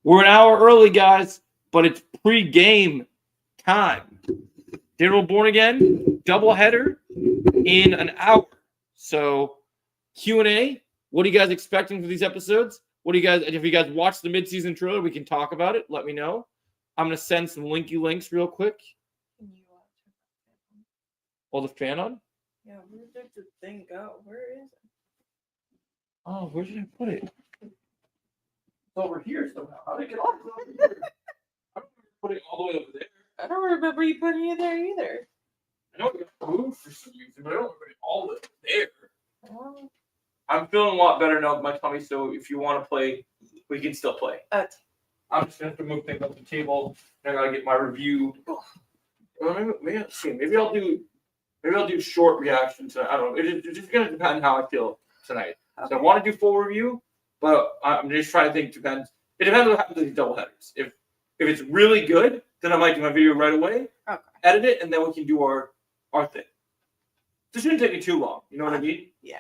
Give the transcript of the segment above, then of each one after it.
We're an hour early, guys, but it's pre-game time. Daredevil Born Again, doubleheader in an hour. So Q&A, what are you guys expecting for these episodes? What do you guys, if you guys watched the mid-season trailer, we can talk about it. Let me know. I'm going to send some links real quick. Can you Oh, the fan on? Yeah, where did the thing go? Where is it? Oh, where did I put it? It's over here somehow. How did it get off? I don't remember putting it all the way over there. I don't remember you putting it there either. I know it got moved for some reason, but I don't remember it all the way there. Oh. I'm feeling a lot better now with my tummy, so if you want to play, we can still play. I'm just going to have to move things up the table, and I got to get my review. Well, maybe let's see. Maybe I'll do short reaction tonight. I don't know. It's just going to depend on how I feel tonight. Okay. So I want to do full review, but I'm just trying to think. It depends on what happens with these double headers. If it's really good, then I might do my video right away, edit it, and then we can do our thing. This shouldn't take me too long. You know what I mean? Yeah.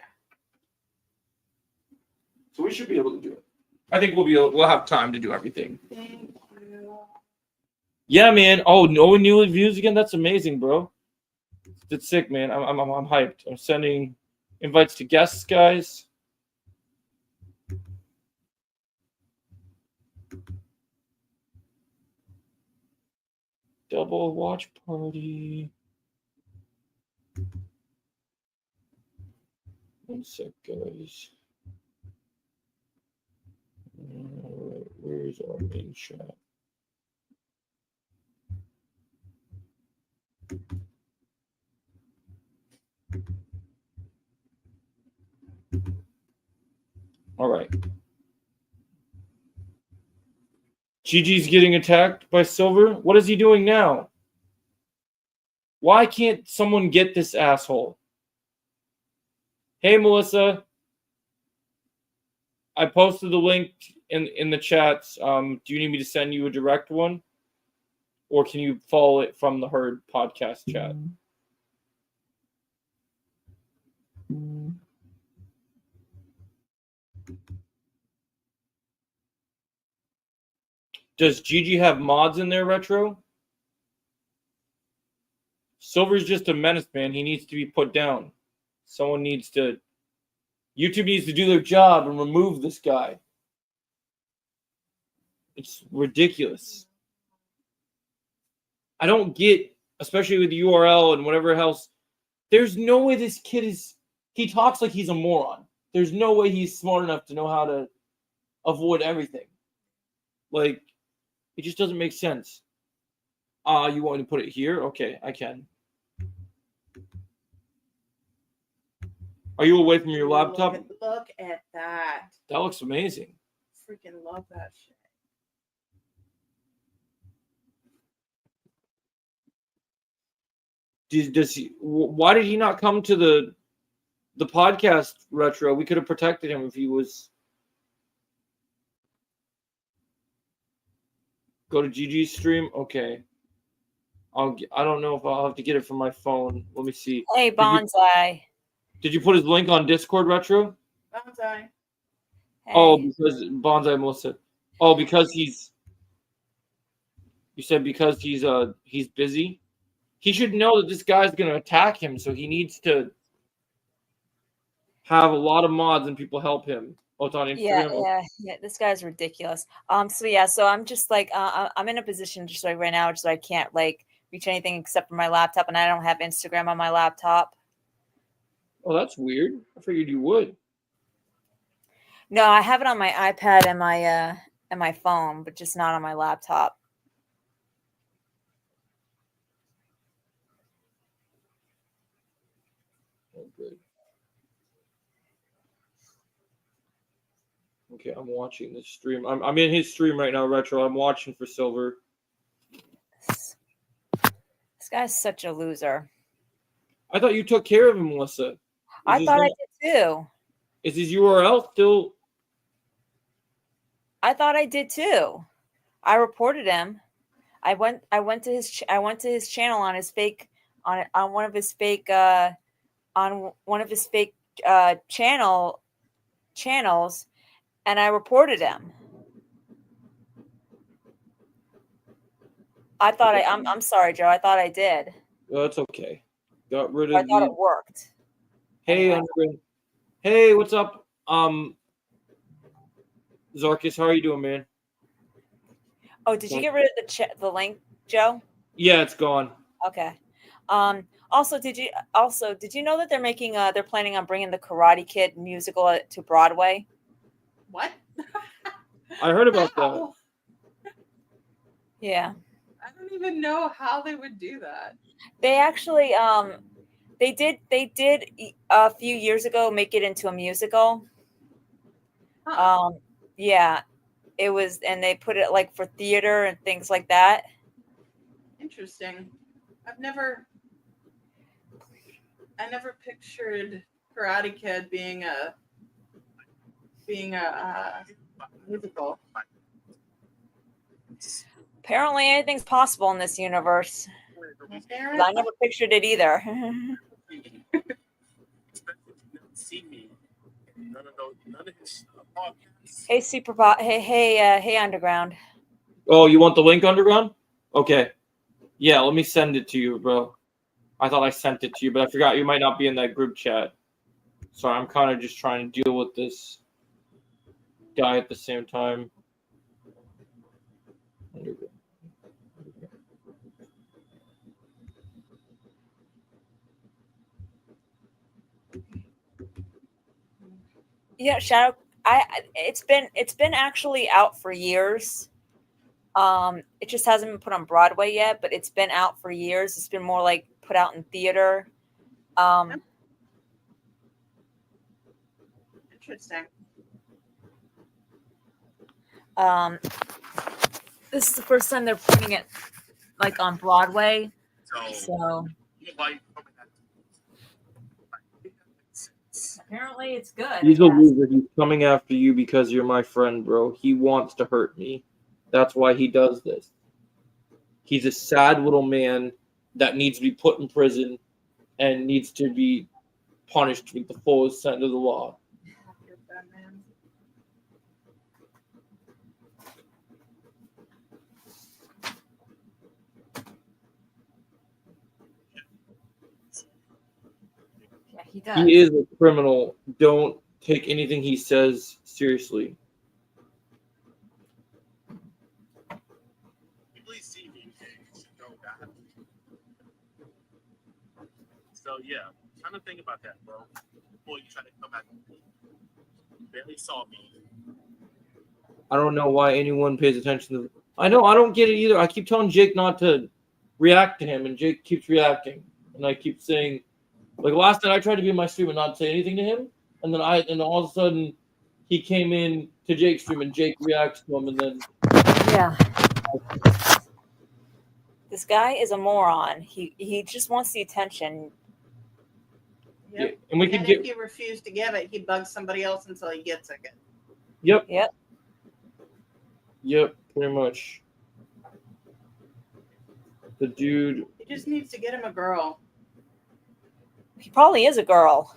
So we should be able to do it. I think we'll have time to do everything. Thank you. Yeah, man. Oh, no new reviews again? That's amazing, bro. It's sick, man. I'm hyped. I'm sending invites to guests, guys. Double watch party. One sec, guys. Where's our main chat? All right. Gigi's getting attacked by Silver. What is he doing now? Why can't someone get this asshole? Hey, Melissa. I posted the link in the chats. Do you need me to send you a direct one? Or can you follow it from the Herd podcast chat? Does Gigi have mods in there, Retro? Silver's just a menace, man. He needs to be put down. YouTube needs to do their job and remove this guy. It's ridiculous. I don't get, especially with the URL and whatever else, there's no way this kid he talks like he's a moron. There's no way he's smart enough to know how to avoid everything. Like, it just doesn't make sense. You want me to put it here? Okay, I can. Are you away from your laptop? Look at that. That looks amazing. Freaking love that shit. Why did he not come to the podcast, Retro? We could have protected him if he was. Go to Gigi's stream. Okay. I don't know if I'll have to get it from my phone. Let me see. Hey, Bonsai. Did you put his link on Discord, Retro? Bonsai. Hey. Oh, because Bonsai Melissa. Oh, because he's. You said because he's busy. He should know that this guy's going to attack him, so he needs to have a lot of mods and people help him. Oh, it's on Instagram. Yeah. This guy's ridiculous. So I'm just like, I'm in a position just like right now, just so I can't like reach anything except for my laptop, and I don't have Instagram on my laptop. Oh, that's weird. I figured you would. No, I have it on my iPad and my phone, but just not on my laptop. Good. Okay, I'm watching this stream. I'm in his stream right now, Retro. I'm watching for Silver. This guy's such a loser. I thought you took care of him, Melissa. I thought I did too. Is his URL still? I thought I did too. I reported him. I went to his channel on his fake on one of his fake channels, and I reported him. I'm sorry, Joe. I thought I did. Oh, that's okay. Got rid I of thought you. it worked. Hey, Anyway. Hey, what's up? Zarkis, how are you doing, man? Oh, did you get rid of the link, Joe? Yeah, it's gone. Okay. Also, did you know that they're planning on bringing the Karate Kid musical to Broadway? What? I heard about that. Yeah. I don't even know how they would do that. They actually they did a few years ago make it into a musical. Huh. Yeah, it was, and they put it like for theater and things like that. Interesting. I never pictured Karate Kid being a musical. Apparently, anything's possible in this universe. Apparently. I never pictured it either. Hey, hey, Underground. Oh, you want the link, Underground? Okay. Yeah, let me send it to you, bro. I thought I sent it to you, but I forgot you might not be in that group chat. So I'm kind of just trying to deal with this guy at the same time. Yeah, Shadow. It's been actually out for years. It just hasn't been put on Broadway yet, but it's been out for years. It's been more like put out in theater. Interesting. This is the first time they're putting it like on Broadway. So apparently it's good. He's a loser. He's coming after you because you're my friend, bro. He wants to hurt me. That's why he does this. He's a sad little man that needs to be put in prison and needs to be punished with the full extent of the law. Yeah, he does. He is a criminal. Don't take anything he says seriously. So yeah, kind of think about that, bro. Before you try to come at me, you barely saw me. I don't know why anyone pays attention to. I don't get it either. I keep telling Jake not to react to him, and Jake keeps reacting, and I keep saying, like last night I tried to be in my stream and not say anything to him, and then all of a sudden he came in to Jake's stream and Jake reacts to him, and then yeah. This guy is a moron. He just wants the attention. Yep. Yeah, and we can if you refuse to give it, he bugs somebody else until he gets it. Yep. Yep. Yep. Pretty much. The dude. He just needs to get him a girl. He probably is a girl.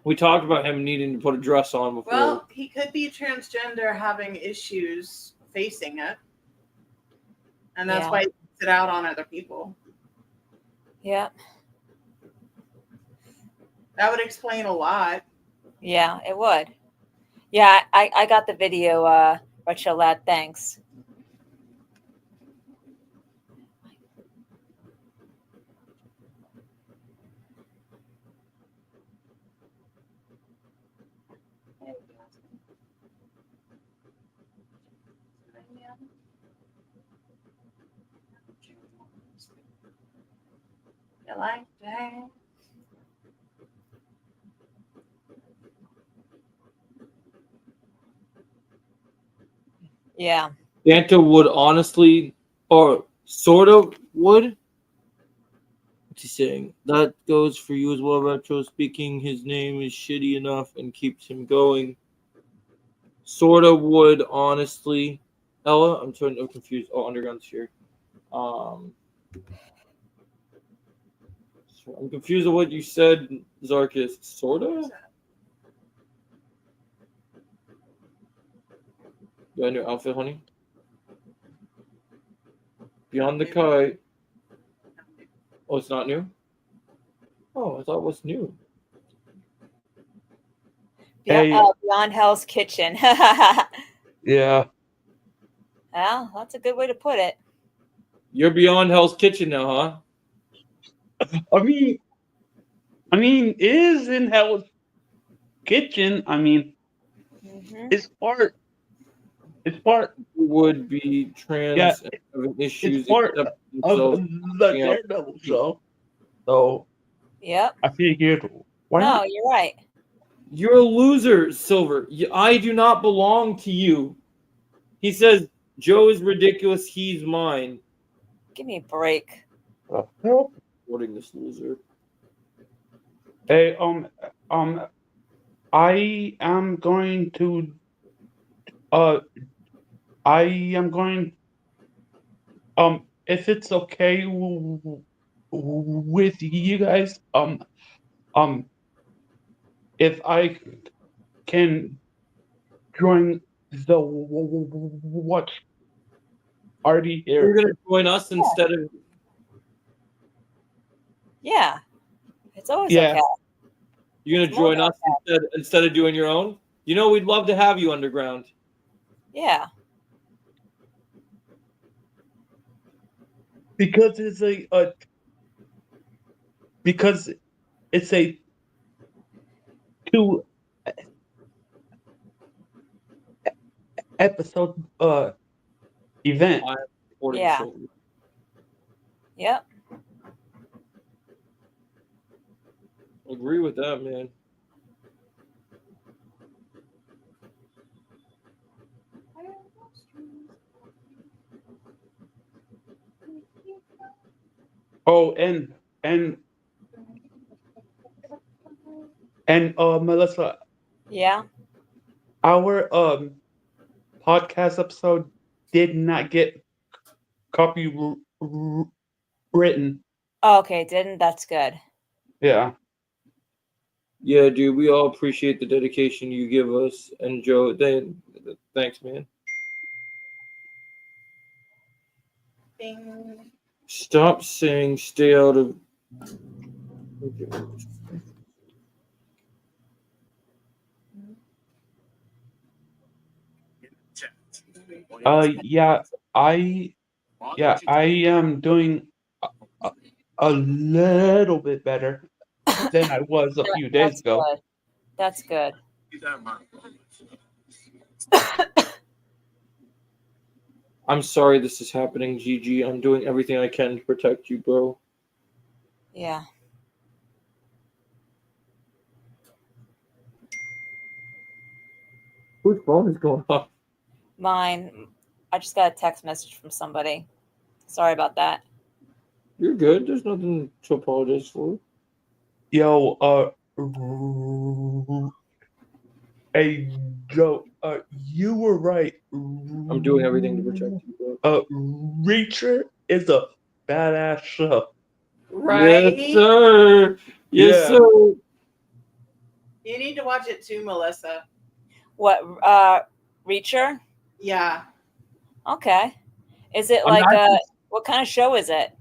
We talked about him needing to put a dress on before. Well, he could be transgender having issues facing it. And that's why he takes it out on other people. Yeah. That would explain a lot. Yeah, it would. Yeah, I got the video, Rachel Lad. Thanks. You like that? Yeah. Santa would honestly, or sort of would. What's he saying? That goes for you as well, Retro. Speaking, his name is shitty enough and keeps him going. Sort of would, honestly. Ella, I'm confused. Oh, Underground's here. So I'm confused with what you said, Zarkis. Sorta? You got a new outfit, honey? Beyond the Kite. Oh, it's not new? Oh, I thought it was new. Beyond, Beyond Hell's Kitchen. Yeah. Well, that's a good way to put it. You're Beyond Hell's Kitchen now, huh? I mean, it is in Hell's Kitchen. I mean, Mm-hmm. it's part. It's part. Would be trans Yeah, issues it's part except of themselves. the Daredevil show. So Yep. I figured, why No, not? you're right. You're a loser, Silver. I do not belong to you. He says, Joe is ridiculous, he's mine. Give me a break. Help. Supporting this loser. Hey, I am going to, I am going, if it's okay with you guys, if I can join the watch party You're here. gonna join us instead of Yeah. It's always Yeah. okay. you're gonna join us instead of doing your own? You know, we'd love to have you underground. Yeah. Because it's a 2 episode event. I'm supporting Yeah. Silver. Yep. Agree with that, man. Oh, and Melissa, Yeah. our podcast episode did not get copywritten. Oh, okay, didn't. That's good. Yeah. Yeah, dude, we all appreciate the dedication you give us. And Joe, thanks, man. Bing. Stop saying stay out of. Yeah, I am doing a little bit better than I was a few days That's ago. good. That's good. I'm sorry this is happening, Gigi. I'm doing everything I can to protect you, bro. Yeah. Whose phone is going off? Mine. I just got a text message from somebody. Sorry about that. You're good. There's nothing to apologize for. Yo, hey Joe, you were right. I'm doing everything to protect you, bro. Reacher is a badass show. Right? Yes, sir. Yes, Yeah. sir. You need to watch it too, Melissa. What? Reacher? Yeah. Okay. Is it I'm like not- what kind of show is it?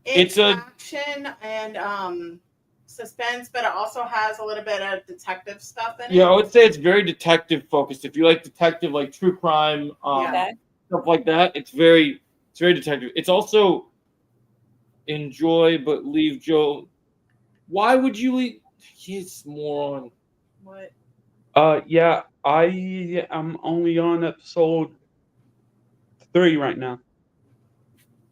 It's a- action and suspense, but it also has a little bit of detective stuff in it. Yeah, I would say it's very detective focused. If you like detective, like true crime, Okay. stuff like that, it's very detective. It's also enjoy but leave Joe. Why would you leave? He's moron. What? Yeah, I am only on episode 3 right now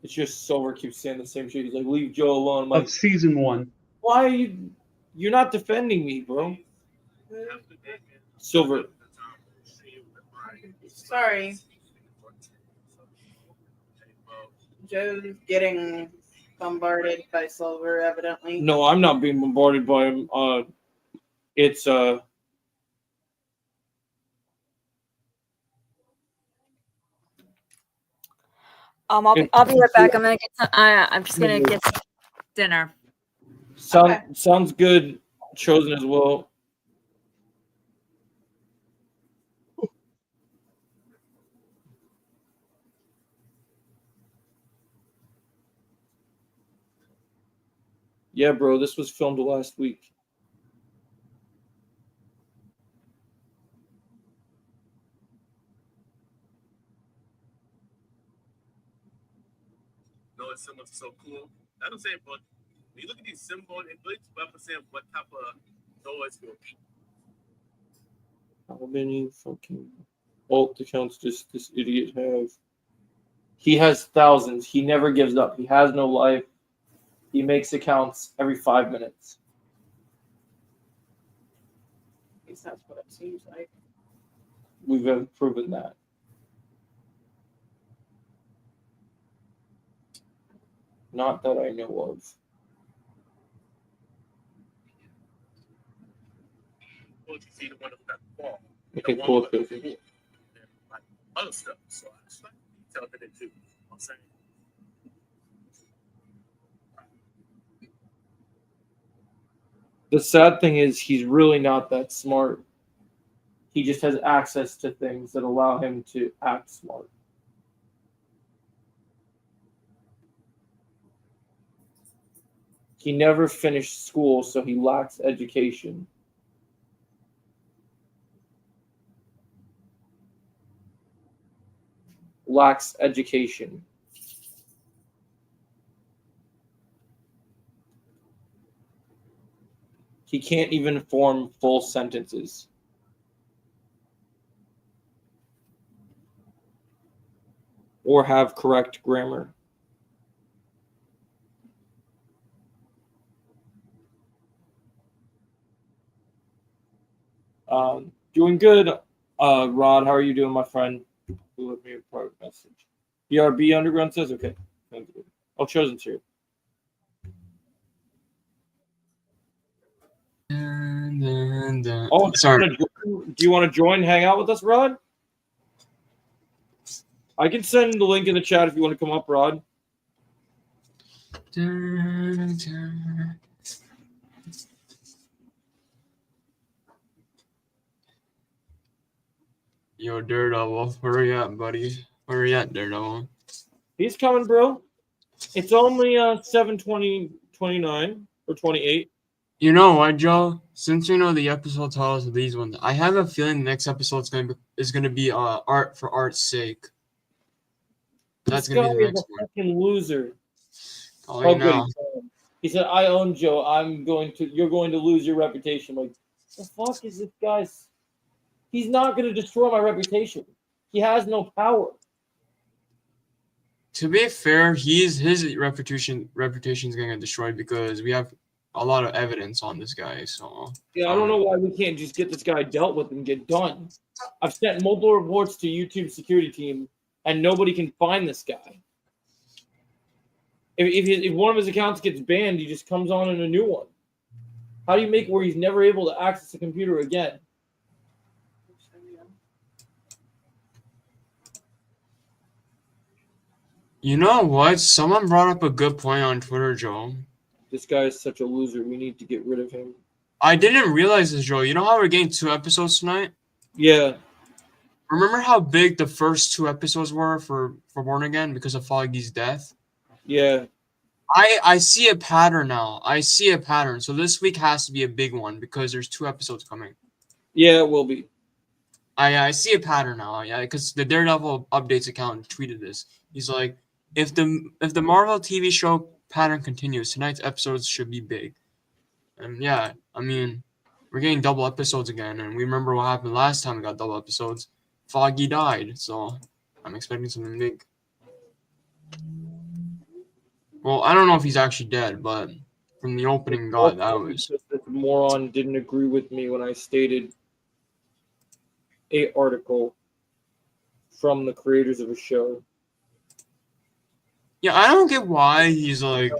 It's just Silver keeps saying the same shit. He's like, leave Joe alone. I'm like, of season 1. why are you? You're not defending me, bro. Silver. Sorry. Joe's getting bombarded by Silver, evidently. No, I'm not being bombarded by him. It's I'll be right back. I'm gonna get some, I'm just gonna get some dinner. sounds good. Chosen as well. Yeah, bro, this was filmed last week. No, it's so cool. I don't say, but when you look at these symbols, it really represents what type of noise will be. How many fucking alt accounts does this idiot have? He has thousands. He never gives up. He has no life. He makes accounts every 5 minutes. At least that's what it seems like. We've proven that. Not that I know of. Well, you see the one that got the ball. Okay, The one cool. with the wood, and, like other stuff. So I just like detail in it too. You know what I'm saying? The sad thing is he's really not that smart. He just has access to things that allow him to act smart. He never finished school, so he lacks education. Lacks education. He can't even form full sentences. Or have correct grammar. Doing good, Rod. How are you doing, my friend? Who left me a private message? BRB Underground says, okay. Oh, Chosen's here. Oh, sorry. Do you want to join, hang out with us, Rod? I can send the link in the chat if you want to come up, Rod. Yo, Daredevil, where you at, buddy? Where you at, Daredevil? He's coming, bro. It's only 7:29 or 28. You know what, Joe? Since you know the episode titles of these ones, I have a feeling the next episode is gonna be art for art's sake. That's This gonna guy be the is next a one. fucking loser. Oh, Oh, you good. know. He said, "I own Joe. You're going to lose your reputation." Like, the fuck is this guy's? He's not going to destroy my reputation. He has no power. To be fair, his reputation's gonna get destroyed because we have a lot of evidence on this guy. So Yeah, I don't know why we can't just get this guy dealt with and get done. I've sent multiple reports to YouTube security team, and nobody can find this guy. If one of his accounts gets banned, he just comes on in a new one. How do you make it where he's never able to access a computer again? You know what? Someone brought up a good point on Twitter, Joe. This guy is such a loser. We need to get rid of him. I didn't realize this, Joe. You know how we're getting 2 episodes tonight? Yeah. Remember how big the first 2 episodes were for Born Again because of Foggy's death? Yeah. I see a pattern now. I see a pattern. So this week has to be a big one because there's 2 episodes coming. Yeah, it will be. I see a pattern now. Yeah, because the Daredevil updates account tweeted this. He's like, if the Marvel TV show pattern continues, tonight's episodes should be big. And yeah, I mean, we're getting double episodes again, and we remember what happened last time we got double episodes. Foggy died, so I'm expecting something big. Well, I don't know if he's actually dead, but from the opening, God, that was... This moron didn't agree with me when I stated an article from the creators of a show. Yeah, I don't get why he's like...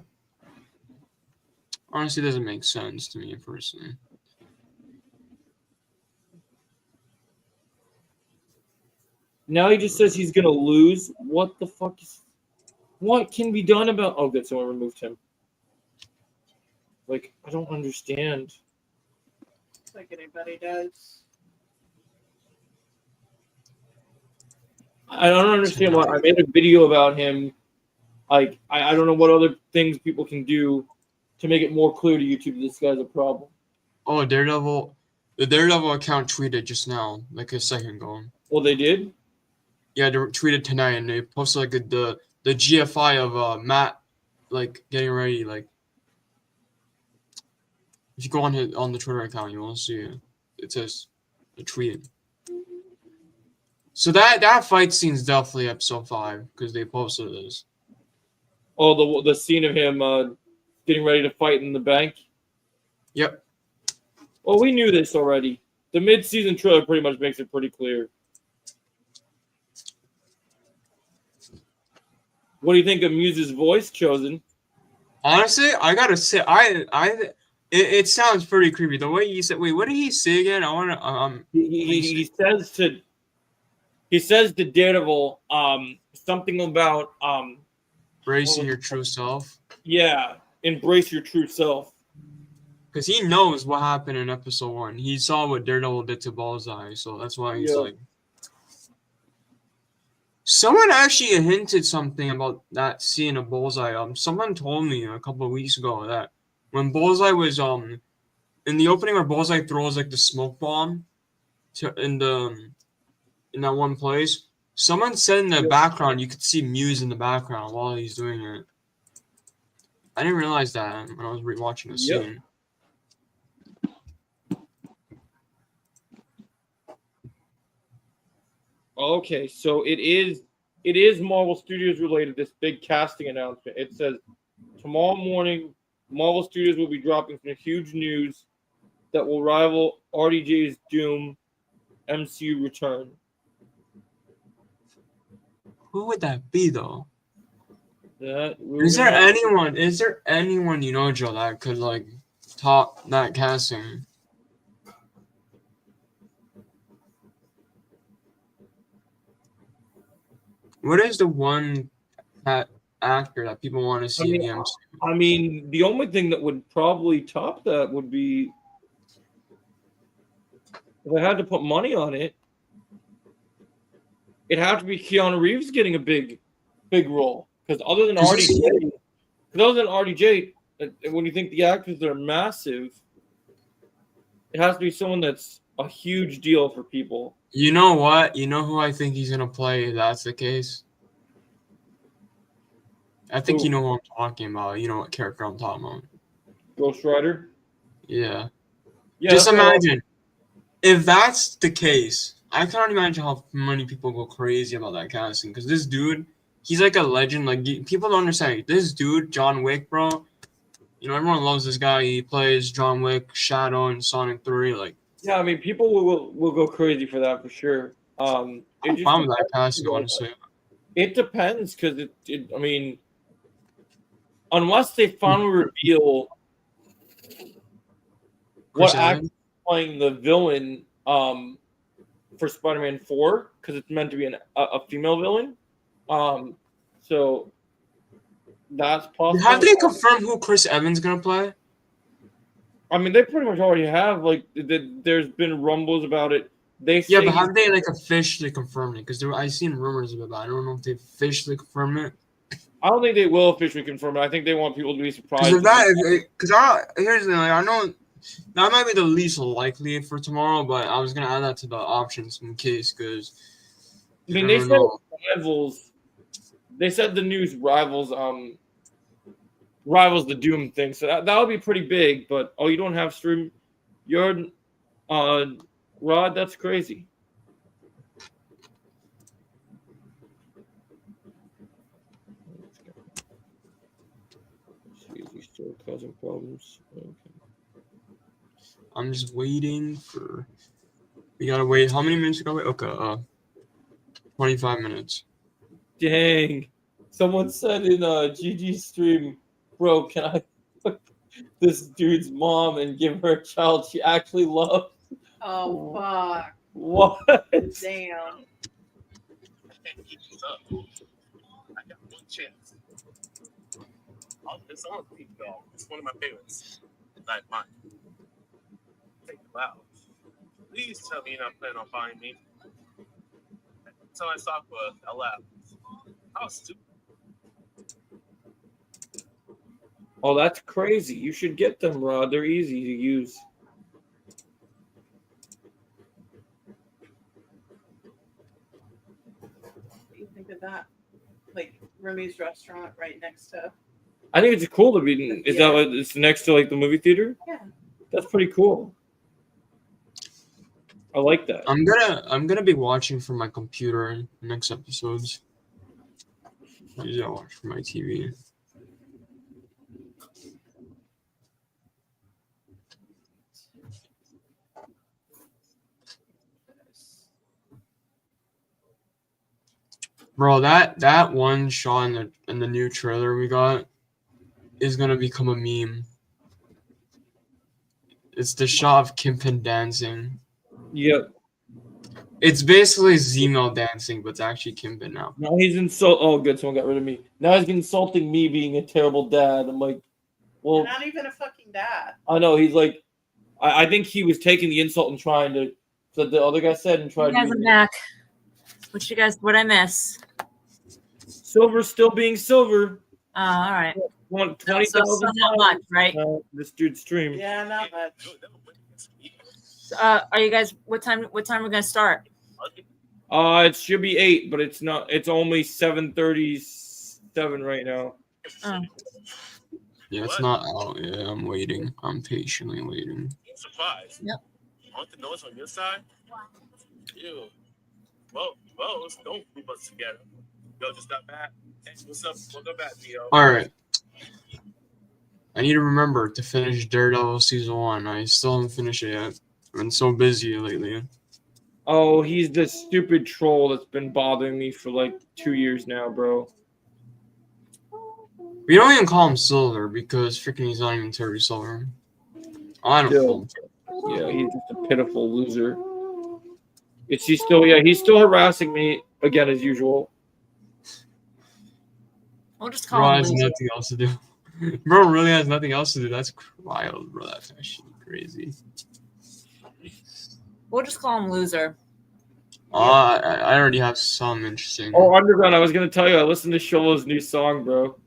Honestly, it doesn't make sense to me personally. Now he just says he's going to lose. What the fuck is... What can be done about... Oh, good, someone removed him. Like, I don't understand. Like anybody does. I don't understand why. I made a video about him. Like, I don't know what other things people can do. to make it more clear to YouTube this guy's a problem. Oh, Daredevil. The Daredevil account tweeted just now, like a second ago. Well, they did? Yeah, they tweeted tonight, and they posted like the GFI of Matt, like getting ready. Like, if you go on the Twitter account, you will see it. It says the tweet. So that fight scene is definitely episode 5 because they posted this. Oh, the scene of him getting ready to fight in the bank. Yep. Well, we knew this already. The mid-season trailer pretty much makes it pretty clear. What do you think of Muse's voice chosen? Honestly, I gotta say, it sounds pretty creepy. The way he said, wait, what did he say again? I wanna He says to Daredevil something about embracing your true self. Yeah, embrace your true self. Because he knows what happened in episode 1. He saw what Daredevil did to Bullseye, so that's why he's like. Someone actually hinted something about that scene of Bullseye. Someone told me a couple of weeks ago that when Bullseye was in the opening where Bullseye throws like the smoke bomb in that one place, someone said in the background you could see Muse in the background while he's doing it. I didn't realize that when I was rewatching the scene. Okay, so it is Marvel Studios related, this big casting announcement. It says tomorrow morning Marvel Studios will be dropping some huge news that will rival RDJ's Doom MCU return. Who would that be though? Is there anyone you know, Joe, that could like top that casting? What is the one actor that people want to see again? I mean, the only thing that would probably top that would be if I had to put money on it. It'd have to be Keanu Reeves getting a big role. Because other than RDJ, when you think the actors that are massive, it has to be someone that's a huge deal for people. You know what? You know who I think he's gonna play if that's the case? I think you know who I'm talking about. You know what character I'm talking about. Ghost Rider? Yeah. Just imagine if that's the case. I can't imagine how many people go crazy about that casting because this dude, he's like a legend. Like people don't understand. This dude, John Wick, bro. You know, everyone loves this guy. He plays John Wick, Shadow, and Sonic 3. Like, yeah, I mean, people will go crazy for that for sure. I'm fine with that casting, honestly. It depends because I mean, unless they finally reveal what actor is playing the villain for Spider-Man 4, because it's meant to be a female villain. So that's possible. Have they confirmed who Chris Evans is gonna play? I mean, they pretty much already have. Like, there's been rumbles about it. But have they like officially confirmed it? Because I've seen rumors about it. I don't know if they officially confirmed it. I don't think they will officially confirm it. I think they want people to be surprised. Here's the thing. Like, I know that might be the least likely for tomorrow, but I was gonna add that to the options in case. Because I mean, they said rivals. They said the news rivals the Doom thing, so that would be pretty big. But you don't have stream. You're Rod. That's crazy. Is he still causing problems? Okay. I'm just waiting for. We gotta wait. How many minutes ago? Okay, 25 minutes. Dang. Someone said in GG's stream, bro, can I fuck this dude's mom and give her a child she actually loves? Oh, fuck. What? Damn. I got one chance. It's on Pink Dog. It's one of my favorites. Like mine. Take it out. Please tell me you're not planning on buying me. Until I saw I laughed. How stupid. Oh, that's crazy. You should get them, Rod. They're easy to use. What do you think of that? Like Remy's restaurant right next to. I think it's cool to be. Is that what it's next to like the movie theater? Yeah. That's pretty cool. I like that. I'm gonna be watching from my computer next episodes. I usually watch from my TV. Bro, that one shot in the new trailer we got is gonna become a meme. It's the shot of Kingpin dancing. Yep. It's basically Zemo dancing, but it's actually Kingpin now. Now he's Oh, good. Someone got rid of me. Now he's insulting me being a terrible dad. I'm like, well, You're not even a fucking dad. I know. He's like, I think he was taking the insult and trying to. So the other guy said and tried. You guys to are back. What I miss? Silver still being silver. All right. Want So 20,000 not much, right? This dude's stream. Yeah, not much. Are you guys? What time? What time we're gonna start? It should be 8, but it's not. It's only 7:37 right now. Oh. Yeah, it's not out. Yeah, I'm waiting. I'm patiently waiting. Surprise. Yep. You want the noise on your side? Ew. Well, don't group us together. Yo, just got back. Hey, what's up? Welcome back, Neo. All right. I need to remember to finish Daredevil season 1. I still haven't finished it yet. I've been so busy lately. Oh, he's the stupid troll that's been bothering me for like 2 years now, bro. We don't even call him Silver because freaking he's not even Terry Silver. I don't know. Yeah, he's just a pitiful loser. He's still harassing me again as usual. We'll just call Bro him has loser. nothing else to do. Bro really has nothing else to do. That's wild, bro. That's actually crazy. We'll just call him loser. I already have some interesting. Oh, Underground, I was gonna tell you, I listened to Sholo's new song, bro.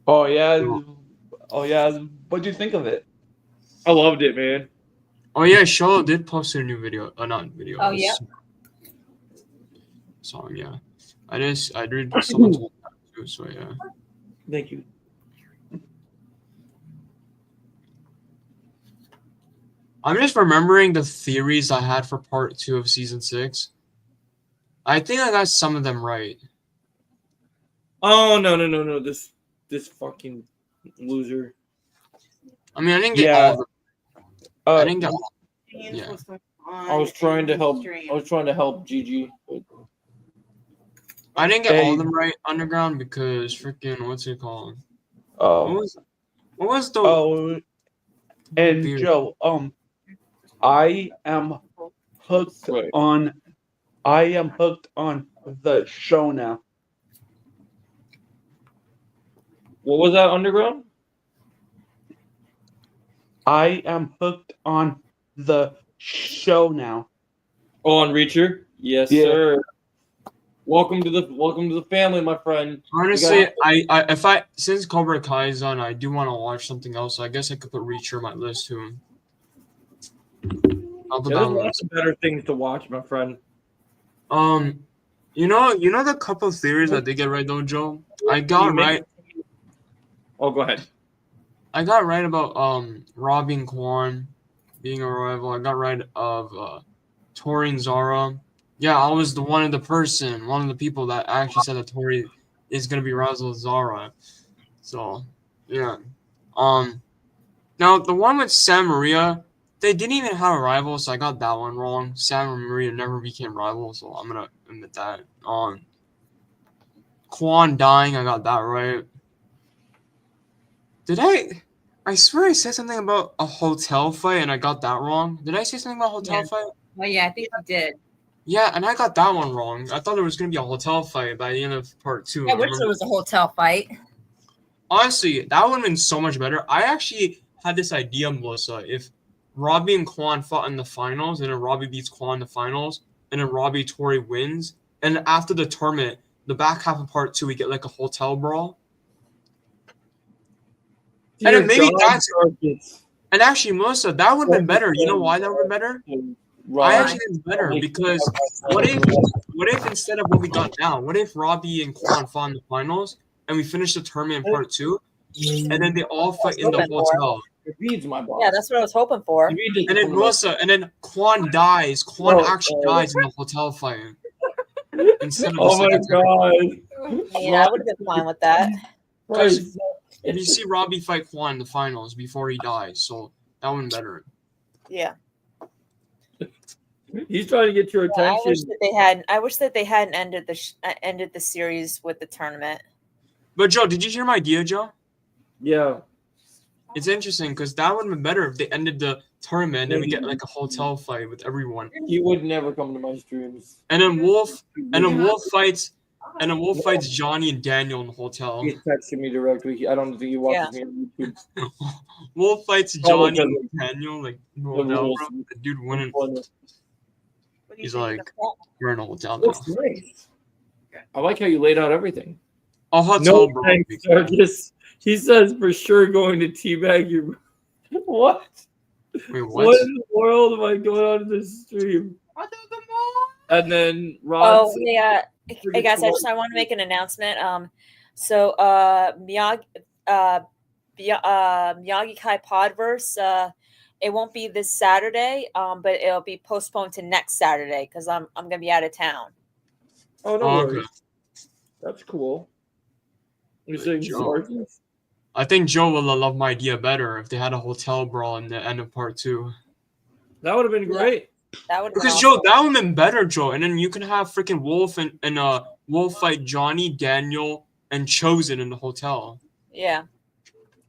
Oh yeah. What'd you think of it? I loved it, man. Oh yeah, Sholo did post a new video. Not video. Oh, yeah? Song, yeah. I did someone told me that too, so yeah. Thank you. I'm just remembering the theories I had for part 2 of season 6. I think I got some of them right. Oh no. This fucking loser. I mean, I didn't get all of them. I didn't get all. Yeah. I was trying to help Gigi. I didn't get all of them right, Underground, because freaking what's it called? Oh. What was the? Oh. And Beard. Joe, I am hooked Right. on the show now. What was that, Underground? I am hooked on the show now. Oh, on Reacher? Yes, Yeah. sir. Welcome to the family, my friend. Honestly, since Cobra Kai is on, I do want to watch something else. So I guess I could put Reacher on my list too. I'll put Yeah, that there's on my lots list. of better things to watch, my friend. You know the couple of theories that they get right though, Joe. I got right. Oh, go ahead. I got right about robbing Quan being a rival. I got right of touring Zara. Yeah, I was one of the people that actually said that Tori is gonna be rival with Zara. So yeah. Now the one with Sam Maria, they didn't even have a rival, so I got that one wrong. Sam and Maria never became rivals, so I'm gonna admit that. Quan dying, I got that right. Did I swear I said something about a hotel fight and I got that wrong. Did I say something about a hotel fight? Well, yeah, I think you did. Yeah, and I got that one wrong. I thought there was gonna be a hotel fight by the end of part 2. Yeah, which there was a hotel fight. Honestly, that would have been so much better. I actually had this idea, Melissa. If Robbie and Quan fought in the finals, and then Robbie beats Quan in the finals, and then Robbie Tori wins, and after the tournament, the back half of part 2, we get like a hotel brawl. And then maybe God, that's Darkest. and actually, Melissa, that would have been better. You know why that would have been better? I actually think it's better because what if instead of what we got now, what if Robbie and Quan fought in the finals and we finish the tournament in part 2, and then they all fight in the hotel? Reed's my boss. Yeah, that's what I was hoping for. And then Melissa, and then Quan dies. Quan actually dies in the hotel fight instead of the Oh my second time. god. Yeah, I would have been fine with that. Because you see Robbie fight Quan in the finals before he dies, so that would be better. Yeah. He's trying to get your Yeah, attention. I wish that they hadn't ended the series with the tournament. But Joe, did you hear my idea, Joe? Yeah. It's interesting because that would have been better if they ended the tournament and then we get like a hotel fight with everyone. He would never come to my streams. And then Wolf fights Johnny and Daniel in the hotel. He's texting me directly. I don't think he watches me on YouTube. Wolf fights Johnny and Daniel like in the hotel. Bro. The dude wouldn't. He's like, we're in a hotel now. Looks nice. I like how you laid out everything. A hotel, bro. Thanks, Darkest. He says for sure going to teabag your. What? Wait, What in the world am I going on in this stream? And then Rod. Oh yeah, hey guys, I want to make an announcement. So Miyagi Kai Podverse, it won't be this Saturday, but it'll be postponed to next Saturday because I'm gonna be out of town. Oh no worries. That's cool. You saying Sergeant? I think Joe will love my idea better if they had a hotel brawl in the end of part 2. That would have been great. That would because Joe, that would have been better, Joe. And then you can have freaking Wolf and Wolf fight Johnny, Daniel, and Chosen in the hotel. Yeah.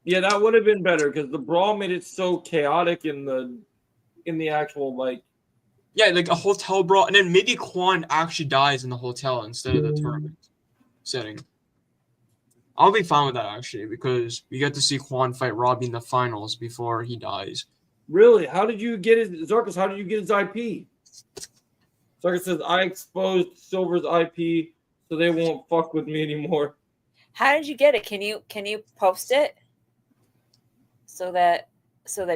Yeah, that would have been better because the brawl made it so chaotic in the actual like. Yeah, like a hotel brawl, and then maybe Quan actually dies in the hotel instead of the tournament setting. I'll be fine with that actually because we get to see Quan fight Robbie in the finals before he dies. Really? How did you get his Zarkus? How did you get his IP? Zarkus says I exposed Silver's IP, so they won't fuck with me anymore. How did you get it? Can you post it so that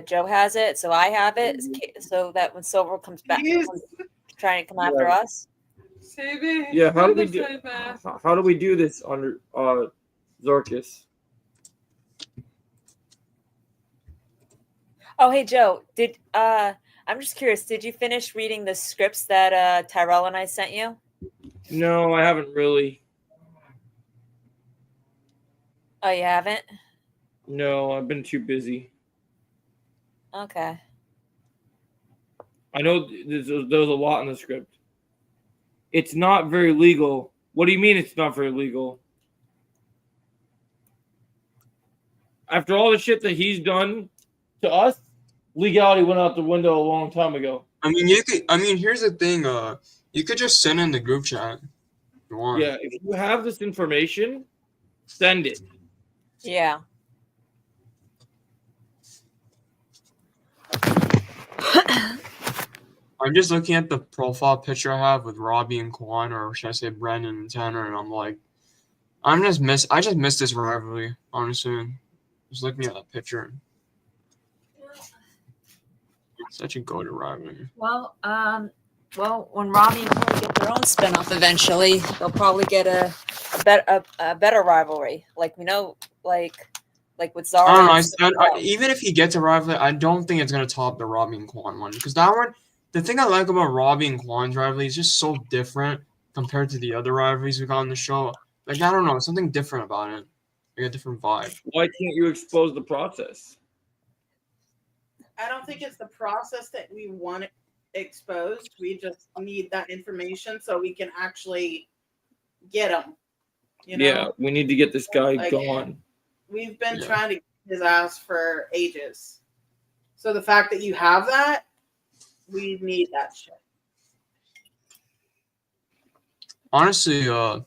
Joe has it, so I have it, so that when Silver comes back, trying to come after us. Yeah. How do we do? How do we do this under Zarkus? Oh, hey Joe, I'm just curious, did you finish reading the scripts that Tyrell and I sent you? No, I haven't really. Oh, you haven't? No, I've been too busy. Okay. I know there's a lot in the script. It's not very legal. What do you mean it's not very legal? After all the shit that he's done to us, legality went out the window a long time ago. I mean, here's the thing. You could just send in the group chat. If you want. Yeah, if you have this information, send it. Yeah. I'm just looking at the profile picture I have with Robbie and Quan, or should I say Brandon and Tanner, and I'm like, I just miss this rivalry, honestly. Just looking at that picture. Such a go-to rivalry. Well, when Robbie and Corey get their own spinoff eventually, they'll probably get a better rivalry. Like we know, like with Zara. I don't know. Even if he gets a rivalry, I don't think it's gonna top the Robbie and Quan one, because that one. The thing I like about Robbie and Quan's rivalry is just so different compared to the other rivalries we got on the show. Like, I don't know, something different about it. Like a different vibe. Why can't you expose the process? I don't think it's the process that we want exposed. We just need that information so we can actually get him. You know? Yeah, we need to get this guy Like, gone. We've been trying to get his ass for ages. So the fact that you have that, we need that shit. Honestly, it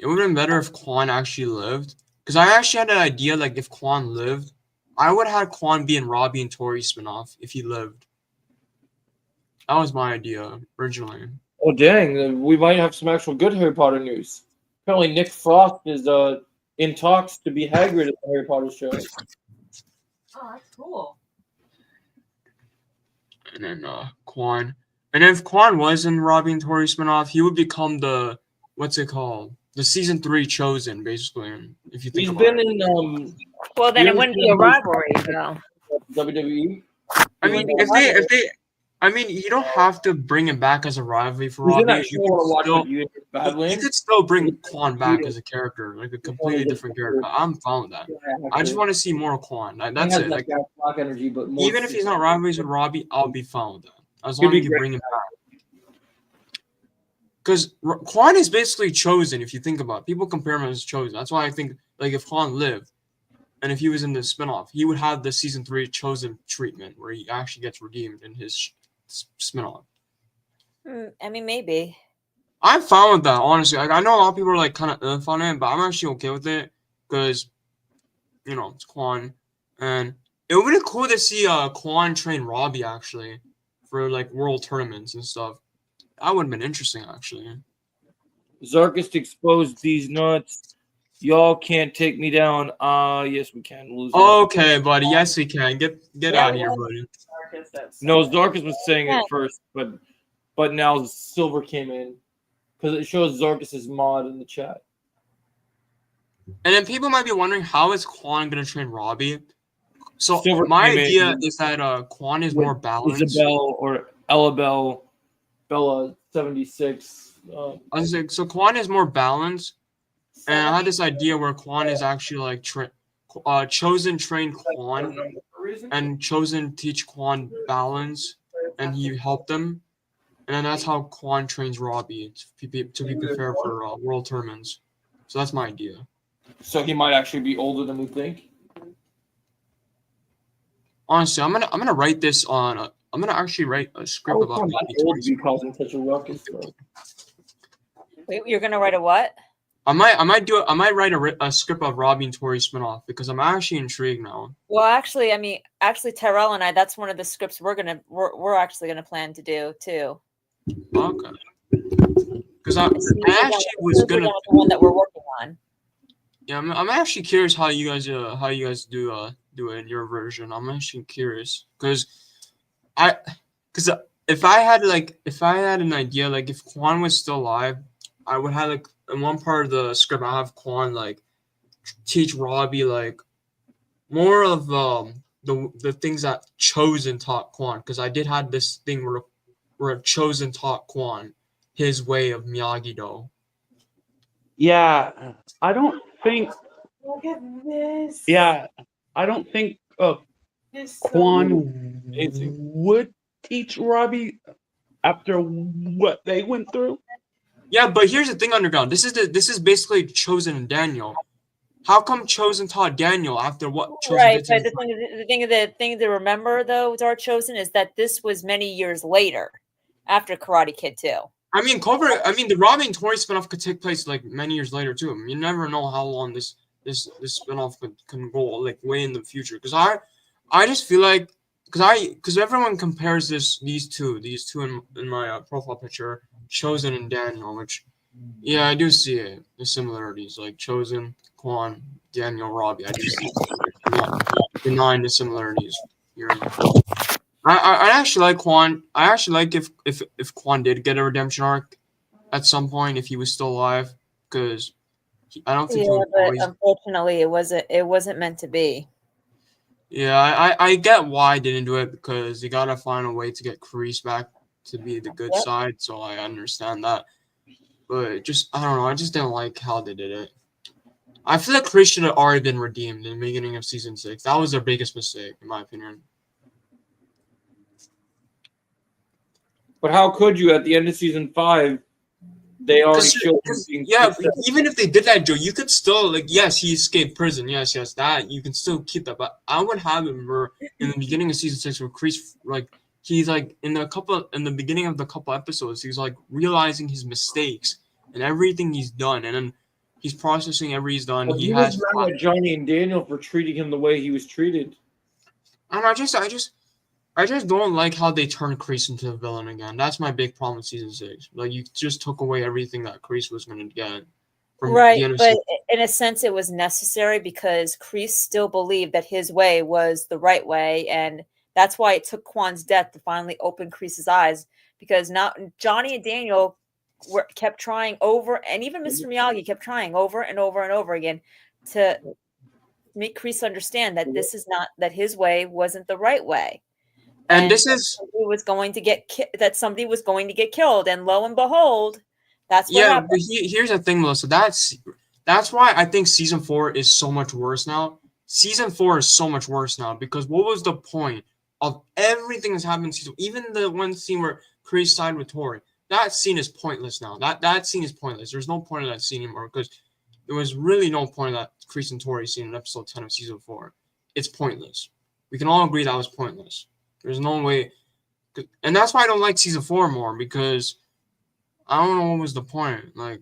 would have been better if Quan actually lived. Because I actually had an idea, like, if Quan lived, I would have had Quan be in Robbie and Tori spinoff if he lived. That was my idea originally. Oh, dang. We might have some actual good Harry Potter news. Apparently Nick Frost is in talks to be Hagrid at the Harry Potter show. Oh, that's cool. And then Quan. And if Quan was in Robbie and Tori spinoff, he would become the what's it called? The season 3 chosen, basically. If you think He's about been it. in Well, then You it wouldn't be a understand rivalry, though. WWE. I mean, if they, I mean, you don't have to bring him back as a rivalry for He's in Robbie. that show I want to watch with you in You Badlands. could still bring Quan back as a character, like a completely different character. I'm fine with that. I just want to see more Quan. That's it. Like, black energy, but more even if he's not rivalries with Robbie, I'll be fine with that. As He'd long be as you great. bring him back. Because Quan is basically chosen, if you think about it. People compare him as chosen. That's why I think, like, if Quan lived, and if he was in the spinoff, he would have the season 3 chosen treatment where he actually gets redeemed in his spinoff. I mean, maybe. I'm fine with that, honestly. Like, I know a lot of people are like kind of on it, but I'm actually okay with it because, you know, it's Quan, and it would be cool to see Quan train Robbie actually for like world tournaments and stuff. That would have been interesting, actually. Zarkist exposed these nuts. Y'all can't take me down. Yes, we can. Loser. Okay, buddy. Yes, we can. Get out of here, buddy. No, Zarkist was saying it first, but now Silver came in because it shows Zarkist's mod in the chat. And then people might be wondering, how is Quan gonna train Robbie? So Silver my came idea in is that Quan is more balanced. Isabel or Bella 76. I was like, so Quan is more balanced, and I had this idea where Quan is actually like chosen train Quan, and chosen teach Quan balance, and he helped them, and then that's how Quan trains Robbie to be prepared for world tournaments. So that's my idea. So he might actually be older than we think. Honestly, I'm gonna write this on. I'm gonna actually write a script about Robbie. Old to be causing such a ruckus, though. Wait, you're gonna write a what? I might write a script of Robbie and Tori spinoff because I'm actually intrigued now. Well, actually, Tyrell and I, that's one of the scripts we're actually gonna plan to do too. Okay. Because I actually was gonna the one that we're working on. Yeah, I'm actually curious how you guys do it in your version. I'm actually curious because if I had an idea, like if Quan was still alive, I would have like in one part of the script I have Quan like teach Robbie like more of the things that Chosen taught Quan, because I did have this thing where Chosen taught Quan his way of Miyagi-Do. Yeah, I don't think. Look at this. Yeah, I don't think Quan would teach Robbie after what they went through. Yeah, but here's the thing, Underground. This is basically Chosen and Daniel. How come Chosen taught Daniel after what Chosen Right, did to but the thing to remember though with our Chosen is that this was many years later, after Karate Kid 2. I mean, the Robbie and Tori spinoff could take place like many years later too. I mean, you never know how long this spinoff can go like way in the future. Because I just feel like because everyone compares these two in my profile picture, Chosen and Daniel, which yeah, I do see it, the similarities like Chosen, Quan, Daniel, Robbie. I do see I'm not denying the similarities here. I actually like Quan. I actually like if Quan did get a redemption arc at some point if he was still alive, because I don't think he would always. Unfortunately, it wasn't meant to be. Yeah, I get why I didn't do it, because you gotta find a way to get Kreese back to be the good side, so I understand that. But just I don't know, I just didn't like how they did it. I feel like Kreese should have already been redeemed in the beginning of season 6. That was their biggest mistake, in my opinion. But how could you at the end of season 5? They already showed even if they did that, Joe, you could still yes, he escaped prison. Yes, that you can still keep that. But I would have him in the beginning of season 6 where Kreese he's in the beginning of the couple episodes, he's like realizing his mistakes and everything he's done, and then he's processing everything he's done. Well, he was mad at Johnny and Daniel for treating him the way he was treated. And I just don't like how they turned Kreese into a villain again. That's my big problem with season 6. Like, you just took away everything that Kreese was going to get. from Right, the end of but season. in a sense, it was necessary because Kreese still believed that his way was the right way, and that's why it took Kwan's death to finally open Kreese's eyes. Because now Johnny and Daniel kept trying over, and even Mr. Miyagi kept trying over and over and over again to make Kreese understand that this is not that his way wasn't the right way, And this is that somebody was going to get killed, and lo and behold, that's what yeah. happened. But here's the thing, Melissa. That's why I think season 4 is so much worse now. Season 4 is so much worse now because what was the point of everything that's happened in season? Even the one scene where Kreese sided with Tori, that scene is pointless now. That scene is pointless. There's no point in that scene anymore because there was really no point in that Kreese and Tori scene in episode 10 of season 4. It's pointless. We can all agree that was pointless. There's no way, and that's why I don't like season 4 more because I don't know what was the point. Like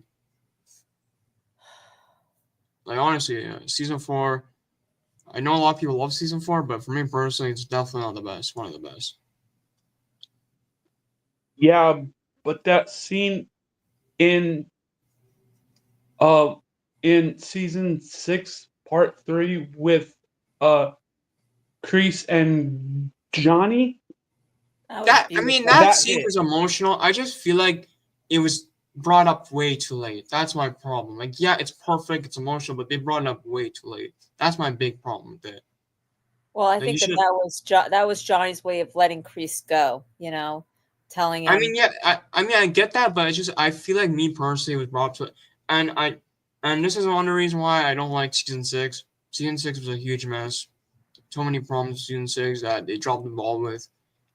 honestly, season 4. I know a lot of people love season 4, but for me personally, it's definitely not the best. One of the best. Yeah, but that scene in in season 6, part 3 with Kreese and Johnny. That That scene hit. was emotional. I just feel like it was brought up way too late. That's my problem. Like, yeah, it's perfect, it's emotional, but they brought it up way too late. That's my big problem with it. Well, I Like, think you that was Johnny's way of letting Kreese go. Telling him. I mean, yeah, I get that, but it's just I feel like me personally was brought up to it, and this is one of the reasons why I don't like season 6. Season 6 was a huge mess. So many problems with season 6 that they dropped the ball with.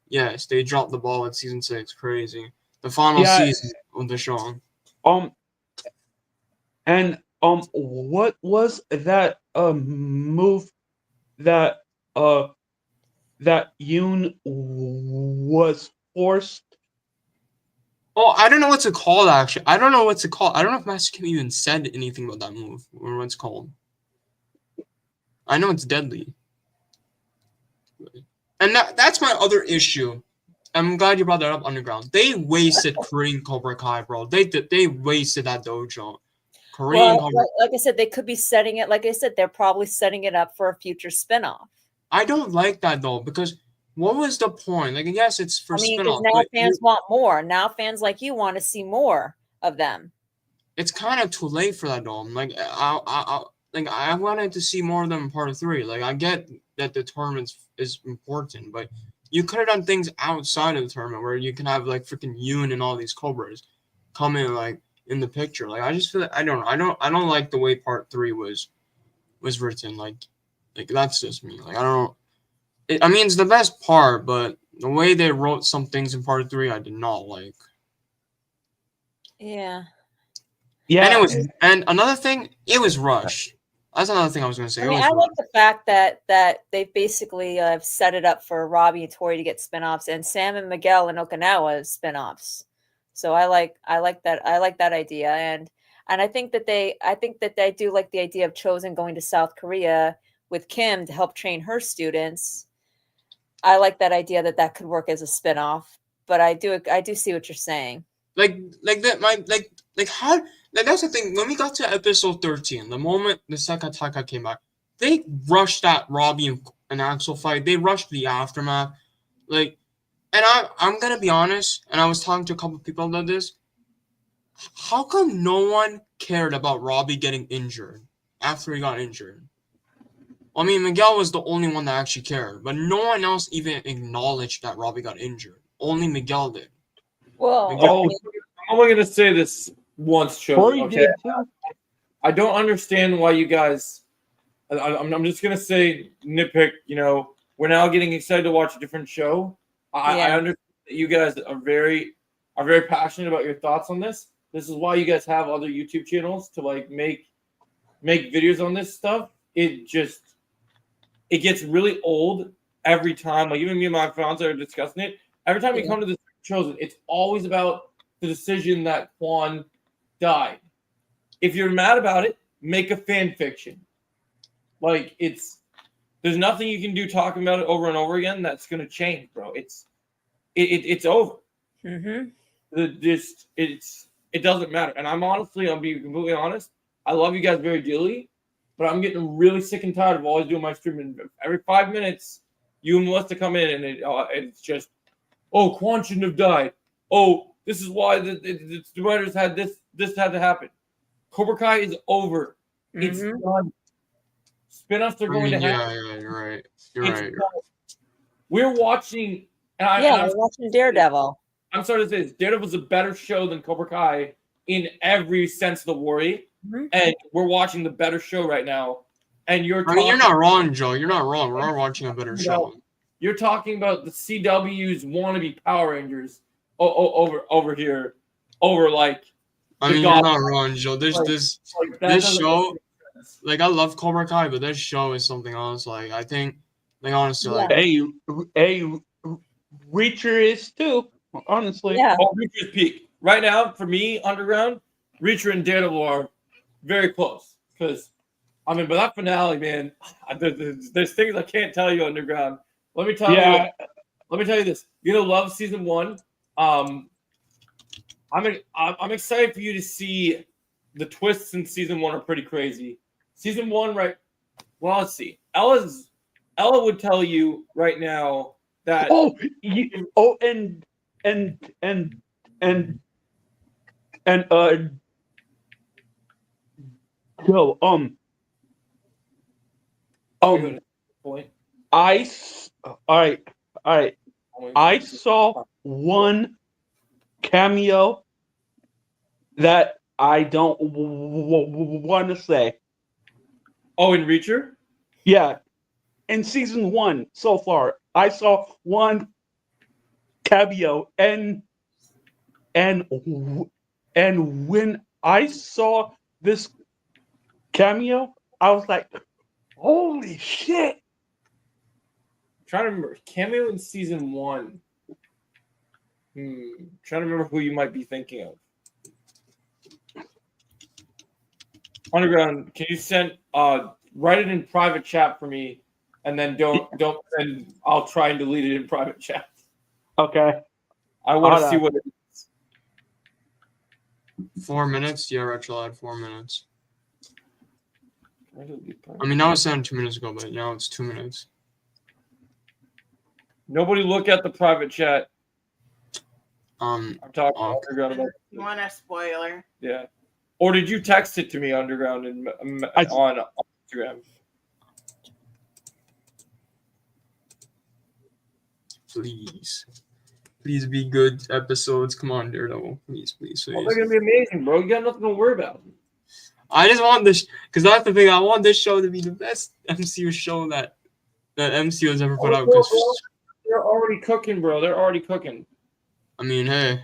Yes, they dropped the ball with season 6. Crazy. The final season of the show. And what was that move that that Yoon was forced? Oh, I don't know what to call it, actually. I don't know what to call. I don't know if Master Kim even said anything about that move or what it's called. I know it's deadly. And that's my other issue. I'm glad you brought that up, Underground. They wasted Korean Cobra Kai, bro. They wasted that dojo. Like I said, they could be setting it. Like I said, they're probably setting it up for a future spinoff. I don't like that though because what was the point? Like, yes, it's for spinoff. Now fans want more. Now fans like you want to see more of them. It's kind of too late for that though. Like, I wanted to see more of them in part 3. Like, I get that the tournament is important, but you could have done things outside of the tournament where you can have like freaking Yoon and all these Cobras come in like in the picture. Like, I just feel like I don't like the way part 3 was written. Like that's just me. Like, I don't. I mean, it's the best part, but the way they wrote some things in part 3, I did not like. Yeah. Yeah. And another thing, it was rushed. That's another thing I was going to say. I like the fact that they basically set it up for Robbie and Tori to get spinoffs, and Sam and Miguel and Okinawa spinoffs. So I like that. I like that idea, and I think that they do like the idea of Chosen going to South Korea with Kim to help train her students. I like that idea that could work as a spinoff, but I do see what you're saying. That's the thing. When we got to episode 13, the moment the Sekataka came back, they rushed that Robbie and Axel fight. They rushed the aftermath. Like, and I'm gonna be honest, and I was talking to a couple of people about this. How come no one cared about Robbie getting injured after he got injured? I mean, Miguel was the only one that actually cared, but no one else even acknowledged that Robbie got injured. Only Miguel did. Well, I'm only going to say this once, Chosen. Okay, I don't understand why you guys. I'm just going to say nitpick. We're now getting excited to watch a different show. I understand that you guys are very passionate about your thoughts on this. This is why you guys have other YouTube channels to like make videos on this stuff. It gets really old every time. Like even me and my fiance are discussing it. Every time we come to this Chosen, it's always about the decision that Kwan died. If you're mad about it, make a fan fiction. Like there's nothing you can do talking about it over and over again that's gonna change, bro. It's over. Mm-hmm. It doesn't matter. And I'll be completely honest. I love you guys very dearly, but I'm getting really sick and tired of always doing my streaming. Every 5 minutes, you and Melissa come in, and it's just, oh, Quan shouldn't have died. Oh, this is why the writers had this had to happen. Cobra Kai is over. It's done. Spin-offs are going to happen. Yeah, you're right. You're right. We're watching. We're watching Daredevil. I'm sorry to say this. Daredevil's a better show than Cobra Kai in every sense of the word. And we're watching the better show right now. And you're not wrong, Joe. You're not wrong. We're watching a better show. You're talking about the CW's wannabe Power Rangers over here. Over like. I mean, you're not wrong, Joe. This show, like I love Cobra Kai, but this show is something else. Like I think, like honestly, like Reacher is too. Honestly, Reacher's peak right now for me. Underground, Reacher and Daredevil are very close because, I mean, but that finale, man, there's things I can't tell you. Underground. Let me tell you. Let me tell you this. You know, love season 1. I'm excited for you to see the twists in season 1 are pretty crazy. Season 1, right? Well, let's see. Ella would tell you right now that Joe, I saw one cameo that I don't want to say. Oh, in Reacher? Yeah. In season 1 so far, I saw one cameo, and when I saw this cameo, I was like, holy shit. I'm trying to remember. Cameo in season 1. Trying to remember who you might be thinking of. Underground, can you send write it in private chat for me, and then don't and I'll try and delete it in private chat. Okay. I want to see what it is. 4 minutes? Yeah, Rachel had 4 minutes. I mean, I was saying 2 minutes ago, but now it's 2 minutes. Nobody look at the private chat. I'm talking Underground about. You want a spoiler? Yeah. Or did you text it to me, Underground, on Instagram? Please be good episodes. Come on, Daredevil. Please. Oh, they're gonna be amazing, bro. You got nothing to worry about. I just want this, because that's the thing. I want this show to be the best MCU show that MCU has ever put out. Because they're already cooking, bro. They're already cooking. I mean, hey,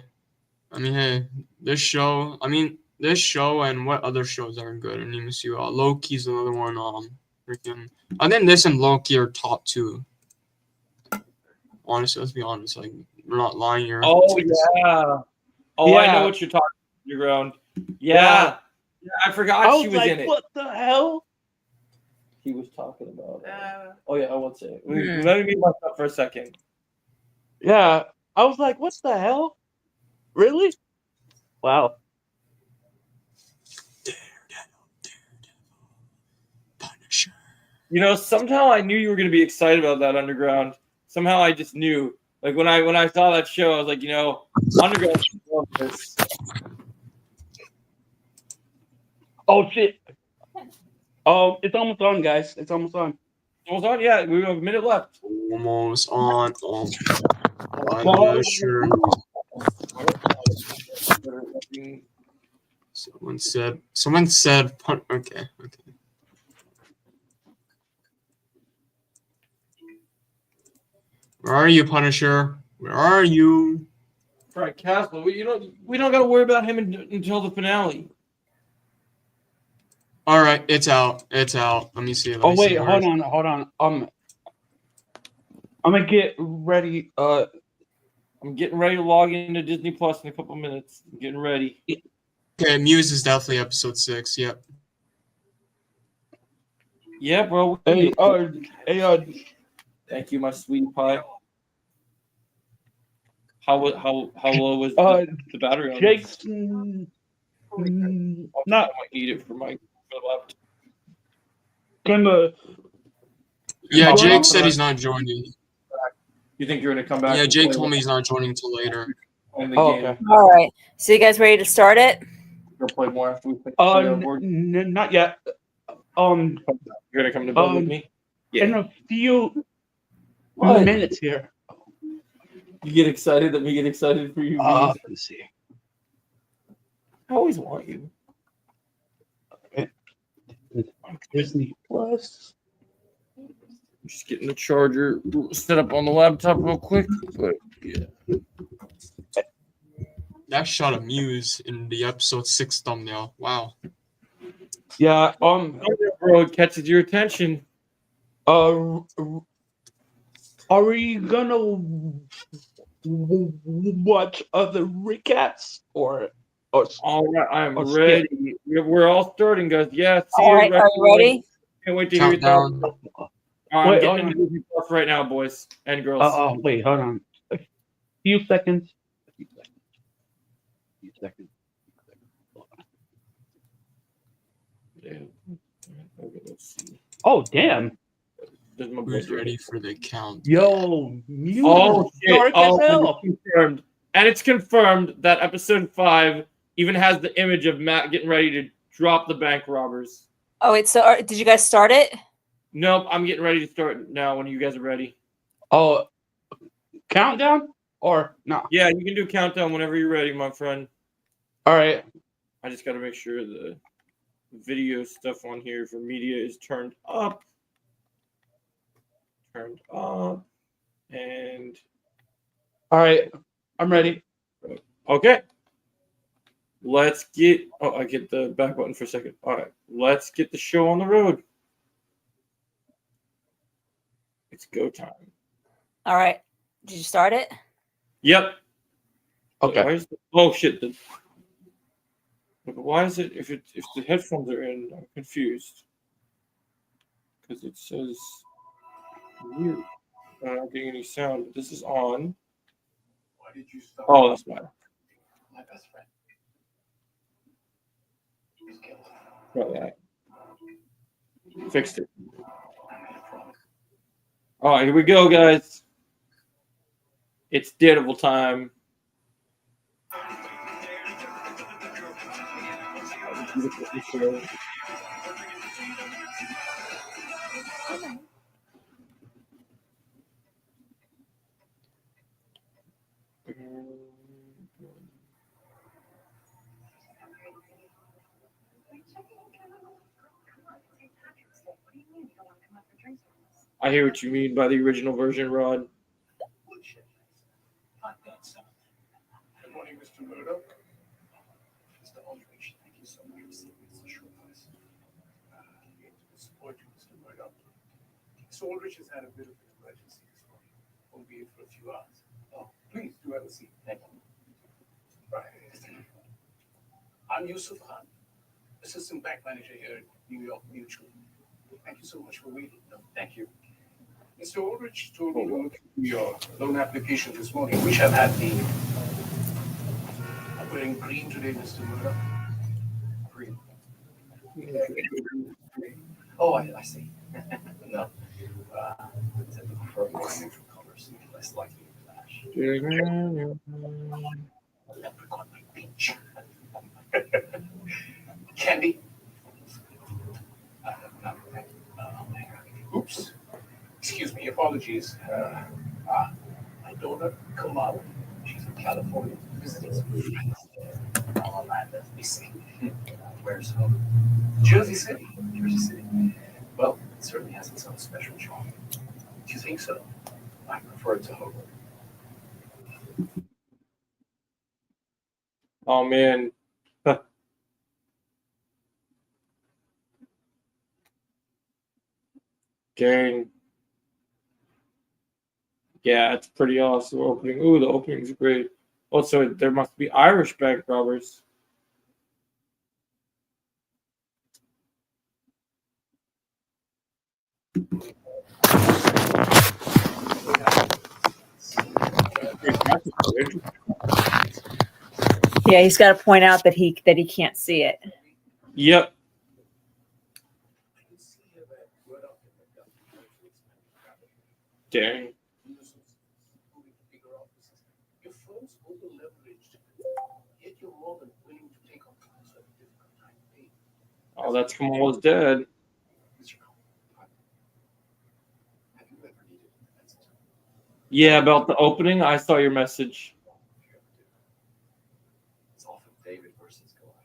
this show and what other shows are good in MCU? Loki's another one. I think this and Loki are top 2. Honestly, let's be honest. Like, we're not lying here. Oh yeah. Oh, yeah. I know what you're talking about, Underground. Yeah. I forgot she was in it. What the hell? He was talking about. Oh yeah, I won't say it. Let me mute myself for a second. Yeah, I was like, what the hell? Really? Wow. Punisher. You know, somehow I knew you were going to be excited about that, Underground. Somehow I just knew. Like when I saw that show, I was like, you know, Underground love this. Oh shit. It's almost on, guys. It's almost on. Almost on? Yeah, we have a minute left. Almost on. Punisher. Someone said okay. Where are you, Punisher? Where are you? Frank Castle. We don't got to worry about him until the finale. All right, it's out. Let me see. Hold on. I'm gonna get ready. I'm getting ready to log into Disney Plus in a couple minutes. I'm getting ready. Okay, Muse is definitely episode 6. Yep. Yeah, bro. Hey, thank you, my sweet pie. How low was the battery on Jake's Not I might need it for the laptop. gonna. Yeah, I'll Jake put said it he's not joining. You think you're gonna come back? Yeah, and Jake play told me he's not joining until later. in the Oh, game? okay. All right. So you guys ready to start it? We'll play more after we play our board. Not yet. You're gonna come to bed with me? In a few What? minutes here. You get excited that we get excited for you. Let's see. I always want you. Disney Plus. Just getting the charger set up on the laptop real quick. But yeah. That shot of Muse in the episode 6 thumbnail. Wow. Yeah. Bro, it catches your attention. Are we gonna watch other recaps or? All right, I'm or ready. We're all starting, guys. Yeah. See All right. Are you ready? Can't wait to hear your Countdown. thoughts. I'm Wait, getting hold into Disney Plus right now, boys and girls. Wait, hold on. A few seconds. Damn. Okay, let's see. Oh, damn. There's my Who's budget. ready for the count? Yo, Muse Oh is shit! dark as hell. And it's confirmed. And it's confirmed that episode 5 even has the image of Matt getting ready to drop the bank robbers. Oh wait. So did you guys start it? Nope, I'm getting ready to start now. When you guys are ready. Oh, countdown or no? Yeah, you can do countdown whenever you're ready, my friend. All right. I just got to make sure the video stuff on here for media is turned up. And All right. I'm ready. okay. Let's get. Oh, I get the back button for a second. All right, let's get the show on the road. It's go time. All right. Did you start it? Yep. Okay. Why is oh shit! Why is it if the headphones are in? I'm confused because it says weird. I'm not getting any sound. This is on. Why did you stop? Oh, that's mine. My best friend. He was killed. Got that. Fixed it. I made a promise. All right, here we go, guys. It's Daredevil time. I hear what you mean by the original version, Rod. Not that son. Good morning, Mr. Murdoch. Mr. Aldrich, thank you so much for seeing this short notice. I hate to disappoint you, Mr. Murdoch. Mr. Aldrich has had a bit of an emergency this morning, albeit for a few hours. Oh, please do have a seat. Thank you. Right. I'm Yusuf Khan, Assistant Bank Manager here at New York Mutual. Thank you so much for waiting. No, thank you. Mr. Aldrich told me to look into your loan application this morning, which I've had the. I'm putting green today, Mr. Murdoch. Green. Oh, I see. No. I tend to prefer more neutral colors, less likely to clash. Leprechaun like peach. Candy. Oops. Excuse me, apologies. My daughter, Kamala, she's in California visiting some friends. Let me see. Where's home? Jersey City. Jersey City. Well, it certainly has its own special charm. Do you think so? I prefer it to home. Oh man. Gang. Yeah, it's pretty awesome opening. Ooh, the opening's great. Also, there must be Irish bank robbers. Yeah, he's got to point out that he can't see it. Yep. Dang. Your phone's over-leveraged. Yet you're more than willing to take on such a difficult time of day. Oh, that's Kamala's dad. Mr. Cohen, have you ever needed a defense attorney? Yeah, about the opening. I saw your message. It's often David versus Goliath.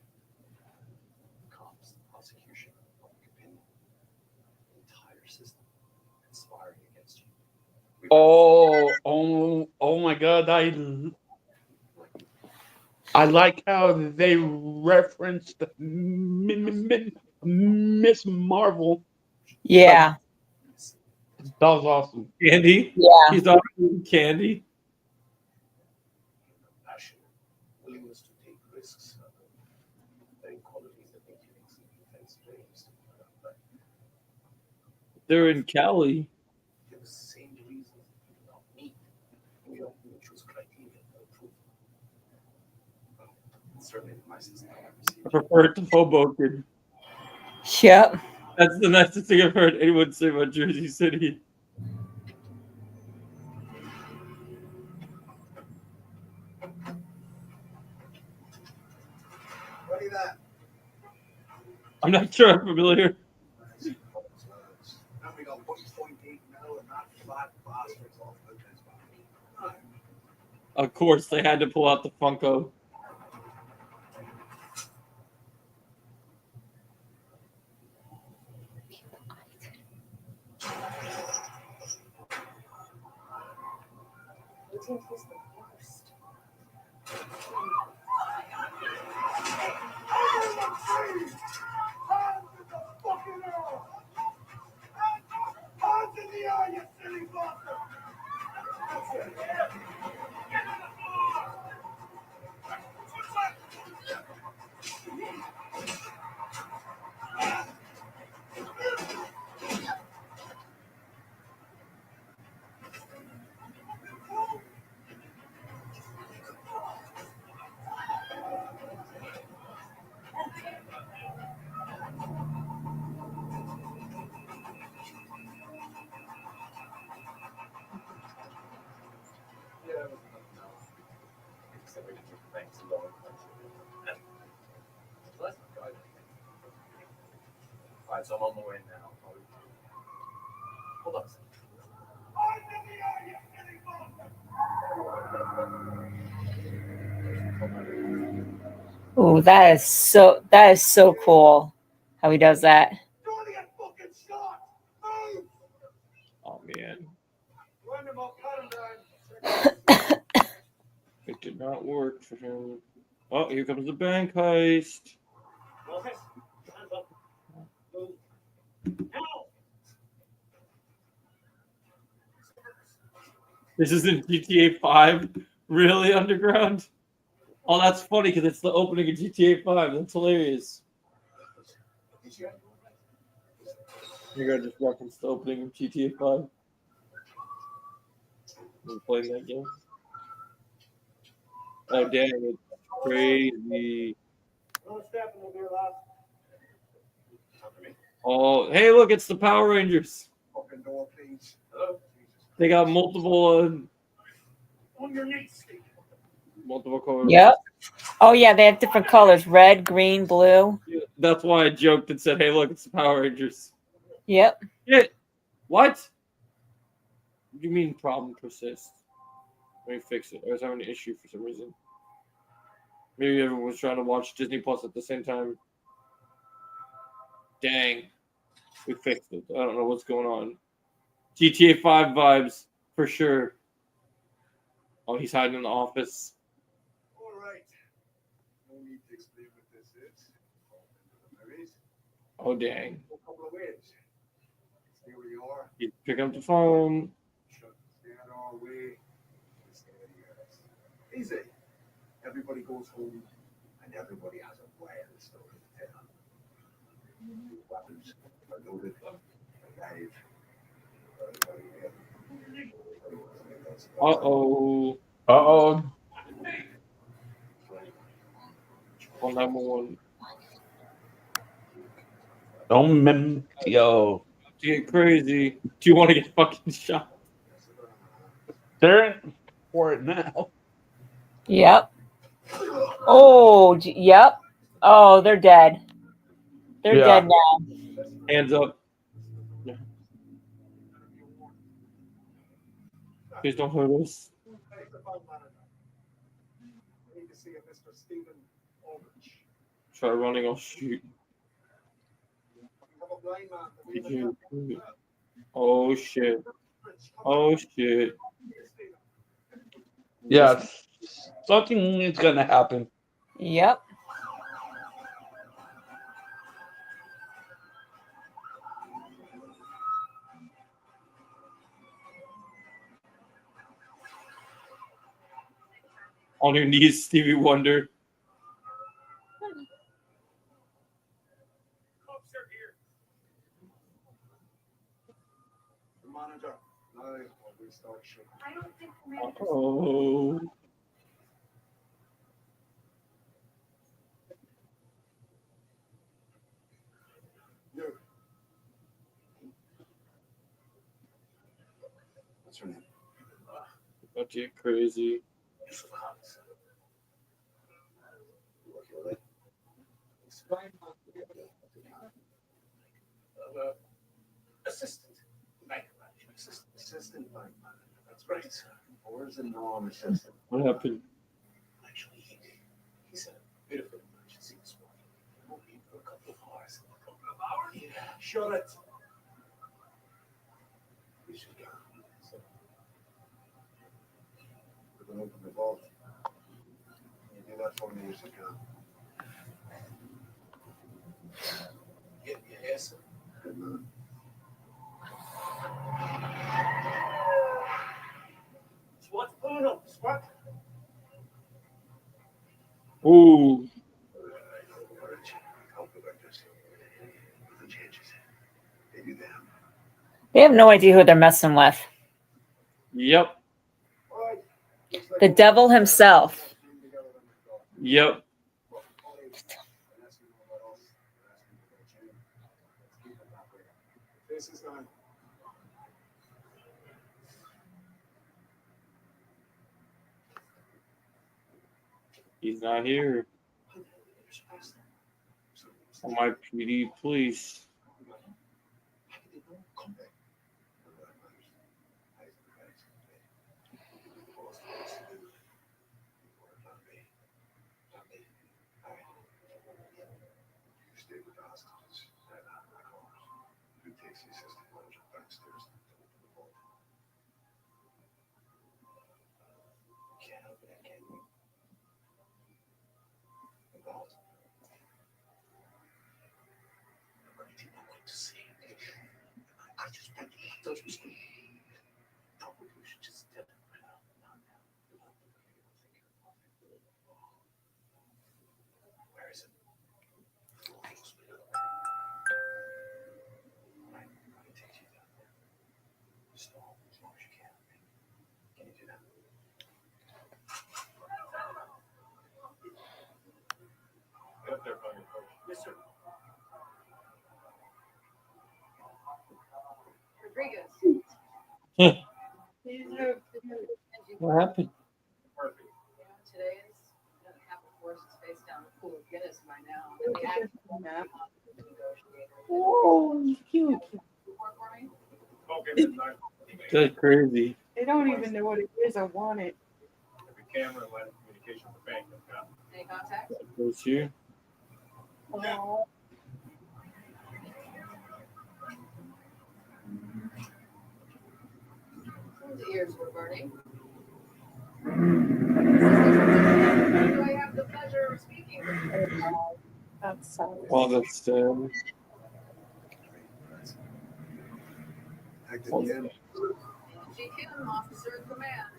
Cops, prosecution, public opinion, the entire system conspiring against you. Oh my God! I like how they referenced Miss Marvel. Yeah. That was awesome. Candy. Yeah. He's offering candy. Compassion, willingness to take risks, very qualities that make you exceed defense dreams. But They're in Cali. they're the same reasons you do not meet. We don't choose criteria for approval. Well, certainly in my system, I I received prefer it to Hoboken. Yep. That's the nicest thing I've heard anyone say about Jersey City. What is that? I'm not sure I'm familiar. Now we got 1.8 mil and not flat bastards off the business. Of course, they had to pull out the Funko. Alright, so I'm on my way now. Hold on a second. Oh, that is so cool how he does that. Oh man. It did not work for him. Oh, here comes the bank heist. This isn't GTA 5? Really, Underground? Oh, that's funny because it's the opening of GTA 5. That's hilarious. You're going to just reference the opening of GTA 5. I'm playing that game. Oh, dang, it's crazy. Oh, hey, look, it's the Power Rangers. Open door, please. Hello? They got multiple On your knees, Steve. colors. Yep. Oh yeah, they have different colors: red, green, blue. That's why I joked and said, "Hey, look, it's the Power Rangers." Yep. Yeah. What? What do you mean problem persists? Let me fix it. I was having an issue for some reason. Maybe everyone was trying to watch Disney Plus at the same time. Dang. We fixed it. I don't know what's going on. GTA 5 vibes, for sure. Oh, he's hiding in the office. All right. No need to explain what this is. Oh, dang. A couple of ways. Here we are. He's picking up the phone. Stand our way. Stand yours. Easy. Everybody goes home, and everybody has a wild story to tell. Weapons are loaded, alive. Uh-oh. Uh-oh. On 911. Don't memtio. To get crazy. Do you want to get fucking shot? They're in for it now. Yep. Oh, yep. Oh, they're dead. They're Yeah. dead now. Hands up. Please don't hurt us. Try running, I'll shoot. Oh shit. Oh shit. Yeah. Something is gonna happen. Yep. On your knees, Stevie Wonder. Oh. What's her name? Don't get crazy. Assistant. Assistant. That's right. Where's the non-assistant? What happened? Actually, he's in a bit of an emergency this morning. We'll be for a couple of hours. A couple of hours? Yeah, sure it. You should go. We're going to open the vault. You do that for me, you should go. Yes, sir. Good man. What's going on? What? Ooh. They have no idea who they're messing with. Yep. The devil himself. Yep. He's not here. On my PD, please. What happened? Today is Capital Forces face down a pool of Guinness by now. Oh, cute. That's crazy. They don't even know what it is. I want it. Camera and line of communication with the bank. Any contact? Goes here. Oh. The ears were burning. Do I have the pleasure of speaking with you? That's so. Well, that's Active again. GQ, officer in command.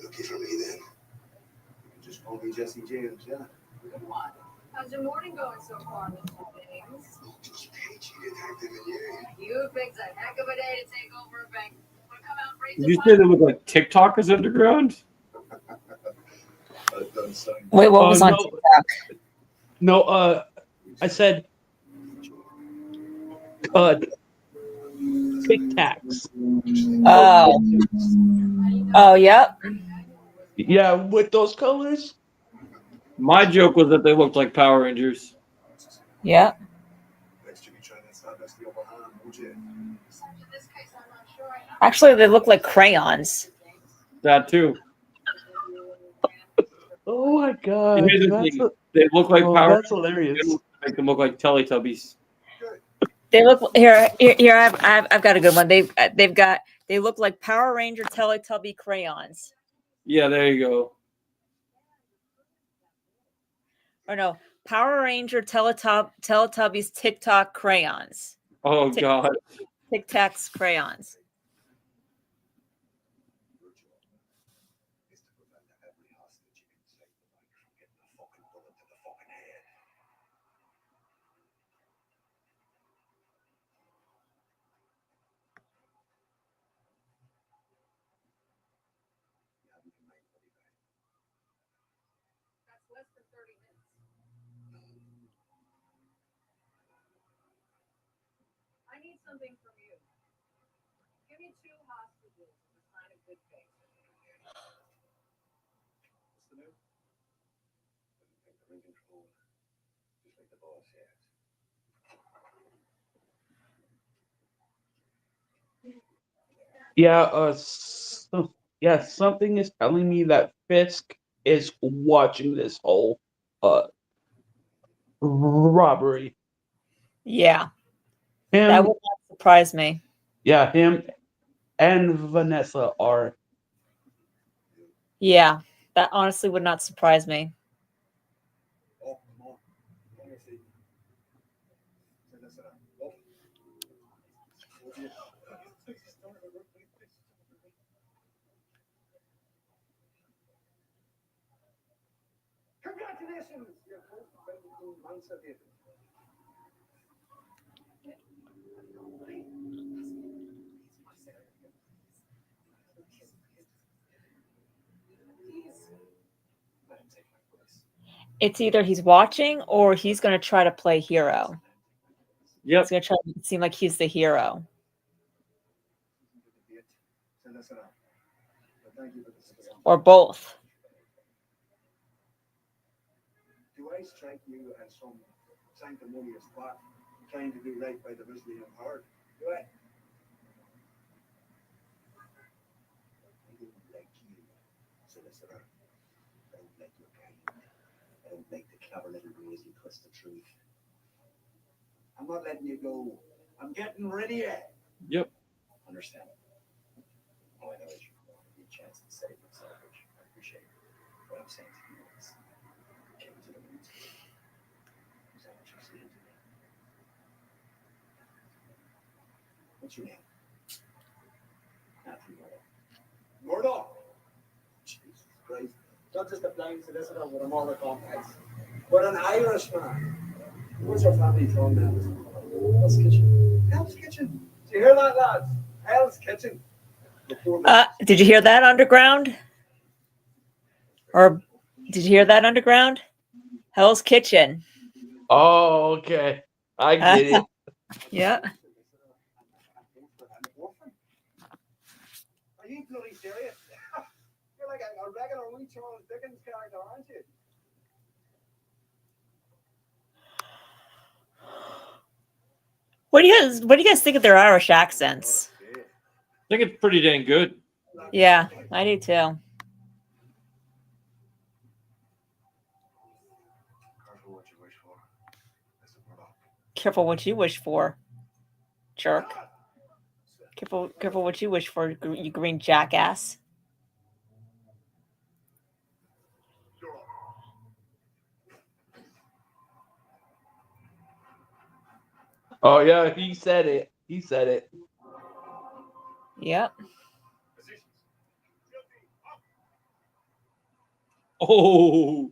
Looking for me then. You just call me Jesse James, yeah. Good one. How's your morning going so far, Mr. James? Just peachy detective in here. You picked a heck of a day to take over a bank. Wanna come out and raise Did you say there was like TikTok is underground? Wait, what was on no. TikTok? No, I said Tic Tacs. Oh. Oh, yep. Yeah, with those colors. My joke was that they looked like Power Rangers. Yep. Actually, they look like crayons. That too. Oh my god, Here's the that's thing. They look like Power that's Rangers. hilarious. They don't make them look like Teletubbies. They look here. I've got a good one. They look like Power Ranger Teletubby crayons. Yeah, there you go. Or no, Power Ranger Teletubbies TikTok crayons. Oh Tic God. Tic Tacs crayons. That's less than 30 minutes. I need something from you. Give me 2 hostages with a sign of good faith. What's the news? They're in control. Just like the boss says. Yeah, yeah, something is telling me that Fisk is watching this whole robbery. Yeah, that Him, would not surprise me. yeah, him and Vanessa are. Yeah, that honestly would not surprise me. Oh, come on. Let me see. Send us around. Oh. Congratulations! Your first months of it. It's either he's watching or he's going to try to play hero. Yep. He's going to try to seem like he's the hero. Send us around. But thank you for this. Or both. Do I strike you as some sanctimonious spot trying to do right by the visually impaired? Do I? I don't like you, solicitor. I don't like your kind. I don't like the clever little ways you twist the truth. I'm not letting you go. I'm getting rid of you. Yep. Understand? All I know is you want to be a chance to save yourself, which I appreciate. What I'm saying to you is, get to the roots. Is that what you're saying to me? What's your name? Matthew Murdoch. Jesus Christ. Not just a blind solicitor with a moral complex, but an Irishman. Where's your family from now? Hell's Kitchen. Hell's Kitchen. Do you hear that, lads? Hell's Kitchen. Did you hear that, Underground? Or did you hear that, Underground? Hell's Kitchen. Oh, okay, I get it. Yeah. Are you bloody serious? You're like a regular wee Charles Dickens character, aren't you? What do you guys think of their Irish accents? I think it's pretty dang good. Yeah, I do too. Careful what you wish for. Mr. Murdoch. Careful what you wish for, jerk. Careful what you wish for, you green jackass. Oh yeah, he said it. He said it. Yep. Oh,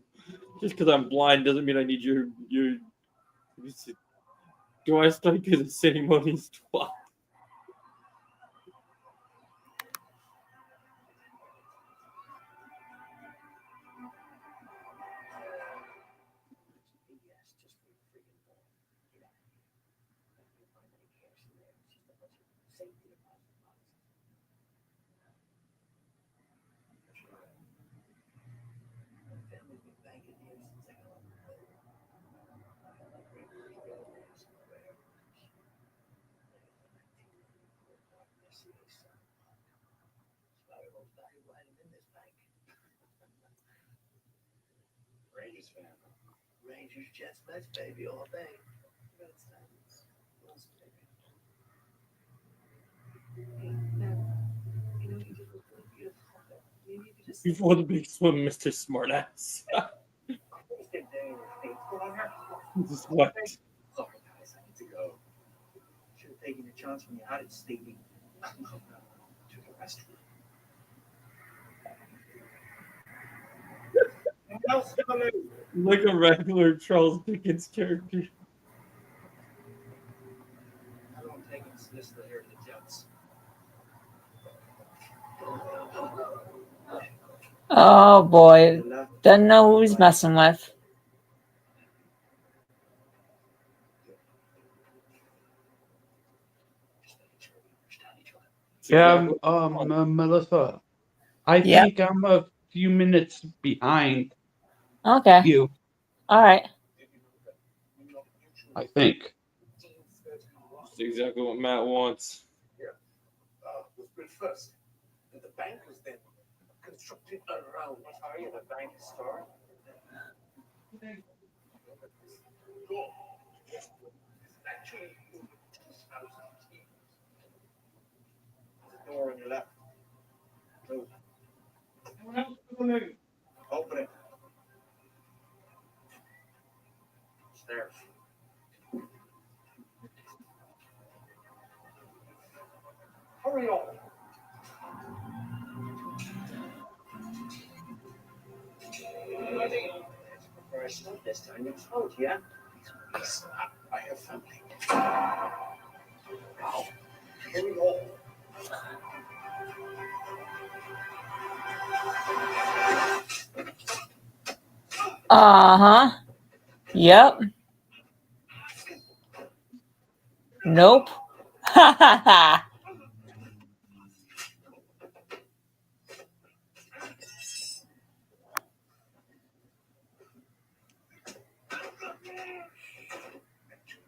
just because I'm blind doesn't mean I need your. Do I start to the ceremonies twice? Rangers fan. Rangers, Jets, Mets, baby, all day. Before the big swim, Mr. Smartass. This is what? Sorry, guys, I need to go. Should have taken a chance when you had it, Stevie. To the restroom. Like a regular Charles Dickens character. I don't take it seriously here at the Jets. Oh boy, doesn't know who he's messing with. Yeah, Melissa, I Yep. think I'm a few minutes behind Okay. you. All right. I think. That's exactly what Matt wants. Was built first. And the bank was then constructed around. Are you the bank store? Actually, 2,000 teams. The door on your left. Move. Open it. Stairs. Hurry on. It's professional this time. It's out, yeah? Please, I have family. Now, hurry on. Uh-huh. Yep. Nope. Ha ha ha.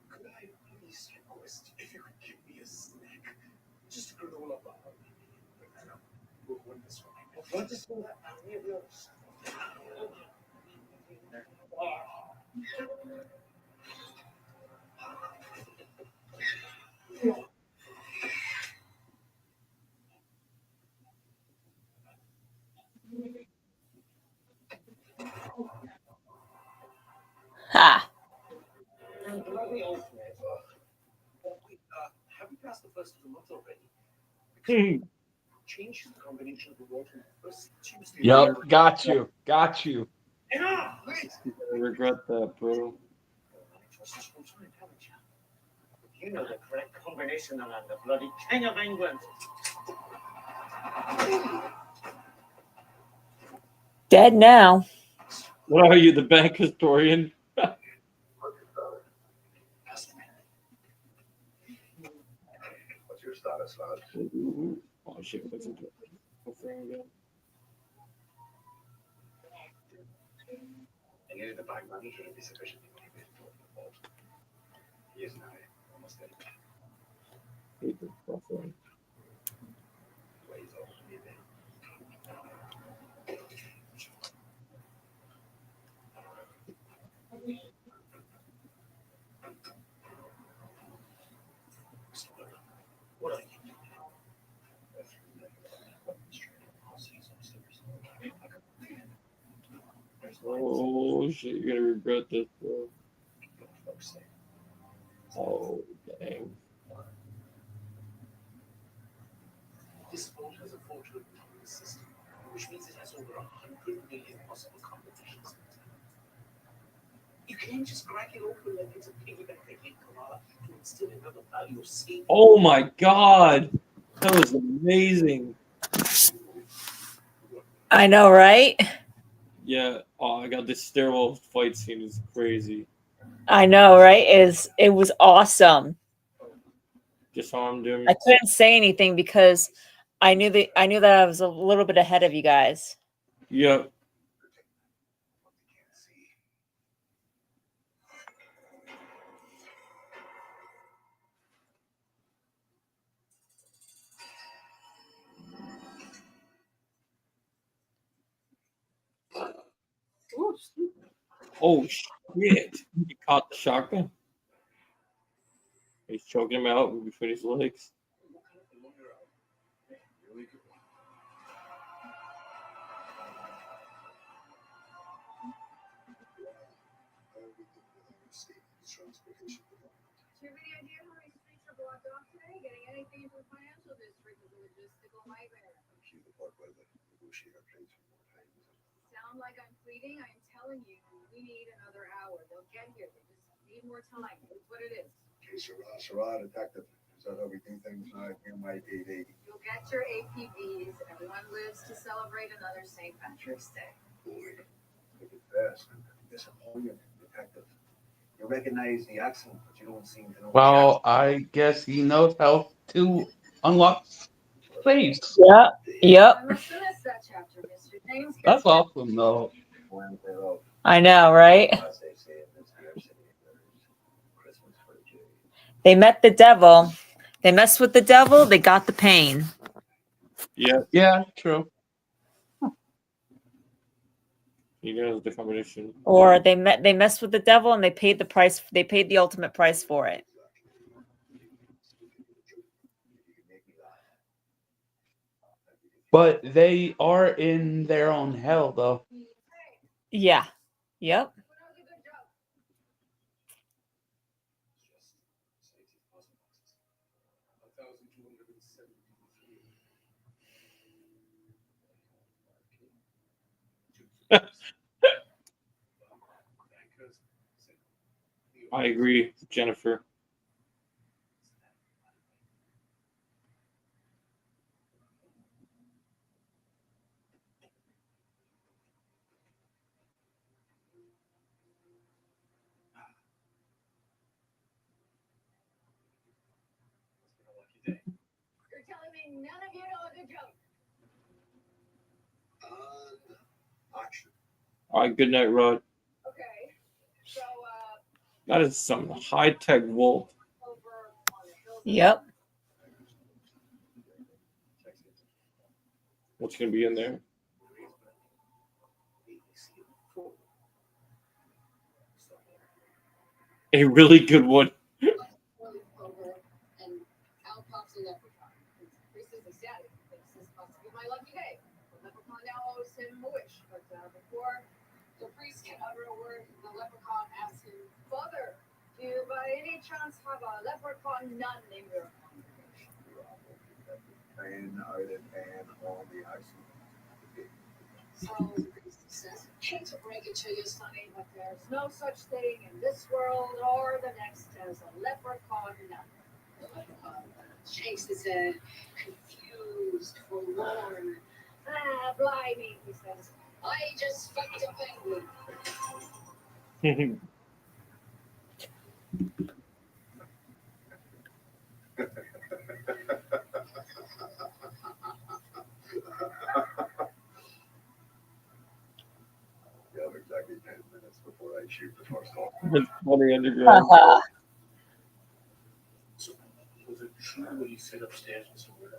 Could I please request if you could give me a snack? Just a granola bar. We'll win this one. What is that? Ha. Have you passed the first of the month already? Change the combination of the water and the first Tuesday. Yep, got you. Enough! Wait! I regret that, bro. You know the correct combination and I'm the bloody king of England. Dead now. What are you, the bank historian? What's your status, lad? Oh shit, what's it? I needed the bank money here to be sufficient to keep it for the vault. He is now almost dead. Hate this buffering. Ways off to be there. What are you doing? Oh shit, you're gonna regret this, bro. Oh dang. This vault has a fortunate system, which means it has over 100 million possible combinations. You can't just crack it open like it's a piggy bank again, Kamala, to instill another value of safety. Oh my god, that was amazing. I know, right? Yeah. Oh, I got this stairwell fight scene is crazy. I know, right? It was awesome. Just how I'm doing. I couldn't say anything because I knew that I was a little bit ahead of you guys. Yep. Oh shit! He caught the shotgun. He's choking him out between his legs. Do you have any idea how many streets are blocked off today? Getting anything into the financial district is a logistical nightmare. Sound like I'm pleading? I am telling you, we need another hour. They'll get here. They just need more time. It's what it is. Sarah, detective. Is that how we do things now at NYPD? You'll get your APBs. Everyone lives to celebrate another St. Patrick's Day. Boy, look at this. Disappointed, detective. You recognize the accent, but you don't seem to know. Well, I guess he knows how to unlock safes. Yeah. Yep. I must have missed that chapter, Mr. James. That's awesome, though. I know, right? They met the devil. They messed with the devil. They got the pain. Yeah. Yeah, true. He knows the combination. Or they messed with the devil and they paid the price. They paid the ultimate price for it. But they are in their own hell, though. Yeah. Yep. I agree, Jennifer. You're telling me none of you know the joke. Action. All right, good night, Rod. Okay. So, That is some high-tech wolf. over on the hill. Yep. What's gonna be in there? A really good one. Over, and out pops a leprechaun. His priest is ecstatic. Thinks this must be my lucky day. The leprechaun now owes him a wish, but before the priest can utter a word, the leprechaun asks him, "Father, do you by any chance have a leprechaun nun in your congregation?" 10 out of 10 on the ice. So the priest says, "Hate to break it to you, Sonny, but there's no such thing in this world or the next as a leprechaun nun." The leprechaun shakes his head, confused, forlorn. "Ah, blimey," he says, "I just fucked a penguin." You have exactly 10 minutes before I shoot the first hole. It's funny underground. So, was it true what he said upstairs, Mr. Wood?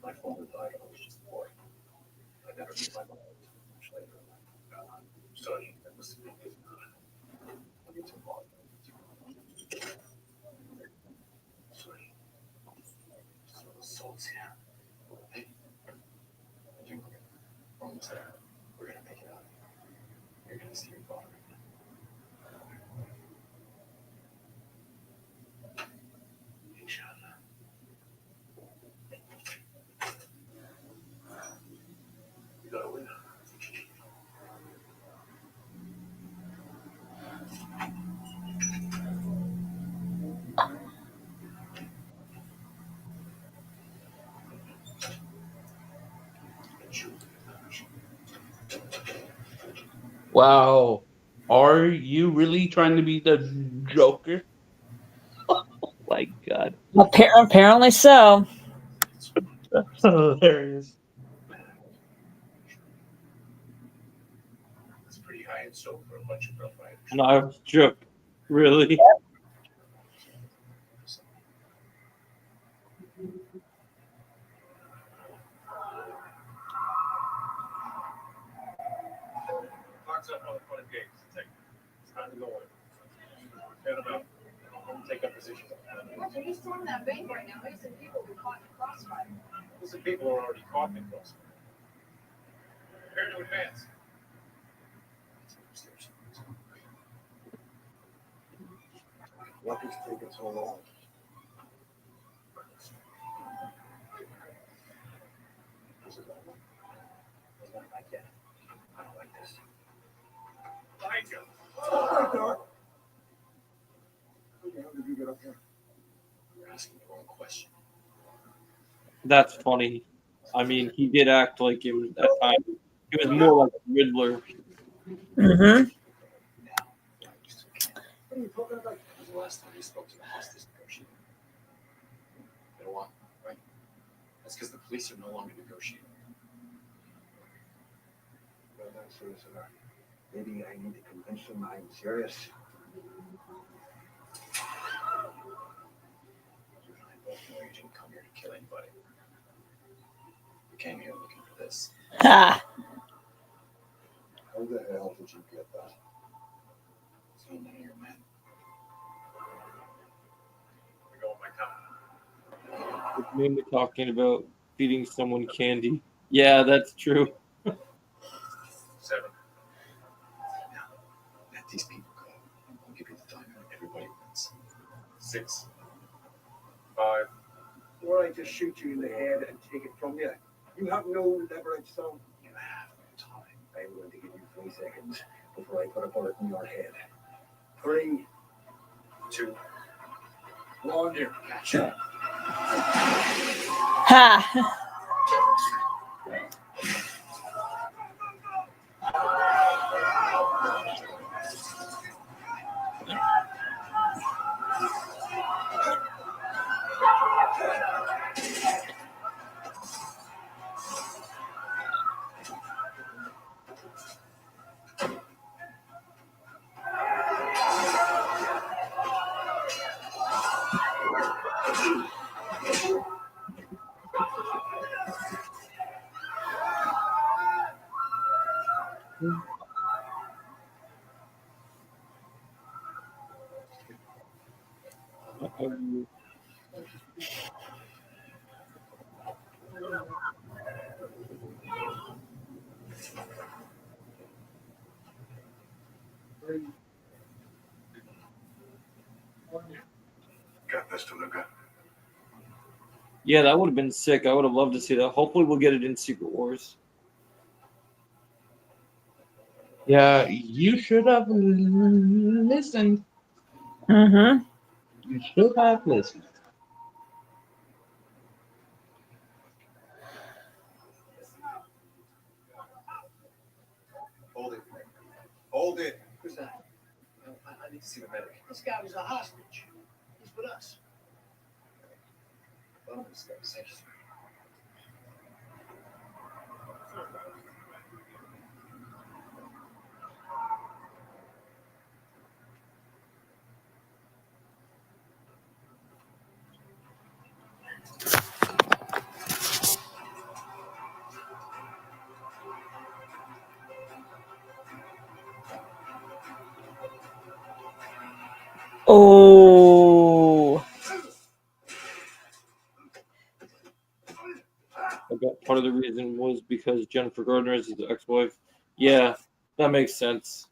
My father died when I was just a boy. I never knew my mother until much later. Sorry, that must have been his blood. I need to log. Sorry. So the salt's here. Hey. We're gonna make it out. You're gonna see your father again. Inshallah. You gotta win. Wow. Are you really trying to be the Joker? my god. Apparently so. That's hilarious. It's pretty high in soap for a bunch of rough riders. No, strip. Really? Clock's up on the front gate. It's time to go in. Get them out. Take up position. Roger, he's storming that bank right now. Innocent people will be caught in the crossfire. Listen, people are already caught in the crossfire. Prepare to advance. What is taking so long? Not like that. I don't like this. Behind you. How the hell did you get up here? You're asking the wrong question. That's funny. I mean, he did act like it was at times. He was more like a Riddler. Mm-hmm. What are you talking about? When was the last time you spoke to the hostage negotiator? Been a while, right? That's because the police are no longer negotiating. Well, that's serious enough. Maybe I need to convince them I'm serious. You and I both know you didn't come here to kill anybody. You came here looking for this. Ha. How the hell did you get that? It's not none of your men. We go with my time. It's mainly talking about feeding someone candy. Yeah, that's true. 7. Now, let these people go. I'll give you the time and everybody wins. 6. 5. Or I just shoot you in the head and take it from you. You have no leverage, son. You have no time. I'm going to give you 3 seconds before I put a bullet in your head. 3, 2. 1. Here, catch it. Ha. Got this, Toluca. Yeah, that would have been sick. I would have loved to see that. Hopefully, we'll get it in Secret Wars. Yeah, you should have listened. Mm-hmm. You should have listened. Hold it. Hold it. Who's that? I need to see the medic. This guy was a hostage. He's with us. Well, this guy's safe. Oh. I bet part of the reason was because Jennifer Gardner is his ex-wife. Yeah, that makes sense.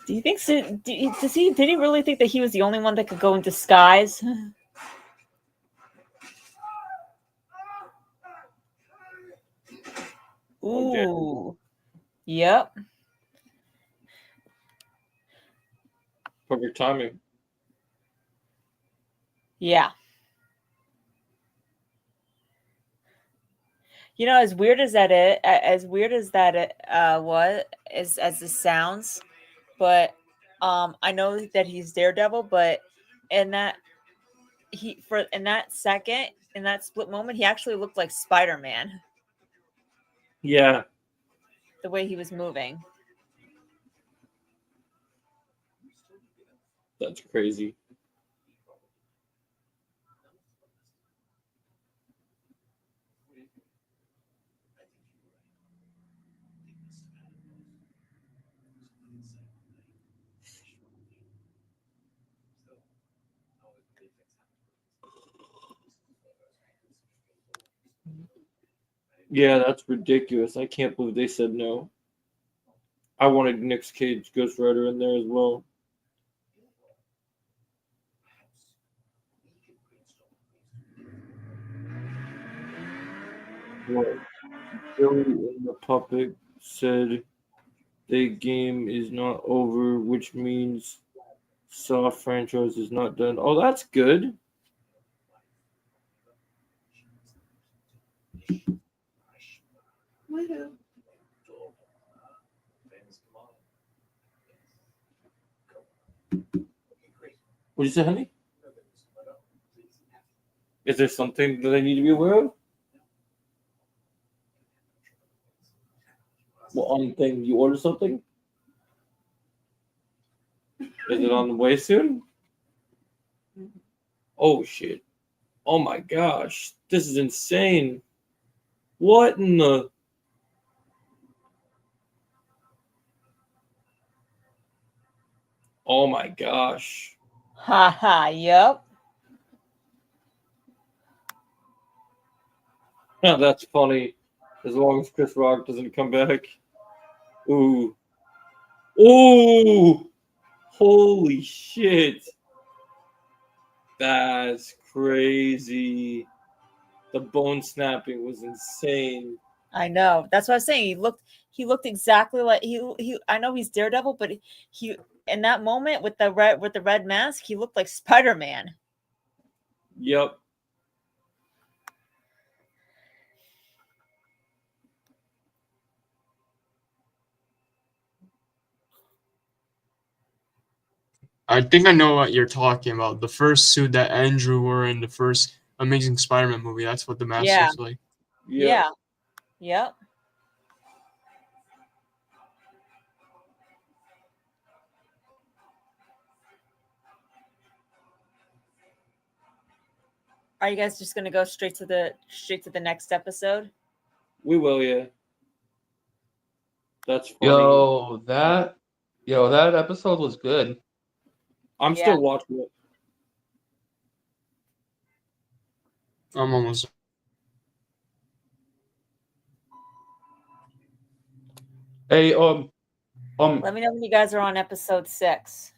Do you think so? Did he really think that he was the only one that could go in disguise? Ooh. Yep. Perfect timing. Yeah. You know, as weird as that was as this sounds, but I know that he's Daredevil, but in that in that second, in that split moment, he actually looked like Spider-Man, Yeah, the way he was moving. that's crazy. Yeah, that's ridiculous. I can't believe they said no. I wanted Nick Cage Ghost Rider in there as well. What? Billy and the puppet said the game is not over, which means Saw franchise is not done. Oh, that's good. Woohoo. What did you say, honey? Is there something that I need to be aware of? Well, on the thing, you order something? Is it on the way soon? Oh shit. Oh my gosh. This is insane. What in the Oh my gosh. Haha, yep. That's funny. As long as Chris Rock doesn't come back. Ooh. Ooh. Holy shit. That's crazy. The bone snapping was insane. I know. That's what I was saying. He looked exactly like he I know he's Daredevil, but he in that moment with the red mask, he looked like Spider-Man. Yep. I think I know what you're talking about. The first suit that Andrew wore in the first Amazing Spider-Man movie. That's what the mask Yeah. looks like. Yeah. Yep. Are you guys just gonna go straight to the next episode? We will, yeah. That's funny. Yo, that episode was good. I'm Yeah. still watching it. I'm almost. Hey, Let me know when you guys are on episode 6.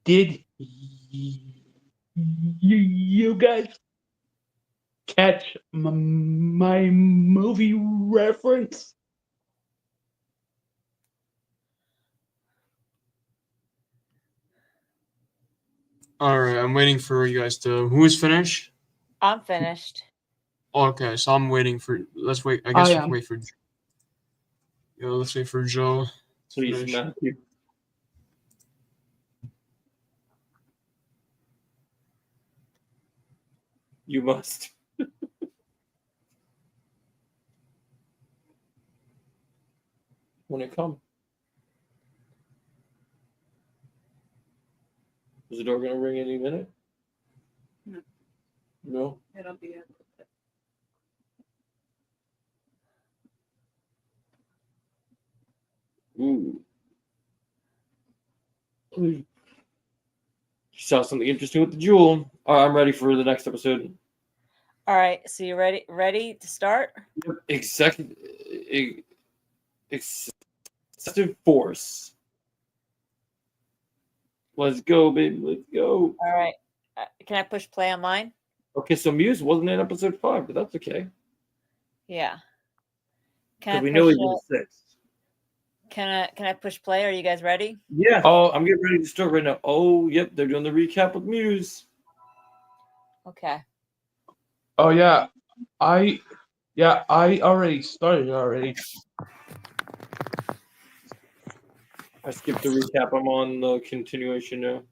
did you guys catch my movie reference? All right, I'm waiting for you guys to. Who is finished? I'm finished. Okay, so I'm waiting for. Let's wait. I guess I we am. can wait for. Yeah, let's wait for Joe. to Please, finish. Matthew. You must. When it comes. Is the door gonna ring any minute? No. No? It'll be it. Ooh. You saw something interesting with the jewel. All right, I'm ready for the next episode. All right, so you ready to start? Excessive force. Let's go, baby. Let's go. All right. Can I push play on mine? Okay, so Muse wasn't in episode 5, but that's okay. Yeah. Because we know he's in 6. Can I push play? Are you guys ready? Yeah. Oh, I'm getting ready to start right now. Oh, yep, they're doing the recap with Muse. Okay. Oh yeah. I already started already. I skipped the recap. I'm on the continuation now.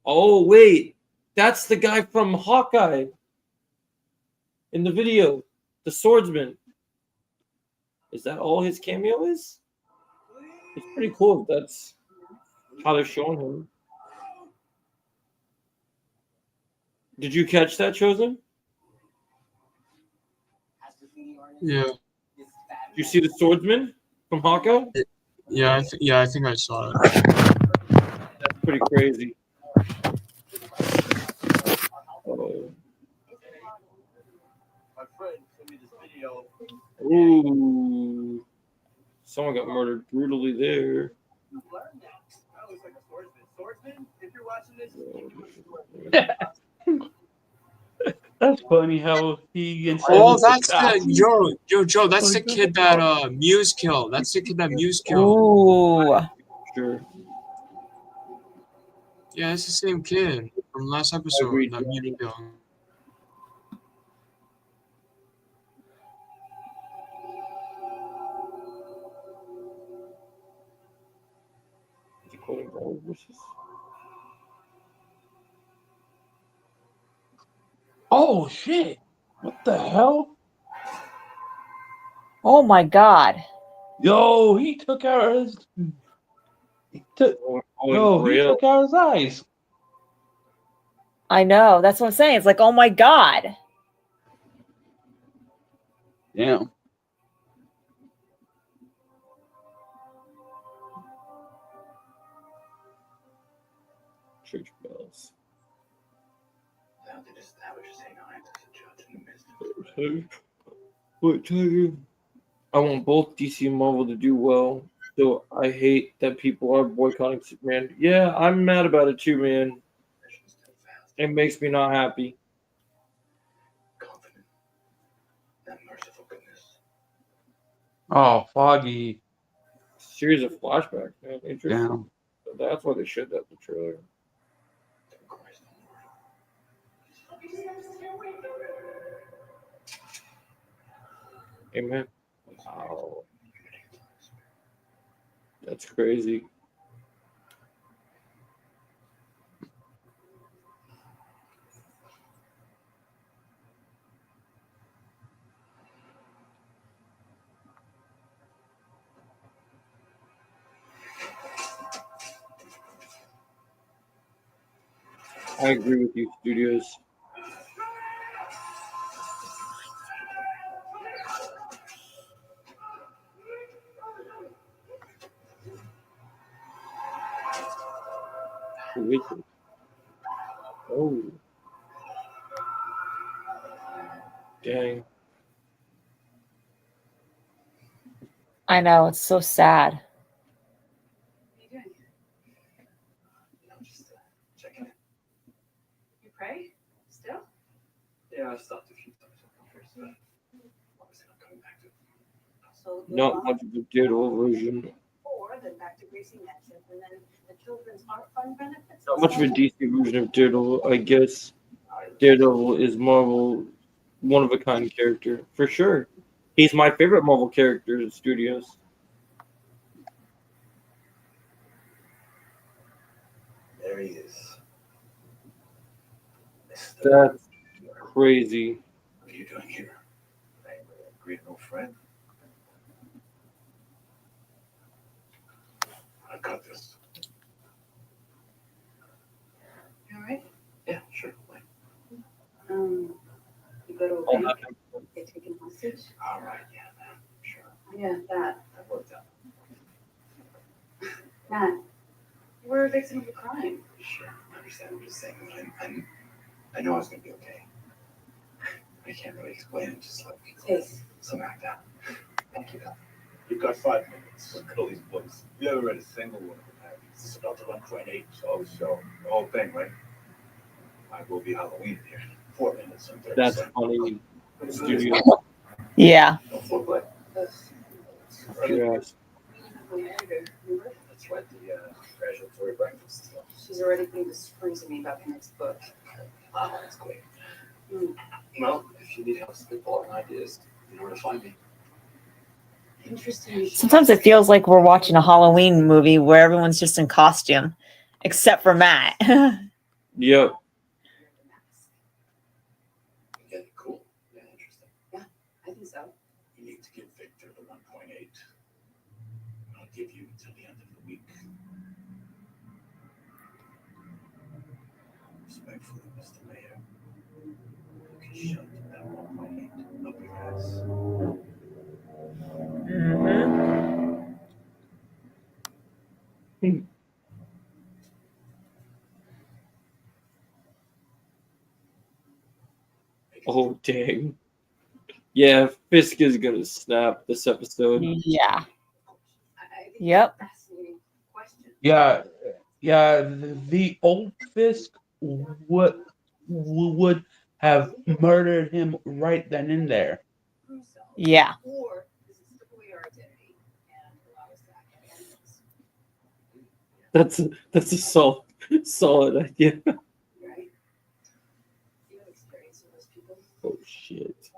Oh wait, that's the guy from Hawkeye in the video, the swordsman. Is that all his cameo is? It's pretty cool if that's how they're showing him. Did you catch that, Chosen? Yeah. Did you see the swordsman from Hawkeye? Yeah, I think I saw it. That's pretty crazy. Oh. My friend sent me this video. Ooh. Someone got murdered brutally there. You learned that. That looks like a swordsman. Swordsman, if you're watching this, That's funny how he instead Oh, of that's the Joe. That's Oh, the kid that Muse killed. That's the kid that Muse killed. Ooh. Sure. Yeah, it's the same kid from last I episode agree, that Muse Johnny. killed. Oh shit! What the hell? Oh my God. Yo, he took out his. He took out his eyes. I know. That's what I'm saying. It's like, oh my God. Damn. Church bells. now they just establish St. Ives as a judge in the midst of What Tiger? I want both DC and Marvel to do well. So I hate that people are boycotting Superman. Yeah, I'm mad about it too, man. missions too fast. It makes me not happy. Confident. That merciful goodness. Oh, Foggy. Series of flashbacks, man. Interesting. Damn. That's why they showed that in the trailer. Christ Amen. Wow. That's crazy. I agree with you, studios. Who is it? Oh. Dang. I know. It's so sad. What are you doing? just checking in. You pray? Still? Yeah, I stopped a few times at the first, but obviously not coming back to it. So Not much of the Daredevil version. Or then back to Greasy Mansion, and then the children's art fund benefits. Not much of a DC version of Daredevil, I guess. Daredevil is Marvel one of a kind character, for sure. He's my favorite Marvel character in studios. There he is. That's crazy. What are you doing here? I greet an old friend. I got this. You all right? Yeah, sure. Wait. You go to a All bank, that- get taken hostage. All right, yeah, man. Sure. Yeah, that. That worked out. Matt, you were a victim of a crime. Sure. I understand. I'm just saying that I know I was gonna be okay. I can't really explain it. Just like Hey. something like that. Thank you. You've got 5 minutes. Look at all these books. You ever read a single one of them. It's about the 1.8. So the whole thing, right? I will be Halloween here. 4 minutes and 30 That's seconds. funny. Studio. Yeah. No foreplay. Yes. That's right, the graduatory breakfast. She's already putting the springs in me about the next book. Wow, that's great. Well, if you need help spitballing ideas, you know where to find me. Interesting. Sometimes it feels like we're watching a Halloween movie where everyone's just in costume, except for Matt. Yep. Yeah, cool. Yeah, interesting. I think so. You need to give Victor the 1.8. I'll give you until the end of the week. Respectfully, Mr. Mayor. You can shut that 1.8 up your ass. Oh dang. Yeah, Fisk is gonna snap this episode. Yeah. I think Yep. that's a fascinating question. Yeah, yeah. The old Fisk would have murdered him right then and there. Yeah. Or does it strip away our identity and allow us to act like animals? That's a solid idea. Right? You have experience with those people. Oh shit.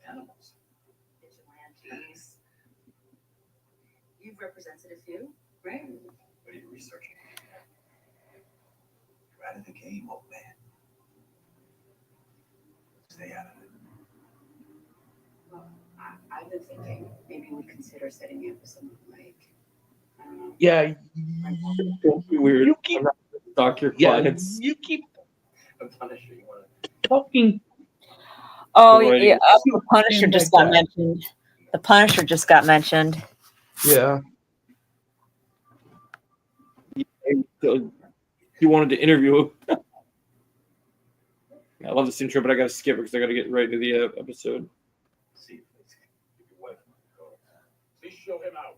Animals. Vigilantes. You've represented a few, right? What are you researching? You're out of the game, old man. Stay out of it. Well, I've been thinking maybe we consider setting you up with someone like, I don't know. Yeah, Don't be weird. you keep I'm not gonna stalk your yeah, clients. you keep I'm Punisher. You want talking. Oh, Alrighty. yeah. The Punisher Same just like got that. mentioned. The Punisher just got mentioned. Yeah. You wanted to interview him. I love this intro, but I gotta skip it because I gotta get right to the episode. to see if it's if your wife might go. Please show him out.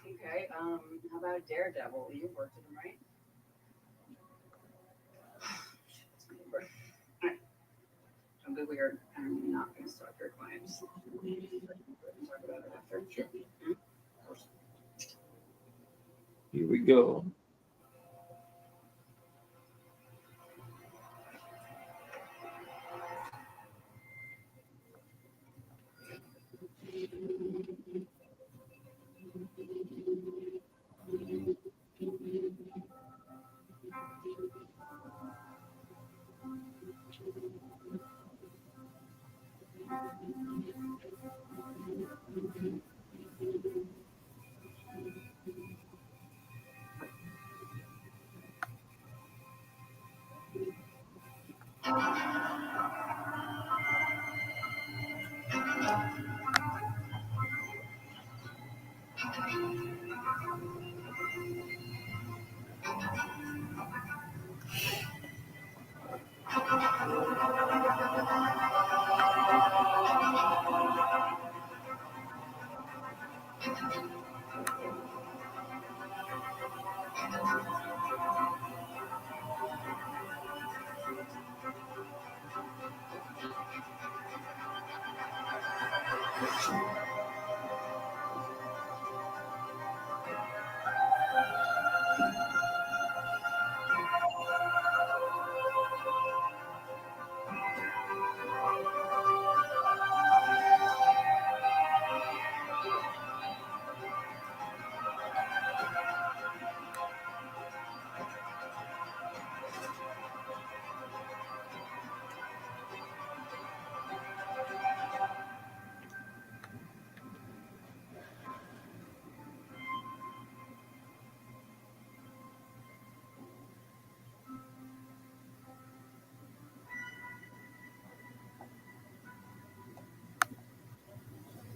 Okay, how about Daredevil? You've worked with him, right? Shit, that's my number. Alright. Don't be weird. I'm not going to stalk your clients. Talk about it after. Sure. Of course. Here we go.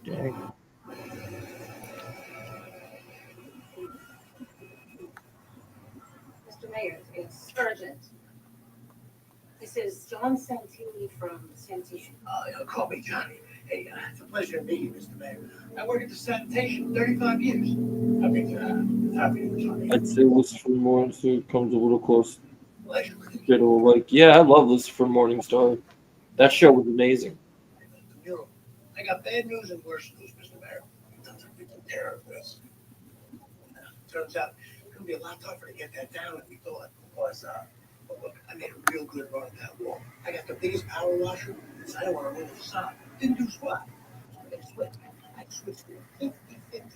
Dang. Mr. Mayor, it's urgent. This is John Santini from Santini. Call me Johnny. Hey, it's a pleasure to meet you, Mr. Mayor. I work at the sanitation 35 years. Happy to join I'd say Lucifer Morningstar comes a little close. Pleasure. Like, yeah, I love Lucifer Morningstar. That show was amazing. I got bad news and worse news, Mr. Mayor. Doesn't take care of this. Turns out it's gonna be a lot tougher to get that down than we thought. Because, well, look, I made a real good run at that wall. I got the biggest power washer. I don't want to win the facade. Didn't do squat. I switched to a 50-50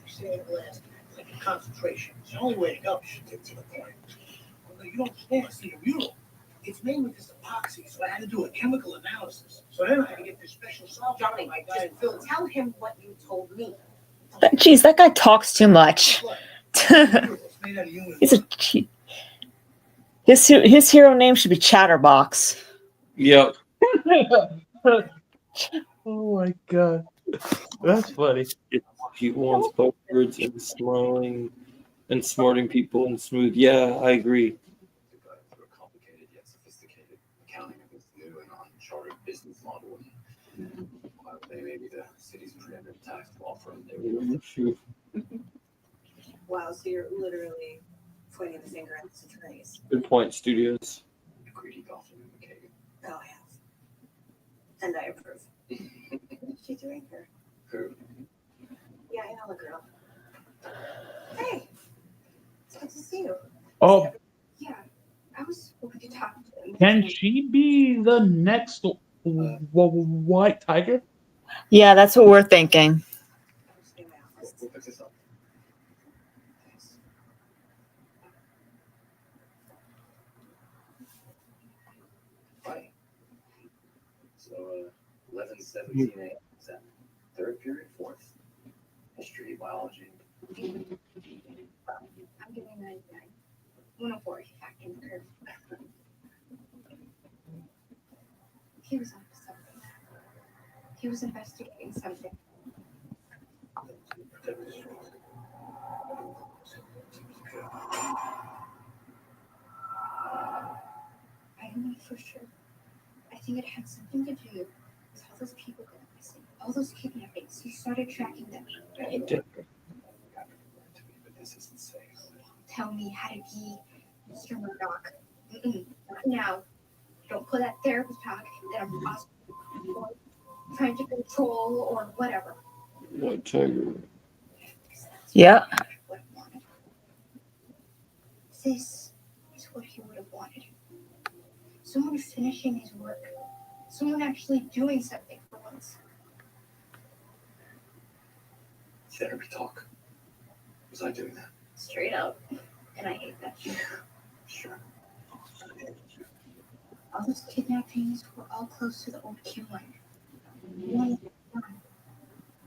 sandblast, like a concentration. It's the only way to go. Get to the point. Well, you don't understand. I see a mural. It's made with this epoxy, so I had to do a chemical analysis. So then I had to get this special software. Johnny, my guy in Philly. tell him what you told me. Jeez, that guy talks too much. It's made out of human He's a his hero name should be Chatterbox. Yep. Oh my god, that's funny. He wants buzzwords and smiling and smarting people and smooth. Yeah, I agree. Complicated yet sophisticated accounting of this new and uncharted business model. They may be the city's preeminent tax law firm. Shoot. Wow, so you're literally pointing the finger at the attorneys. Good point, studios. Greedy Dolphin and McKagan. Oh, I have. And I approve. What's she doing here? Who? Yeah, I know the girl. Hey, it's good to see you. Oh, Yeah, I was hoping to talk to him. can she be the next white tiger? Yeah, that's what we're thinking. We'll fix this up. Thanks. Right. So, 11:17 a.m. Is that third period, fourth? History, biology. I'm giving 99. 104 if you factor in the curve. He was up to something. He was investigating something. I don't know for sure. I think it had something to do with all those people going missing, all those kidnappings. He started tracking them. But this isn't safe. Tell me how to be Mr. Murdoch. Not now. Don't put that therapist talk that I'm possibly trying to control or whatever. White tiger. Yeah. What I wanted. This is what he would have wanted. Someone finishing his work. Someone actually doing something for once. Therapy talk. Was I doing that? Straight up. And I hate that shit. Sure. All those kidnappings were all close to the old Kim line. One.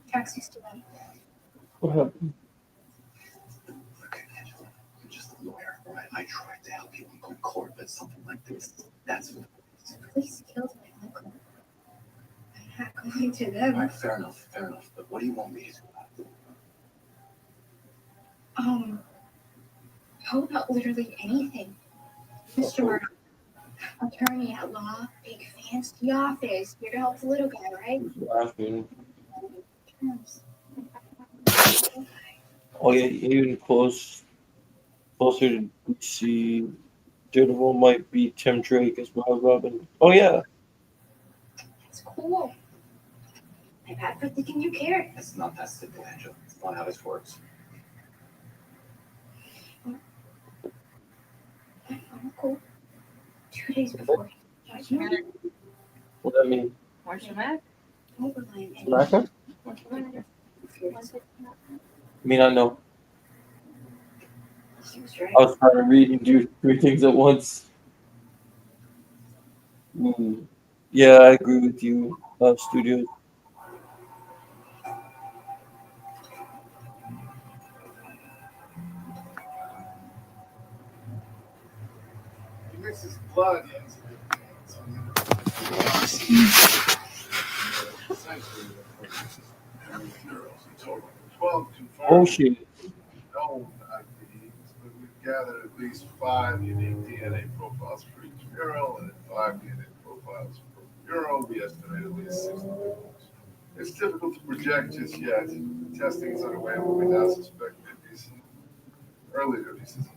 Track 61. What happened? Okay, Angela, I'm just a lawyer, all right? I tried to help you in going to court, but something like this, that's what The police killed my uncle. I'm not going to All them. right, fair enough. But what do you want me to do? How about literally anything? Mr. Murdoch, attorney at law, big fancy office, here to help the little guy, right? Laughing. Terms. Oh yeah, even closer to DC. Daredevil might be Tim Drake as well, Robin. Oh yeah. That's cool. I'm bad for thinking you care. It's not that simple, Angela. It's not how this works. I'm cool. 2 days before judgment. What that mean? Weren't you mad? Don't rely on anyone. Smacker? Weren't you mad? Me not know. He was right. I was trying to read and do 3 things at once. Yeah, I agree with you, studios. He mixes blood into Oh shit. known IPs, but we've gathered at least 5 unique DNA profiles for each mural, and 5 DNA profiles per mural. We estimate at least 60 victims. It's difficult to project just yet. The testing is underway on what we now suspect could be some earlier disease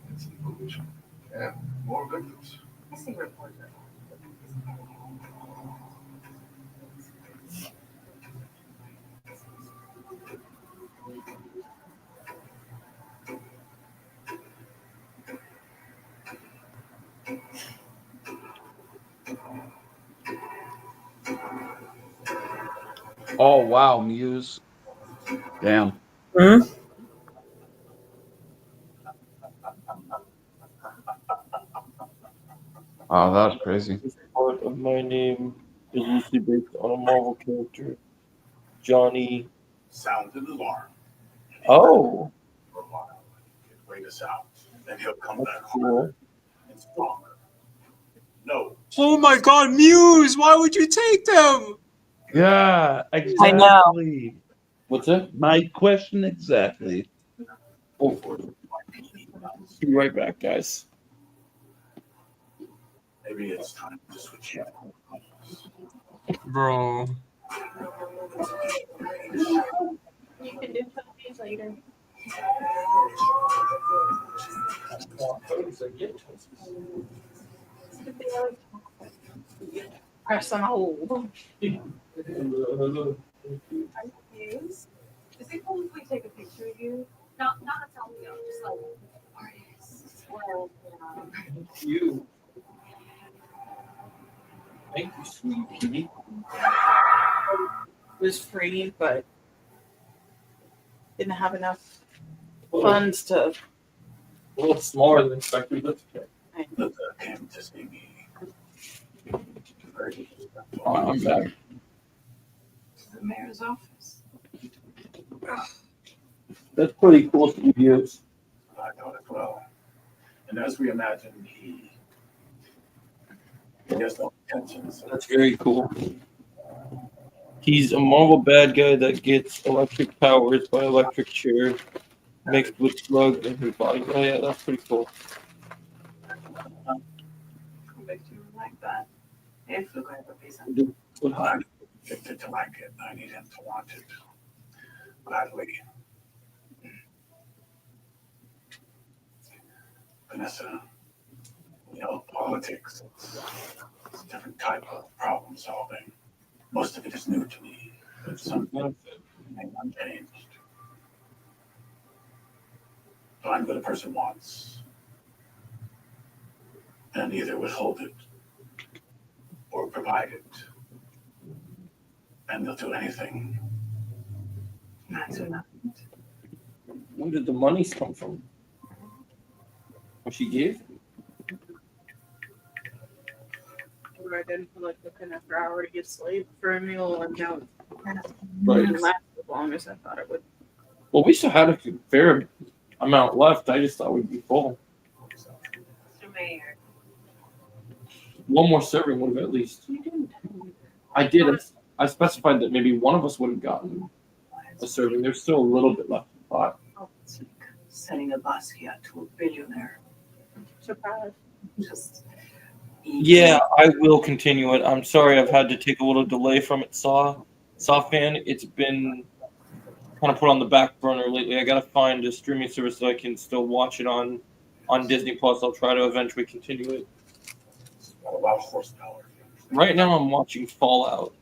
pollution and more victims. I see reports. Oh wow, Muse. Damn. Hmm? Oh, that was crazy. This part of my name is loosely based on a Marvel character, Johnny. Sounded alarm. Oh, For a while. He'll wait us out. Then he'll come that's back cool. harder and stronger. No. Oh my God, Muse! Why would you take them? Yeah, I know. exactly. What's that? My question exactly. Oh, be right back, guys. Maybe it's time to switch it. Bro. You can do selfies later. Press on hold. Is it cool if we take a picture of you? Not a selfie, just like artists. Well, You. Thank you, sweet pea. It was free, but didn't have enough funds to. A little smaller than expected. That's okay. Look, came to see me. Oh, I'm back. the mayor's office. That's pretty cool studios. I thought as well. And as we imagined, he has no intentions. That's very cool. He's a Marvel bad guy that gets electric powers by electric chair mixed with slugs in his body. Oh yeah, that's pretty cool. Makes you like that. If look at the piece. What I addicted to like it. I need him to want it. Gladly. Vanessa, politics, it's a different type of problem solving. Most of it is new to me. But something unchanged. Find what a person wants and either withhold it or provide it. And they'll do anything. That's enough. Where did the monies come from? What she gave? I didn't feel like looking after hour to get sleep for a meal, and now it Right. didn't last as long as I thought it would. Well, we still had a fair amount left. I just thought we'd be full. Mr. Mayor. One more serving would have at least. You didn't tell me. I did. I specified that maybe one of us would have gotten a serving. There's still a little bit left in the pot. Oh, it's like sending a Basquiat to a billionaire. Surprise. Just Yeah, I will continue it. I'm sorry I've had to take a little delay from it, Fan. It's been kind of put on the back burner lately. I gotta find a streaming service that I can still watch it on Disney Plus. I'll try to eventually continue it. Not a lot of horsepower. Right now I'm watching Fallout,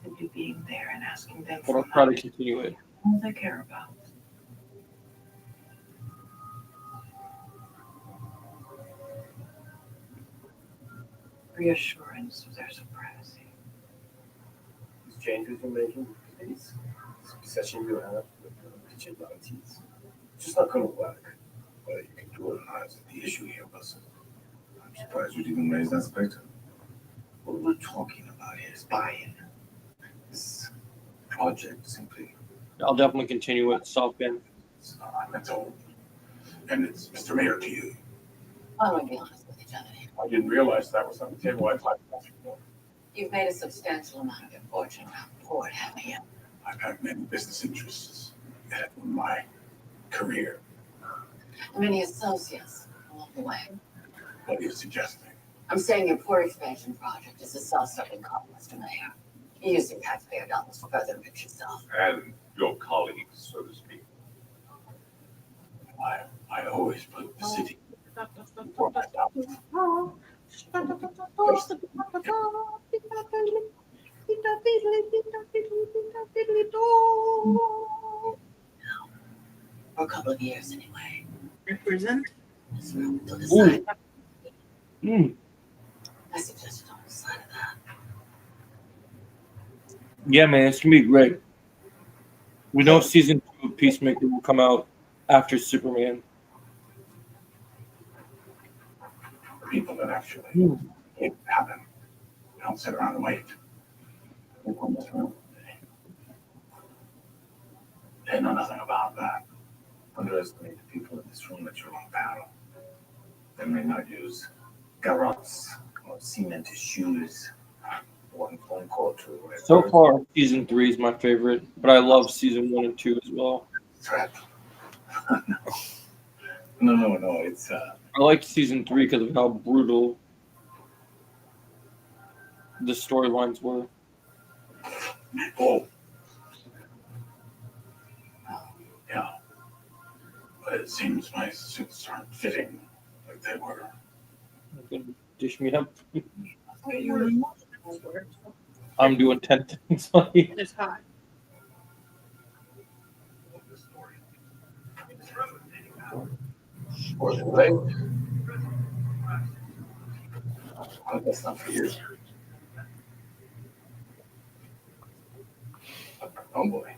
simply being there and asking them but for I'll try to continue it. all they care about. Reassurance of their supremacy. These changes you're making, these succession you have with kitchen teas, it's just not gonna work. But you can do it, Miles. The issue here was, I'm surprised you didn't raise that specter. What we're talking about here is buy-in. This project simply, I'll definitely continue it, Fan. it's not meant to. And it's Mr. Mayor to you. I want to be honest with you, Johnny. I didn't realize that was on the table. I thought nothing more. You've made a substantial amount of your fortune for it, haven't you? I've had many business interests in my career. Many associates along the way. What are you suggesting? I'm saying your poor expansion project is a self-serving call, Mr. Mayor. Using taxpayer dollars for further enrich yourself. And your colleagues, so to speak. I always put the city before myself. For a couple of years, anyway. Prison? Ooh. Mm. I suggested on the side of that. Yeah, man, it's gonna be great. We know season 2 of Peacemaker will come out after Superman. People that actually make it happen. They don't sit around and wait. They know nothing about that. Underestimate the people in this room that you're on battle. They may not use garrots or cemented shoes. One phone call to So far, season 3 is my favorite, but I love season 1 and 2 as well. threat. No. It's I liked season 3 because of how brutal the storylines were. oh. Yeah. But it seems my suits aren't fitting like they were. Dish me up. I'm doing 10 things. It's hot. Or the late. Oh, that's not for you. Oh boy.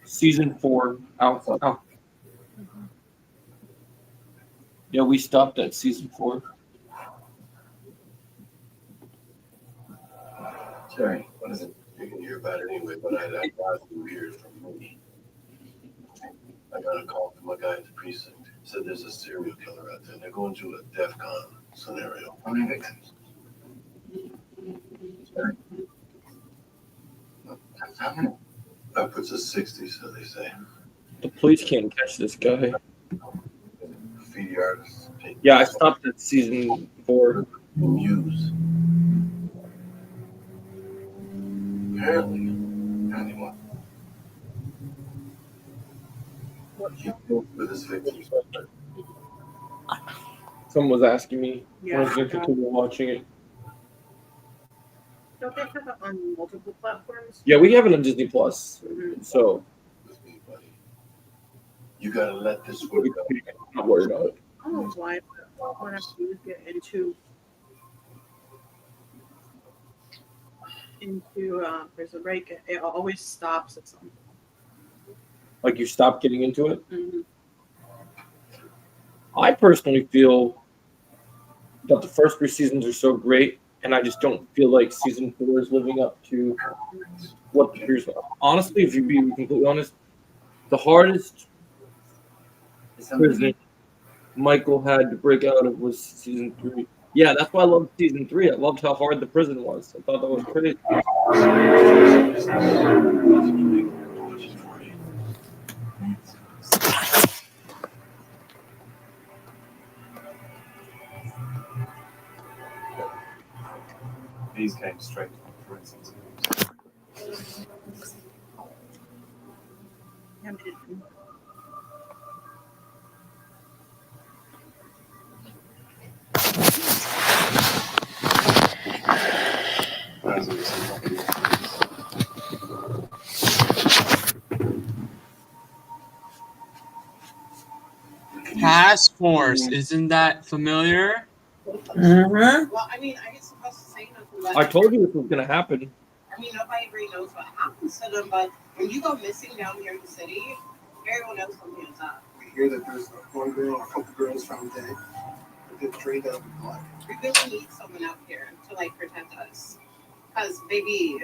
Season 4 out. Yeah, we stopped at season 4. Terry, what is it? You can hear about it anyway, but I got you here from me. I got a call from a guy at the precinct. Said there's a serial killer out there, and they're going through a DEF CON scenario. How many victims? How many? That puts us 60, so they say. The police can't catch this guy. Graffiti artists. Yeah, I stopped at season 4. Muse. Apparently, anyone. Keep with his victims. Someone was asking me when I was going to continue watching it. Don't they have it on multiple platforms? Yeah, we have it on Disney Plus. So You gotta let this work out. I'm not worried about it. I don't know why when I do get into there's a break, it always stops at something. Like you stop getting into it. Mm-hmm. I personally feel that the first 3 seasons are so great, and I just don't feel like season 4 is living up to what the previous. Honestly, if you be completely honest, the hardest prison Michael had to break out of was season 3. Yeah, that's why I loved season 3. I loved how hard the prison was. I thought that was crazy. These came straight from forensics. Task Force, isn't that familiar? Mm-hmm. Well, I mean, I ain't supposed to say nothing. I told you this was gonna happen. I mean, nobody really knows what happens to them, but when you go missing down here in the city, everyone knows something is up. We hear that there's one girl or a couple girls found dead. They're trained out in blood. We really need someone out here to like protect us, because baby,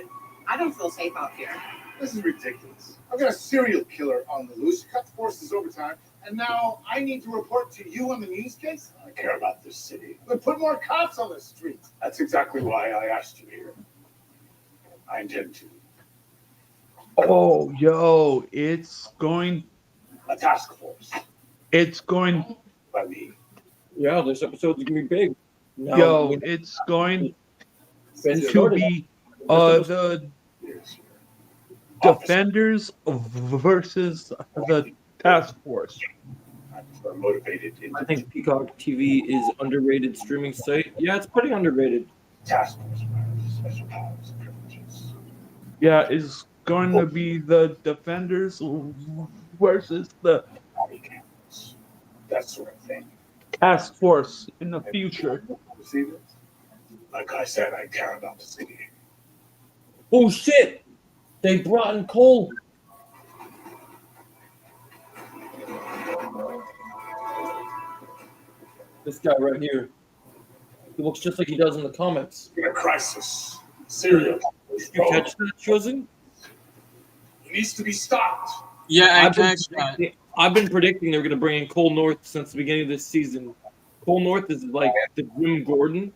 I don't feel safe out here. This is ridiculous. I've got a serial killer on the loose. You cut the forces overtime, and now I need to report to you on the news case? I care about this city. Then put more cops on the street. That's exactly why I asked you here. I intend to. Oh, yo, it's going. A task force It's going. by me. Yeah, this episode's gonna be big. Now Yo, we- it's going Ben to started. be the Defenders versus the Task Force. I'm motivated. I think Peacock TV is underrated streaming site. Yeah, it's pretty underrated. Task force members, special powers and privileges. Yeah, is going to be the Defenders versus the Body cameras, that sort of thing. Task Force in the future. See this? Like I said, I care about the city. Oh shit! They brought in Cole. This guy right here. He looks just like he does in the comics. In a crisis, serial killers. You catch that, Chosen? He needs to be stopped. Yeah, I've been predicting they're going to bring in Cole North since the beginning of this season. Cole North is like the Jim Gordon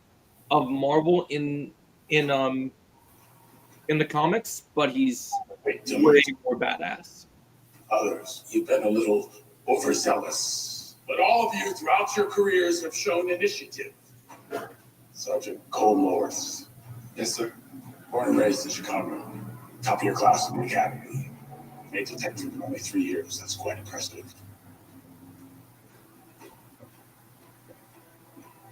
of Marvel in the comics, but he's way more badass. Others, you've been a little overzealous. But all of you throughout your careers have shown initiative. Sergeant Cole Morris. Yes, sir. Born and raised in Chicago. Top of your class in the academy. Made detective in only 3 years. That's quite impressive.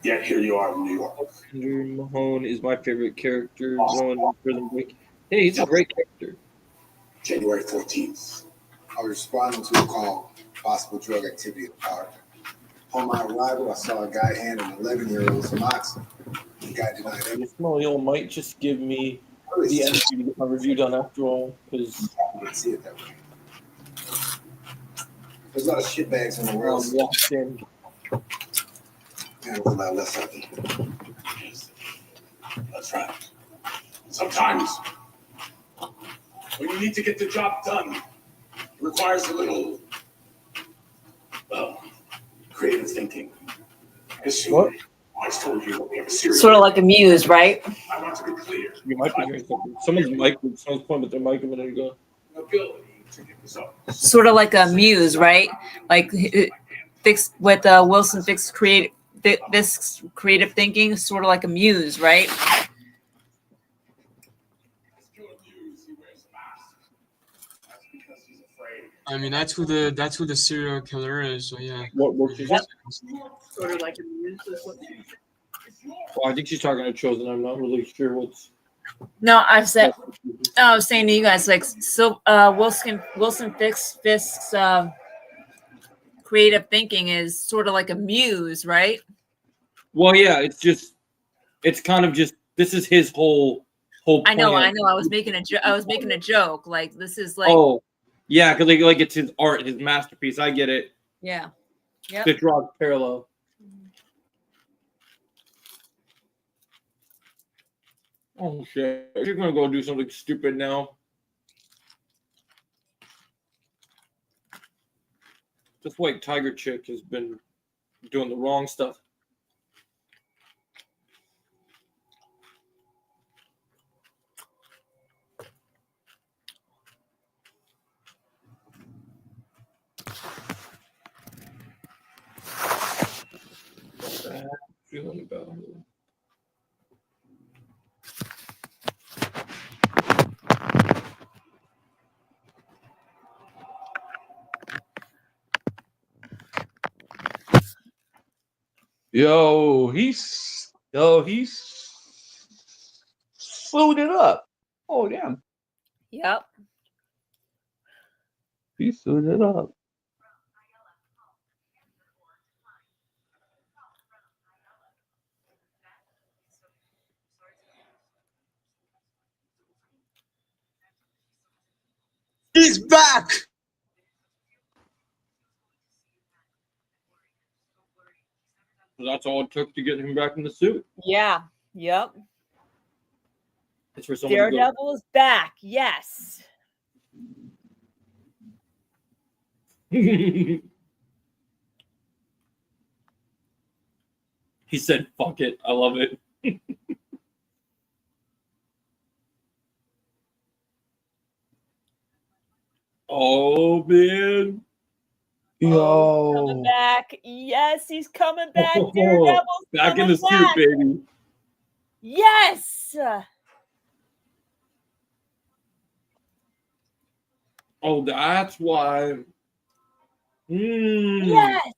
Yet here you are in New York. Andrew Mahone is my favorite character. Going in Prison Break. Hey, he's a great character. January 14th. I was responding to a call, possible drug activity at the park. On my arrival, I saw a guy hand an 11-year-old some oxy. The guy denied everything. This Smalley might just give me the energy to get my review done after all, because I didn't see it that way. There's a lot of shitbags in the world. walked in. And a lot less of them. That's right. Sometimes, when you need to get the job done, it requires a little, well, creative thinking. What? I told you we have a serious. Sort of like a muse, right? I want to be clear. You might be hearing something. Someone's pointing at their mic a minute ago. Ability to get results. Sort of like a muse, right? Like fixed with Wilson fixed this creative thinking, sort of like a muse, right? I mean, that's who the serial killer is. So yeah. What is that? Sort of like a muse is what she said. Well, I think she's talking to Chosen. I'm not really sure what's. No, I was saying to you guys, like, so Wilson Fisk's creative thinking is sort of like a muse, right? Well, yeah, it's kind of just this is his whole. I know. plan. I was making a joke. Like, this is like. Oh, yeah, because like it's his art, his masterpiece. I get it. Yeah. Yep. To draw parallel. Oh shit! You're gonna go do something stupid now. This white tiger chick has been doing the wrong stuff. Bad feeling about her. He's suited up. Oh damn, Yep. he suited up. He's back. That's all it took to get him back in the suit. Yeah. Yep. It's for someone to go- Daredevil is back. Yes. He said, "Fuck it, I love it." Oh man. Coming back. Yes, he's coming back. Daredevil's back in the coming suit, baby. Yes. Oh, that's why. Yes.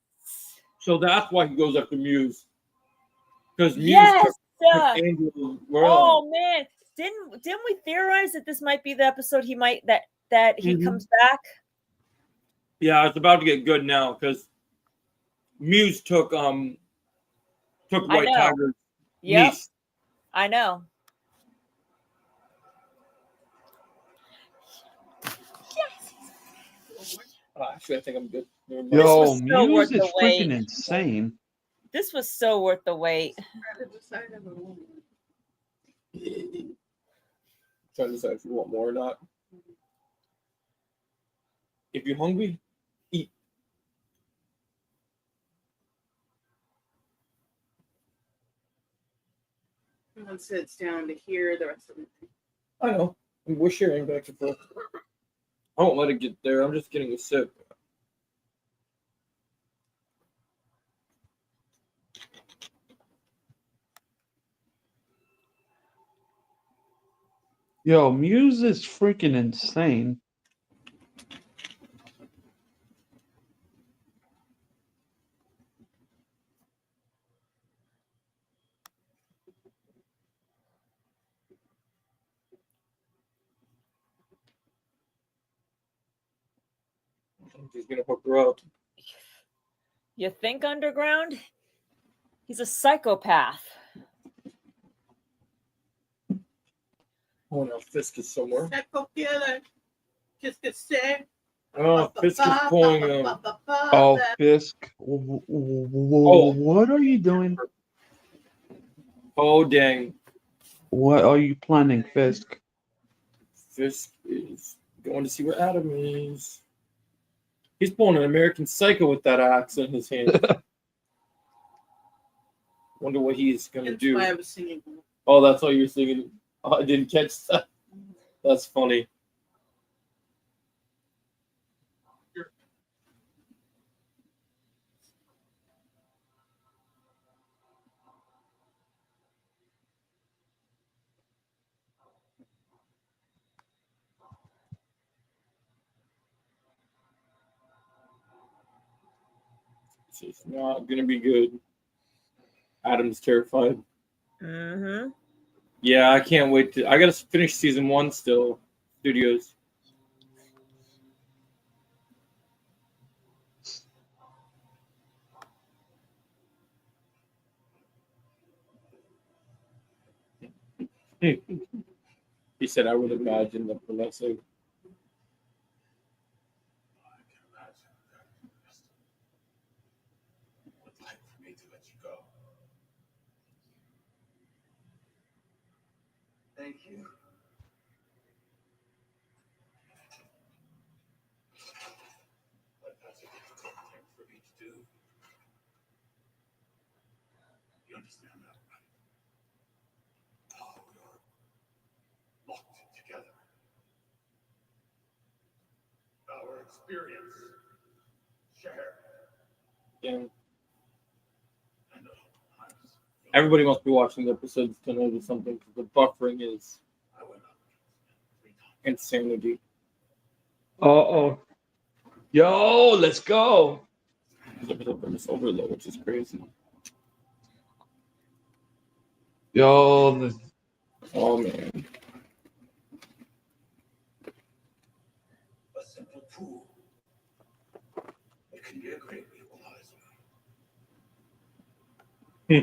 So that's why he goes after Muse. Because Muse Yes. took Angel's world. Oh man, didn't we theorize that this might be the episode he might that he comes back? Yeah, it's about to get good now because Muse took White Tiger's niece. I know. Actually, I think I'm good. Yo, Muse is freaking insane. This was so worth the wait. Trying to decide if you want more or not. If you're hungry, eat. One sits down to hear the rest of it. I know. We're sharing back and forth. I won't let it get there. I'm just getting a sip. Yo, Muse is freaking insane. He's gonna hook her up. You think underground? He's a psychopath. Oh no, Fisk is somewhere. Psycho killer. Just to say. Oh, Fisk is pulling him. Oh, Fisk. What are you doing? Oh, dang. What are you planning, Fisk? Fisk is going to see where Adam is. He's pulling an American Psycho with that axe in his hand. Wonder what he's gonna do. That's why I was singing. Oh, that's why you're singing. Oh, I didn't catch that. That's funny. It's not gonna be good. Adam's terrified. Mm-hmm. Yeah, I can't wait to. I gotta finish season 1 still. Studios. He said, "I would imagine the Vanessa." Thank you. But that's a difficult thing for me to do. You understand that, right? How we are locked together. Our experience shared. Yeah. Everybody must be watching the episodes to notice something because the buffering is insanity. Uh-oh. Yo, let's go. It's overload, which is crazy. Yo, oh man. A simple tool. It can be a great equalizer. He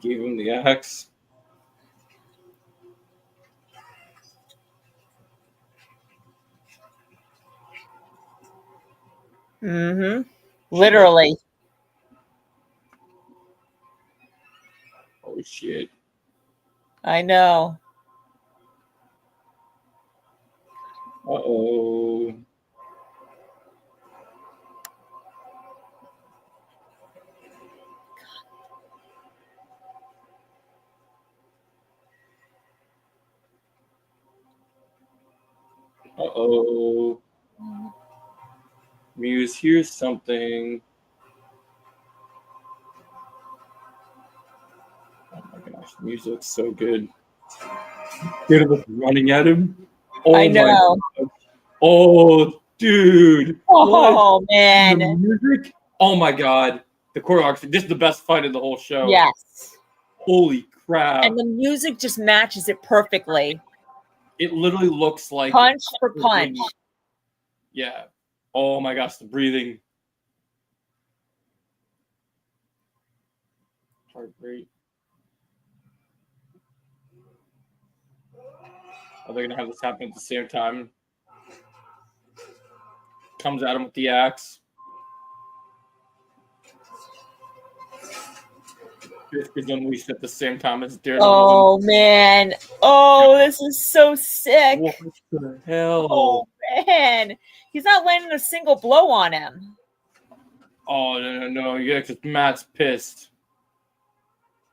gave him the axe. Mm-hmm. Literally. Oh shit. I know. Uh-oh. Uh-oh. Muse hears something. Oh my gosh, Muse looks so good. Daredevil running at him. Oh I my know. God. Oh, dude. Oh What? man. The music? Oh my God. The choreography. This is the best fight of the whole show. Yes. Holy crap. And the music just matches it perfectly. It literally looks like punch for punch. Yeah. Oh my gosh, the breathing. Heart rate. Are they gonna have this happen at the same time? Comes at him with the axe. Fisk is unleashed at the same time as Daredevil. Oh man. Oh, this is so sick. What the hell? Oh man. He's not landing a single blow on him. Oh no. Yeah, because Matt's pissed.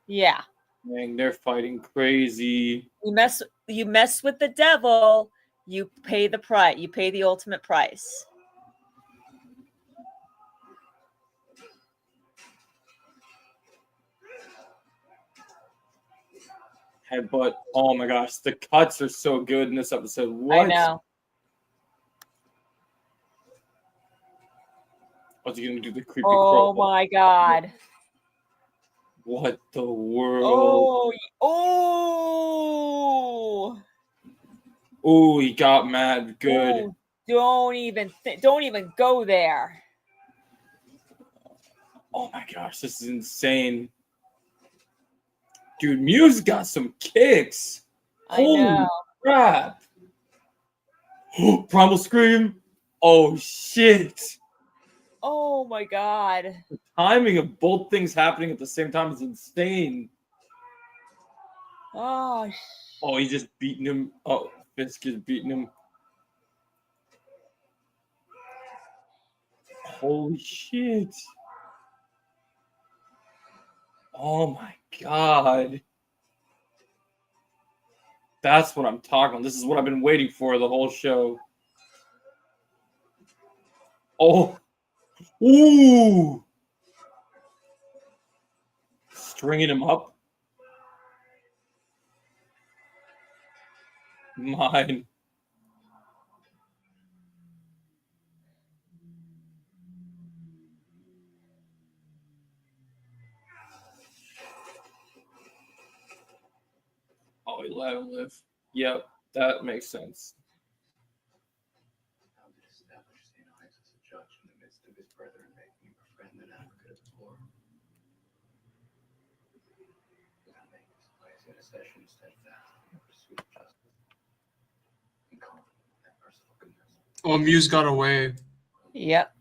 Yeah. Man, they're fighting crazy. You mess with the devil, you pay the price. You pay the ultimate price. Headbutt. Oh my gosh, the cuts are so good in this episode. What? I know. What's he gonna do? The creepy Oh crow? my God. What the world? Oh, he got mad good. Ooh, don't even go there. Oh my gosh, this is insane. Dude, Muse got some kicks. Holy crap. Primal Scream. Oh shit. Oh my God. The timing of both things happening at the same time is insane. Oh, he's just beating him. Oh, Fisk is beating him. Holy shit. Oh my God. That's what I'm talking about. This is what I've been waiting for the whole show. Oh. Ooh. Stringing him up. Mine. Oh, he let him live. Yep, that makes sense. How did establish St. Ives as a judge in the midst of his brethren making him a friend and advocate of the poor? Without making his place in a session steadfast in the pursuit of justice and confident in that merciful goodness. Oh, Muse got away. Yep.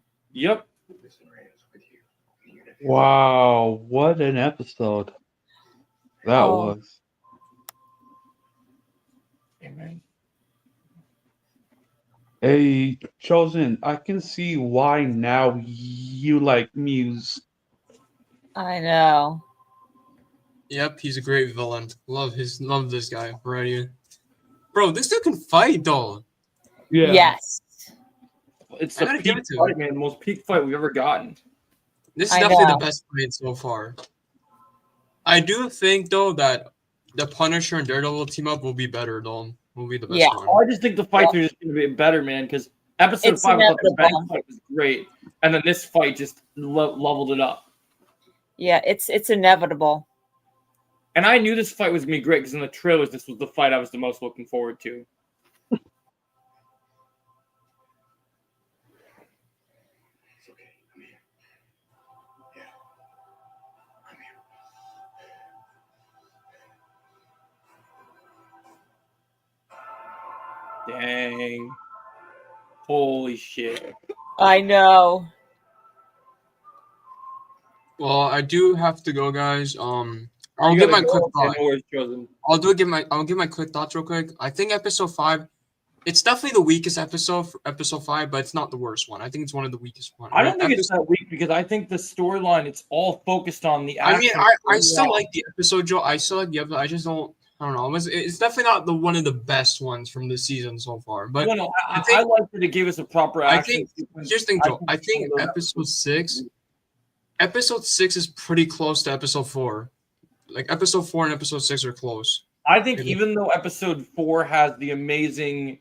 Wow, what an episode that was. Amen. Hey, Chosen, I can see why now you like Muse. I know. Yep, he's a great villain. Love this guy right here. Bro, this dude can fight though. Yeah. Yes. It's the peak fight, man. The most peak fight we've ever gotten. This is definitely the best fight so far. I do think though that the Punisher and Daredevil team up will be better though. Will be the best one. I just think the fights are just going to be better, man. Because episode 5 I thought the bad fight was great, and then this fight just leveled it up. Yeah, it's inevitable. And I knew this fight was going to be great because in the trailers, this was the fight I was the most looking forward to. Dang. Holy shit. I know. Well, I do have to go, guys. I'll give my quick thought. I'll give my quick thoughts real quick. I think episode 5, it's definitely the weakest episode for episode 5, but it's not the worst one. I think it's one of the weakest ones. I don't think it's that weak because I think the storyline, it's all focused on the action. I mean, I still like the episode, Joe. I still like the episode. I just don't. I don't know. It's definitely not one of the best ones from this season so far. But no, I like that it gave us a proper action. Here's the thing, Joe. I think episode 6 is pretty close to episode 4. Like episode 4 and episode 6 are close. I think even though episode 4 has the amazing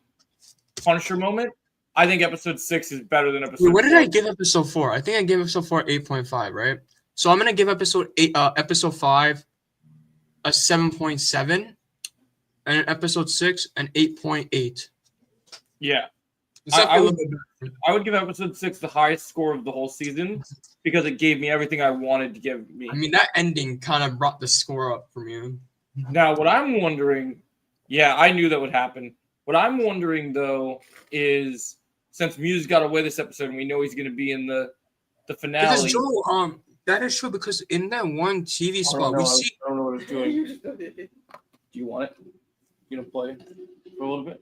Punisher moment, I think episode 6 is better than episode. Wait, what did 4. I give episode 4? I think I gave episode 4 8.5, right? So I'm gonna give episode 5 a 7.7, and episode 6 an 8.8. Yeah. It's definitely I a would, little bit better. I would give episode 6 the highest score of the whole season because it gave me everything I wanted to give me. I mean, that ending kind of brought the score up for me. Now, what I'm wondering, yeah, I knew that would happen. What I'm wondering, though, is since Muse got away this episode and we know he's going to be in the finale. Because Joe, that is true because in that one TV spot we see. I don't know what it's doing. Do you want it? You gonna play for a little bit?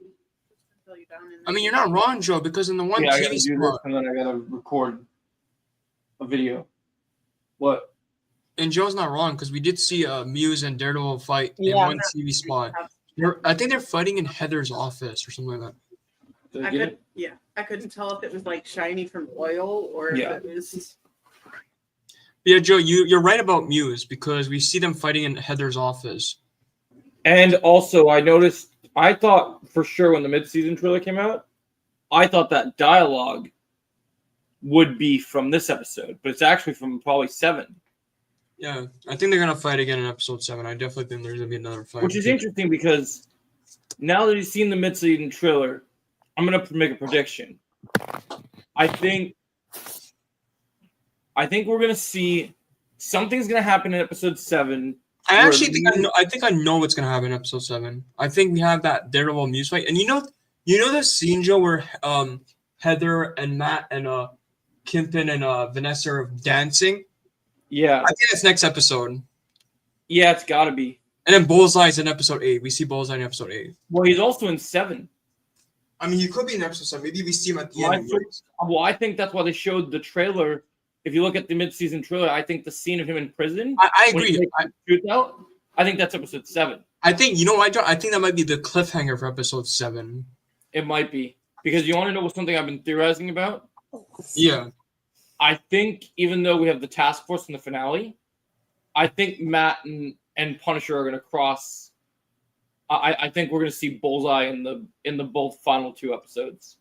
I mean, you're not wrong, Joe, because in the one I gotta TV do this spot, and then I gotta record a video. What? and Joe's not wrong because we did see Muse and Daredevil fight in Yeah. one TV spot. I think they're fighting in Heather's office or something like that. I couldn't tell if it was like shiny from oil or if it was. Yeah, Joe, you're right about Muse because we see them fighting in Heather's office. And also, I thought for sure when the mid-season trailer came out, I thought that dialogue would be from this episode, but it's actually from probably 7. Yeah, I think they're gonna fight again in episode 7. I definitely think there's gonna be another fight. Which is interesting because now that you've seen the mid-season trailer, I'm gonna make a prediction. I think we're gonna see something's gonna happen in episode 7. I actually think I know what's gonna happen in episode 7. I think we have that Daredevil Muse fight, and you know the scene, Joe, where Heather and Matt and Kimpin and Vanessa are dancing. Yeah, I think that's next episode. Yeah, it's got to be. And then Bullseye's in episode 8. We see Bullseye in episode 8. Well, he's also in 7. I mean, he could be in episode 7. Maybe we see him at the end. Well, I think that's why they showed the trailer. If you look at the mid-season trailer, I think the scene of him in prison. I agree. I think that's episode 7. I think, you know what, John? I think that might be the cliffhanger for episode 7. It might be. Because you want to know something I've been theorizing about? Yeah. I think even though we have the task force in the finale, I think Matt and Punisher are going to cross. I think we're going to see Bullseye in the both final 2 episodes.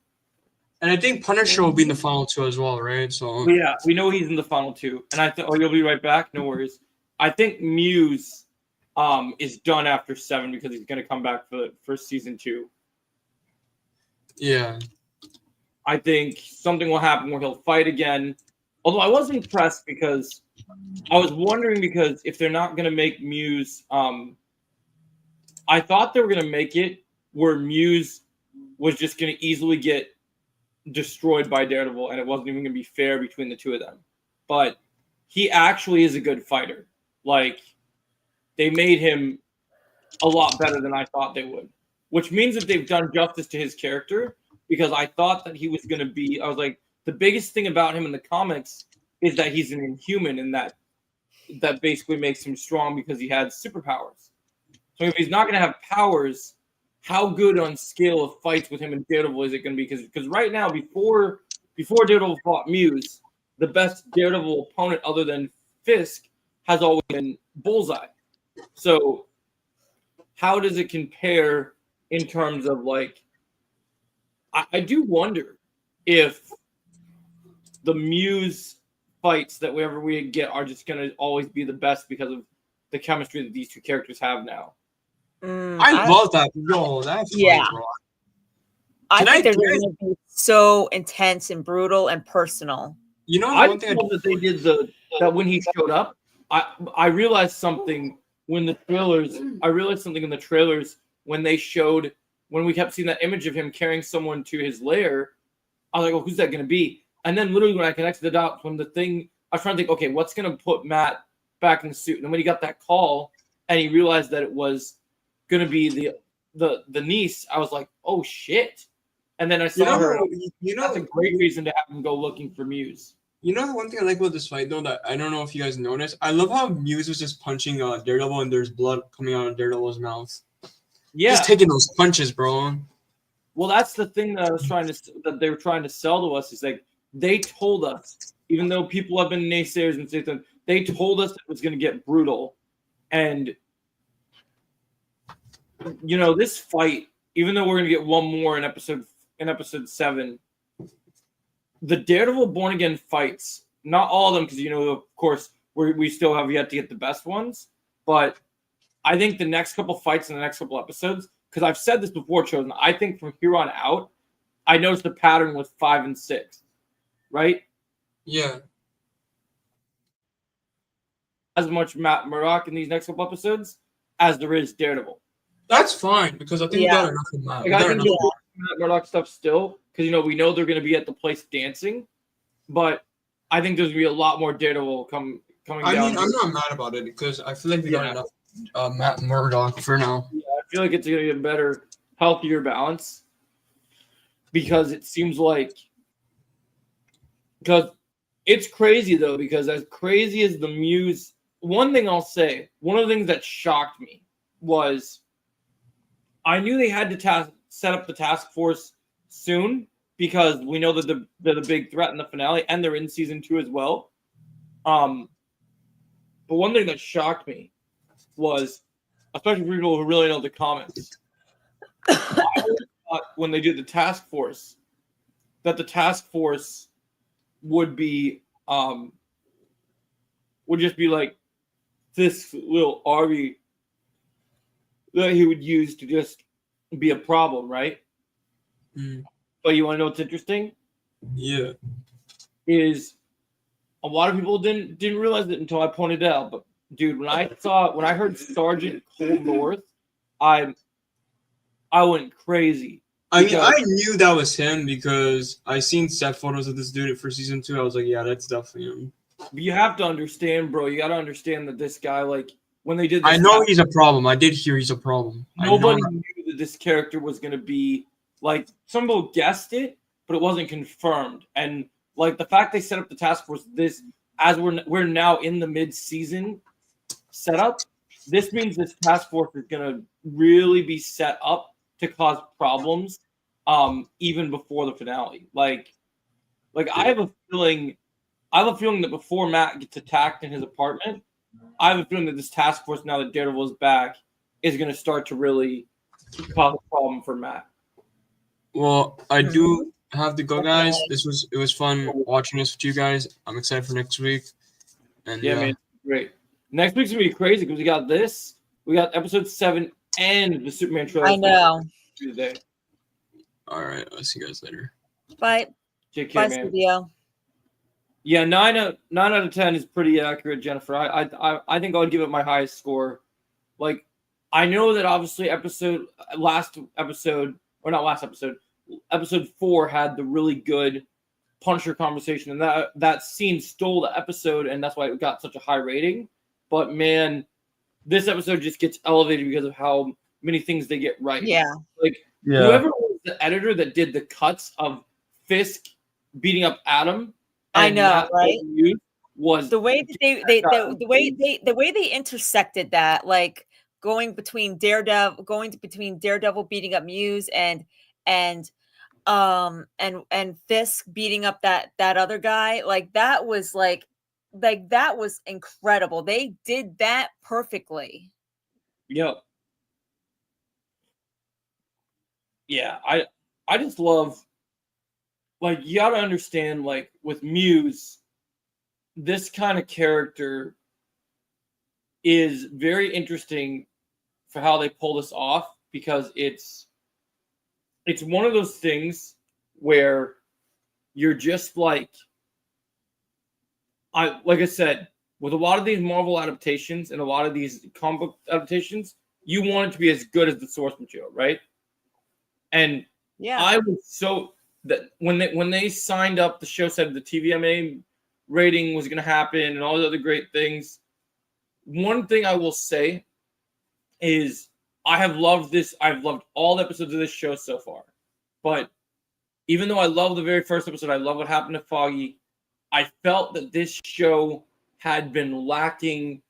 And I think Punisher will be in the final 2 as well, right? So yeah, we know he's in the final 2. And I think you'll be right back. No worries. I think Muse is done after 7 because he's going to come back for season 2. Yeah. I think something will happen where he'll fight again. Although I was impressed because I was wondering because if they're not going to make Muse, I thought they were going to make it where Muse was just going to easily get destroyed by Daredevil and it wasn't even going to be fair between the two of them. But he actually is a good fighter. Like, they made him a lot better than I thought they would, which means that they've done justice to his character because I thought that he was going to be, I was like, the biggest thing about him in the comics is that he's an Inhuman and that basically makes him strong because he had superpowers. So if he's not going to have powers, how good on scale of fights with him and Daredevil is it going to be? Because right now, before Daredevil fought Muse, the best Daredevil opponent other than Fisk has always been Bullseye. So how does it compare in terms of like, I do wonder if the Muse fights that whenever we get are just going to always be the best because of the chemistry that these two characters have now. I love that. Yo, that's yeah. funny, bro. I think they're going to be so intense and brutal and personal. You know, I love that they did that when he showed up. I realized something when the trailers. I realized something in the trailers when they showed when we kept seeing that image of him carrying someone to his lair. I was like, "Oh, who's that going to be?" And then literally when I connected the dots, when the thing I was trying to think, okay, what's going to put Matt back in the suit? And then when he got that call and he realized that it was going to be the niece, I was like, "Oh shit!" And then I saw her. That's a great reason to have him go looking for Muse. You know the one thing I like about this fight, though, that I don't know if you guys noticed? I love how Muse was just punching Daredevil and there's blood coming out of Daredevil's mouth. Yeah. Just taking those punches, bro. Well, that's the thing that they were trying to sell to us is like they told us, even though people have been naysayers and say that they told us it was going to get brutal. And this fight, even though we're gonna get one more in episode 7, the Daredevil Born Again fights, not all of them, because of course we still have yet to get the best ones, but I think the next couple fights in the next couple episodes, because I've said this before, Chosen, I think from here on out, I noticed the pattern with 5 and 6, right? Yeah. As much Matt Murdock in these next couple episodes as there is Daredevil. That's fine because I think we got enough of Matt. I think there's Matt Murdock stuff still because we know they're going to be at the place dancing, but I think there's going to be a lot more Daredevil coming down. I mean, I'm not mad about it because I feel like we got enough Matt Murdock for now. Yeah, I feel like it's going to be a better, healthier balance because it seems like because it's crazy though because as crazy as the Muse. One thing I'll say, one of the things that shocked me was I knew they had to set up the task force soon because we know that they're the big threat in the finale and they're in season 2 as well. But one thing that shocked me was, especially for people who really know the comics, I always thought when they did the task force, that the task force would be would just be like this little army that he would use to just be a problem, right? But you want to know what's interesting? Yeah. Is a lot of people didn't realize it until I pointed it out. But dude, when I heard Sergeant Cold North, I went crazy. I mean, I knew that was him because I seen set photos of this dude for season 2. I was like, yeah, that's definitely him. But you have to understand, bro. You got to understand that this guy, like, when they did this, I know he's a problem. I did hear he's a problem. Nobody knew that this character was going to be, like, some people guessed it, but it wasn't confirmed. And, like, the fact they set up the task force, as we're now in the mid-season setup, this means this task force is going to really be set up to cause problems even before the finale. Like I have a feeling that before Matt gets attacked in his apartment, I have a feeling that this task force, now that Daredevil is back, is going to start to really cause a problem for Matt. Well, I do have to go, guys. It was fun watching this with you guys. I'm excited for next week. And yeah, man, great. Next week's gonna be crazy because we got this. We got episode 7 and the Superman trailer. I know. Today. All right, I'll see you guys later. Bye. Take Bye, care, man. studio. Yeah, 9 out of 10 is pretty accurate, Jennifer. I think I would give it my highest score. Like, I know that obviously episode 4 had the really good Punisher conversation, and that scene stole the episode, and that's why it got such a high rating. But man, this episode just gets elevated because of how many things they get right. Yeah. Like whoever was the editor that did the cuts of Fisk beating up Adam. I know, right? Was the way that the way they intersected that, like going between Daredevil beating up Muse and Fisk beating up that other guy, like that was that was incredible. They did that perfectly. Yep. Yeah, I just love, like, you gotta understand, like, with Muse, this kind of character is very interesting for how they pull this off, because it's one of those things where you're just like I said, with a lot of these Marvel adaptations and a lot of these comic book adaptations, you want it to be as good as the source material, right? And yeah, I was so that when they signed up, the show said the TVMA rating was going to happen and all the other great things. One thing I will say is I have loved this. I've loved all the episodes of this show so far. But even though I love the very first episode, I love what happened to Foggy, I felt that this show had been lacking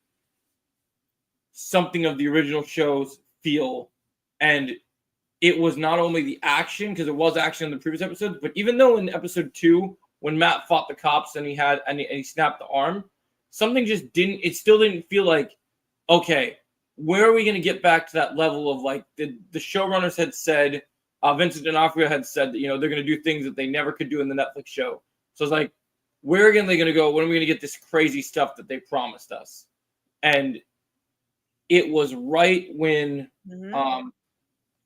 something of the original show's feel. And it was not only the action, because there was action in the previous episodes, but even though in episode 2, when Matt fought the cops and he snapped the arm, something just didn't, it still didn't feel like, okay, where are we going to get back to that level of like the showrunners had said, Vincent D'Onofrio had said that, they're going to do things that they never could do in the Netflix show. So it's like, where again are they going to go? When are we going to get this crazy stuff that they promised us? And it was right when,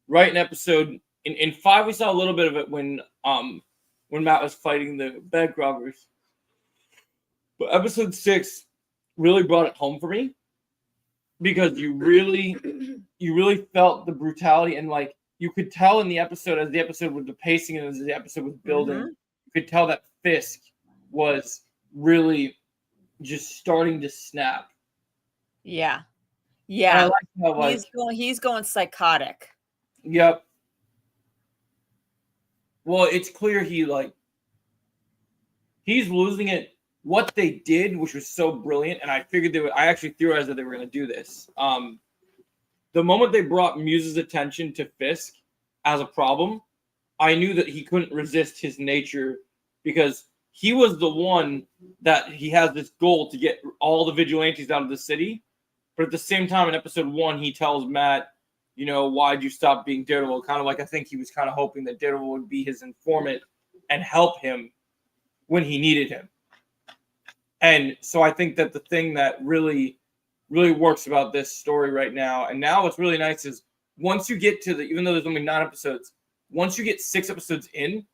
right in episode in 5, we saw a little bit of it when Matt was fighting the bank robbers. But episode 6 really brought it home for me because you really felt the brutality, and like you could tell in the episode as the episode was the pacing and as the episode was building, you could tell that Fisk was really just starting to snap. Yeah. And I like how, like, he's going psychotic. Yep. Well, it's clear he's losing it. What they did, which was so brilliant, and I figured I actually theorized that they were going to do this. The moment they brought Muse's attention to Fisk as a problem, I knew that he couldn't resist his nature, because he was the one that he has this goal to get all the vigilantes out of the city. But at the same time, in episode 1, he tells Matt, why'd you stop being Daredevil? Kind of like, I think he was kind of hoping that Daredevil would be his informant and help him when he needed him. And so I think that the thing that really, really works about this story right now, and now what's really nice is once you get to even though there's only 9 episodes, once you get 6 episodes in,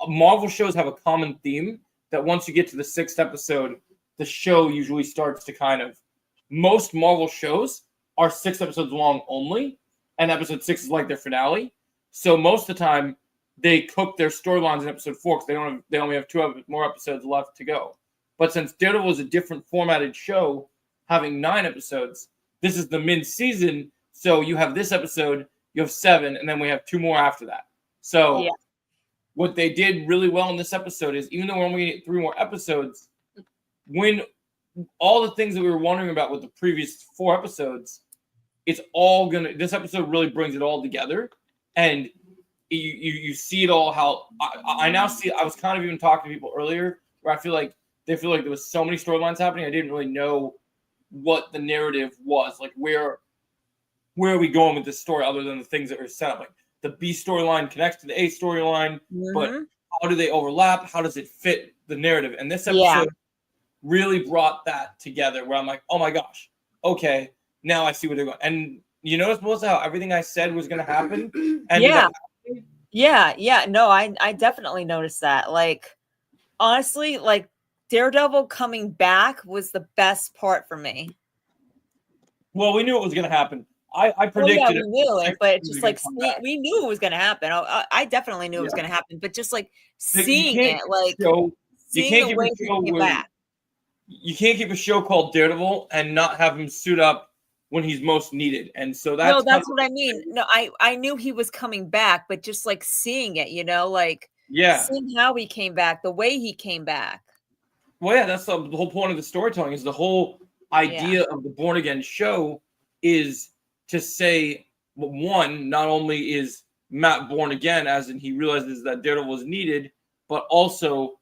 Marvel shows have a common theme that once you get to the 6th episode, the show usually starts to most Marvel shows are 6 episodes long only, and episode 6 is like their finale. So most of the time, they cook their storylines in episode 4 because they only have 2 more episodes left to go. But since Daredevil is a different formatted show, having 9 episodes, this is the mid-season. So you have this episode, you have 7, and then we have 2 more after that. So what they did really well in this episode is, even though we're only getting 3 more episodes, when all the things that we were wondering about with the previous 4 episodes, this episode really brings it all together. And you see it all, how I now see. I was kind of even talking to people earlier where they feel like there was so many storylines happening. I didn't really know what the narrative was. Like, where are we going with this story other than the things that were set up? Like, the B storyline connects to the A storyline, but how do they overlap? How does it fit the narrative? And this episode really brought that together where I'm like, oh my gosh, okay, now I see where they're going. And you notice, Melissa, how everything I said was going to happen? Yeah. No, I definitely noticed that. Like, honestly, like, Daredevil coming back was the best part for me. Well, we knew it was going to happen. I predicted we knew it, but just like we knew it was going to happen. I definitely knew it was going to happen, but just like seeing it, like seeing the way he came back. You can't keep a show called Daredevil and not have him suit up when he's most needed, and so that's what I mean. No, I knew he was coming back, but just like seeing it, seeing how he came back, the way he came back. Well, yeah, that's the whole point of the storytelling. Is the whole idea of the Born Again show is to say, one, not only is Matt born again, as in he realizes that Daredevil is needed, but also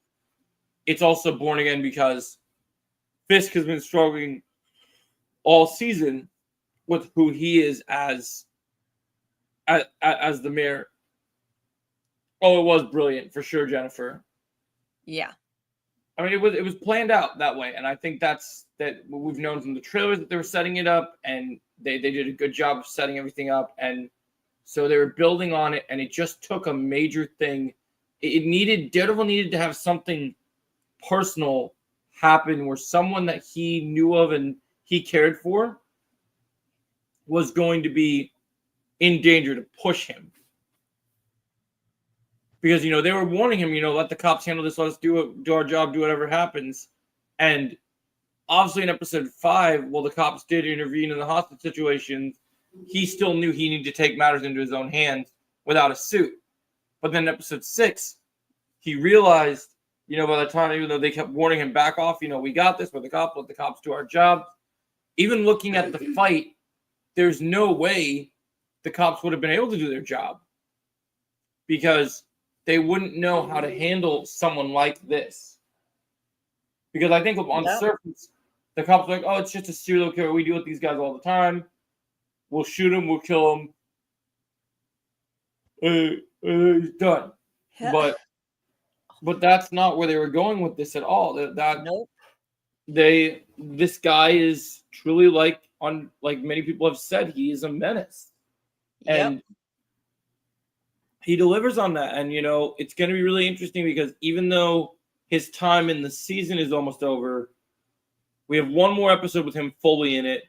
it's also born again because Fisk has been struggling all season with who he is as the mayor. Oh, it was brilliant for sure, Jennifer. Yeah. I mean, it was planned out that way, and I think that we've known from the trailers that they were setting it up, and they did a good job of setting everything up, and so they were building on it, and it just took a major thing. Daredevil needed to have something personal happen where someone that he knew of and he cared for was going to be in danger to push him. Because, they were warning him, let the cops handle this, let us do our job, do whatever happens. And obviously in episode 5, while the cops did intervene in the hostage situations, he still knew he needed to take matters into his own hands without a suit. But then in episode 6, he realized, by the time, even though they kept warning him, back off, we got this, let the cops do our job. Even looking at the fight, there's no way the cops would have been able to do their job. Because they wouldn't know how to handle someone like this. Because I think on the surface, the cops are like, oh, it's just a serial killer. We deal with these guys all the time. we'll shoot him, we'll kill him. He's done. Yeah. But that's not where they were going with this at all. Nope. This guy is truly like many people have said, he is a menace. And he delivers on that. And it's going to be really interesting because even though his time in the season is almost over, we have one more episode with him fully in it,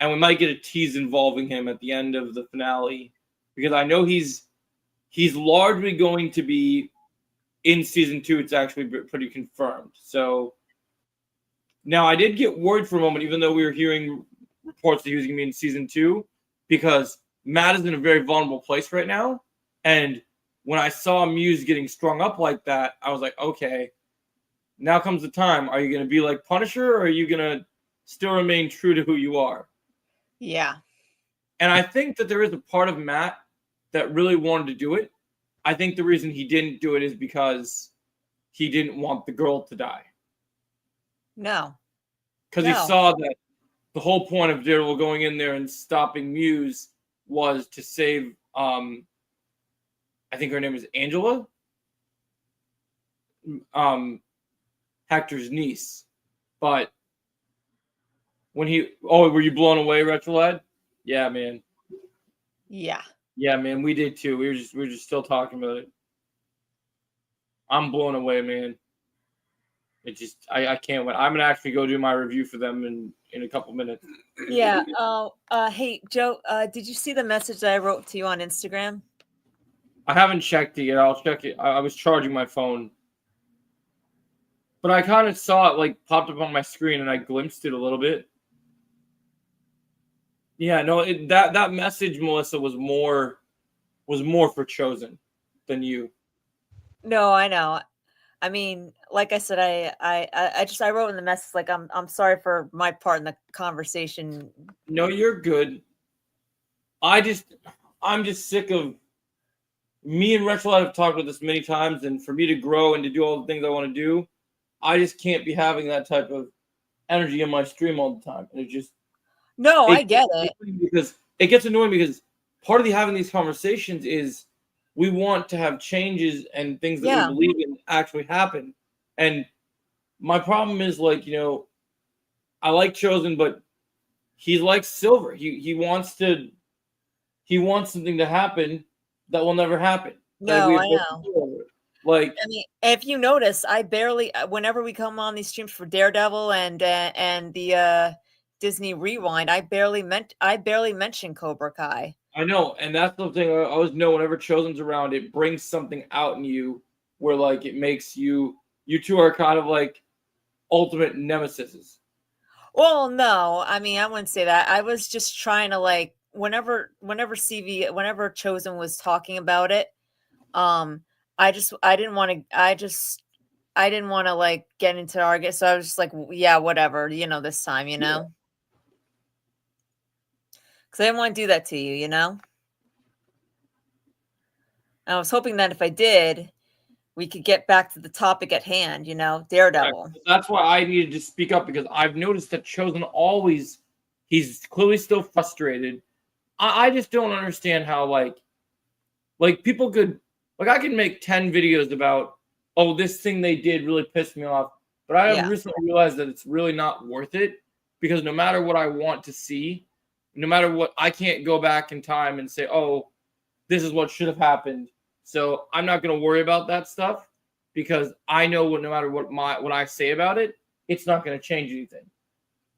and we might get a tease involving him at the end of the finale, because I know he's largely going to be in season 2. It's actually pretty confirmed. So now I did get worried for a moment, even though we were hearing reports that he was going to be in season 2, because Matt is in a very vulnerable place right now. And when I saw Muse getting strung up like that, I was like, okay, now comes the time. Are you going to be like Punisher, or are you going to still remain true to who you are? Yeah. And I think that there is a part of Matt that really wanted to do it. I think the reason he didn't do it is because he didn't want the girl to die. No. Because he saw that the whole point of Daredevil going in there and stopping Muse was to save, I think her name is Angela, Hector's niece. But when were you blown away, Retrolad? Yeah, man. Yeah. Yeah, man, we did too. We were just still talking about it. I'm blown away, man. It just I can't wait. I'm gonna actually go do my review for them in a couple minutes. Yeah. Hey, Joe, did you see the message that I wrote to you on Instagram? I haven't checked it yet. I'll check it. I was charging my phone. But I kind of saw it like popped up on my screen and I glimpsed it a little bit. Yeah, no, that message, Melissa, was more for Chosen than you. No, I know. I mean, like I said, I wrote in the message like I'm sorry for my part in the conversation. No, you're good. I'm just sick of me and Retrolad have talked about this many times, and for me to grow and to do all the things I want to do, I just can't be having that type of energy in my stream all the time. And I get it. Because it gets annoying because part of having these conversations is we want to have changes and things that we believe in actually happen. And my problem is I like Chosen, but he's like Silver. He wants something to happen that will never happen. No, I know. I mean, if you notice, I barely, whenever we come on these streams for Daredevil and the Disney Rewind, I barely mention Cobra Kai. I know, and that's the thing. I always know whenever Chosen's around, it brings something out in you where it makes you two are kind of like ultimate nemesis. Well, no, I mean, I wouldn't say that. I was just trying to whenever Chosen was talking about it, I didn't want to get into argument. So I was just like, yeah, whatever, this time, because I didn't want to do that to you, And I was hoping that if I did, we could get back to the topic at hand, Daredevil. Right. That's why I needed to speak up, because I've noticed that Chosen he's clearly still frustrated. I just don't understand how people could, I can make 10 videos about, this thing they did really pissed me off. But I have recently realized that it's really not worth it, because no matter what I want to see, no matter what, I can't go back in time and say, this is what should have happened. So I'm not going to worry about that stuff, because I know no matter what I say about it, it's not going to change anything.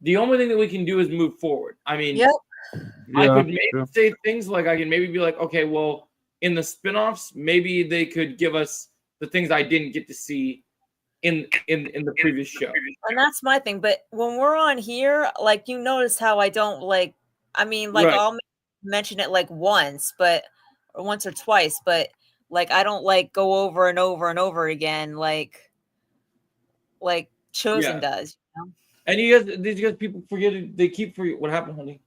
The only thing that we can do is move forward. I mean, I could maybe say things I can maybe be like, okay, well, in the spinoffs, maybe they could give us the things I didn't get to see in the previous show. And that's my thing. But when we're on here, you notice how I don't right. I'll mention it once or twice, but I don't go over and over and over again like Chosen does. And these guys, people forget it. They keep forgetting what happened, honey.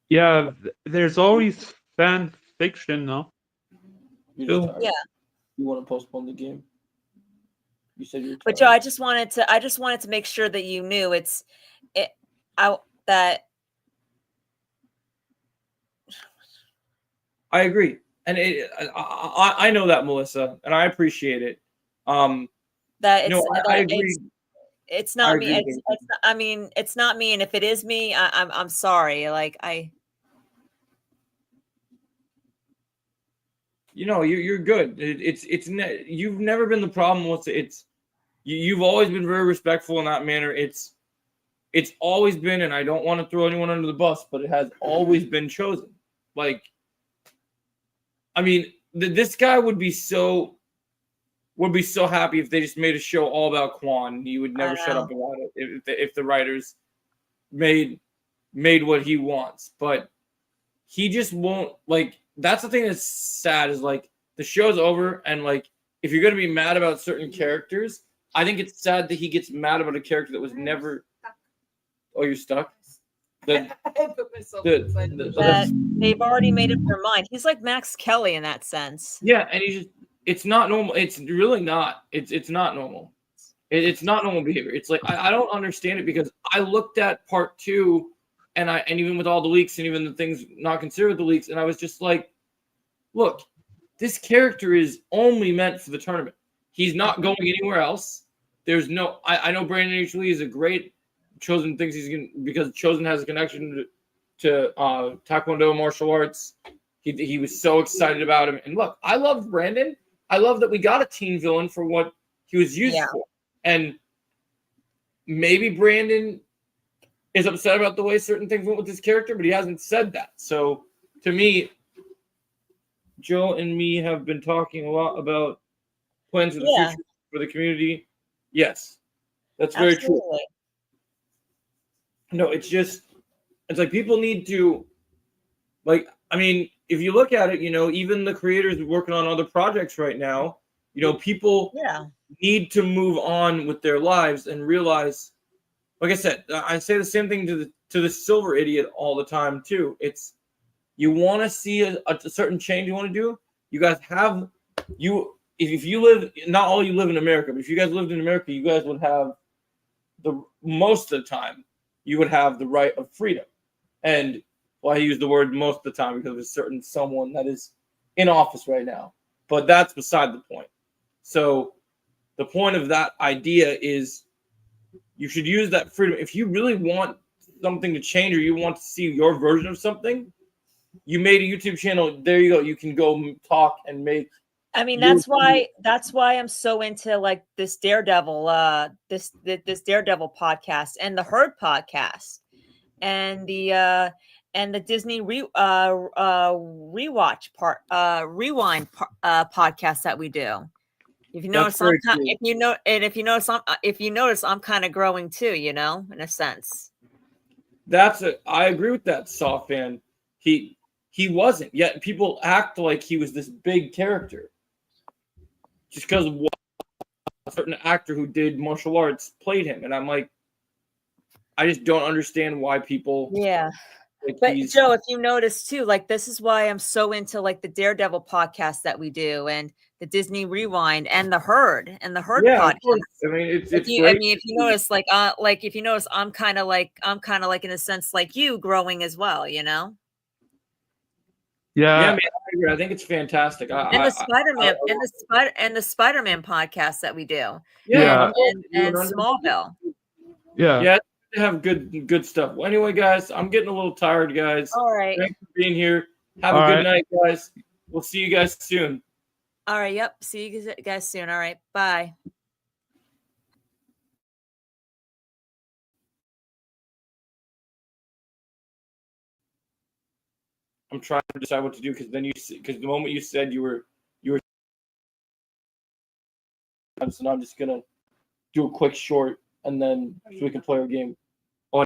Yeah, there's always fan fiction, no? You want to postpone the game? You said you're tired. But Joe, I just wanted to make sure that you knew that I agree, and I know that, Melissa, and I appreciate it. That You know, it's I that agree. it's I not me. agree with It's, you. it's not, I mean, it's not me. And if it is me, I'm sorry. Like You know, you're good. You've never been the problem with it. You've always been very respectful in that manner. It's always been, and I don't want to throw anyone under the bus, but it has always been chosen. Like, I mean, this guy would be so happy if they just made a show all about Quan. He would never shut up about it if the writers made what he wants. But he just won't. Like, that's the thing that's sad is like the show's over, and like if you're gonna be mad about certain characters, I think it's sad that he gets mad about a character that was never. Oh, you're stuck. I put myself inside that they've already made up their mind. He's like Max Kelly in that sense. Yeah, and it's not normal. It's really not. It's not normal. It's not normal behavior. It's like I don't understand it because I looked at part 2 and even with all the leaks and even the things not considered the leaks, and I was just like, look, this character is only meant for the tournament. He's not going anywhere else. There's no I know Brandon H. Lee is a great Chosen thinks he's gonna because Chosen has a connection to Taekwondo martial arts. He was so excited about him. And look, I love Brandon. I love that we got a teen villain for what he was used for. And maybe Brandon is upset about the way certain things went with his character, but he hasn't said that. So to me, Joe and me have been talking a lot about plans for the future for the community. Yes, that's very true. No, it's like people need to, like, I mean, if you look at it, you know, even the creators working on other projects right now, you know, people need to move on with their lives and realize, like I said, I say the same thing to the silver idiot all the time too. It's you want to see a certain change you want to do. You guys have if you live, not all you live in America, but if you guys lived in America, you guys would have most of the time you would have the right of freedom. And I use the word most of the time because there's certain someone that is in office right now. But that's beside the point. So the point of that idea is you should use that freedom. If you really want something to change or you want to see your version of something, you made a YouTube channel. There you go. You can go talk and make. I mean, that's why I'm so into like this Daredevil, this Daredevil podcast and the Herd podcast and the Disney rewatch podcast that we do. If you notice, if you notice, I'm kind of growing too. You know, in a sense. I agree with that, Soft fan. He wasn't yet. People act like he was this big character just because a certain actor who did martial arts played him, and I'm like, I just don't understand why people. Yeah. But Joe, if you notice too, like this is why I'm so into like the Daredevil podcast that we do and the Disney Rewind and the Herd podcast. I mean, it's great. I mean, if you notice, if you notice, I'm kind of like in a sense like you growing as well, you know. Yeah, man, I agree. I think it's fantastic. And the Spider-Man podcast that we do. Yeah, and Smallville. Yeah. To have good stuff. Well, anyway, guys, I'm getting a little tired, guys. All right. Thanks for being here. Have a good night, guys. We'll see you guys soon. All right. Yep. See you guys soon. All right. Bye. I'm trying to decide what to do because the moment you said you were, so now I'm just gonna do a quick short and then so we can play our game.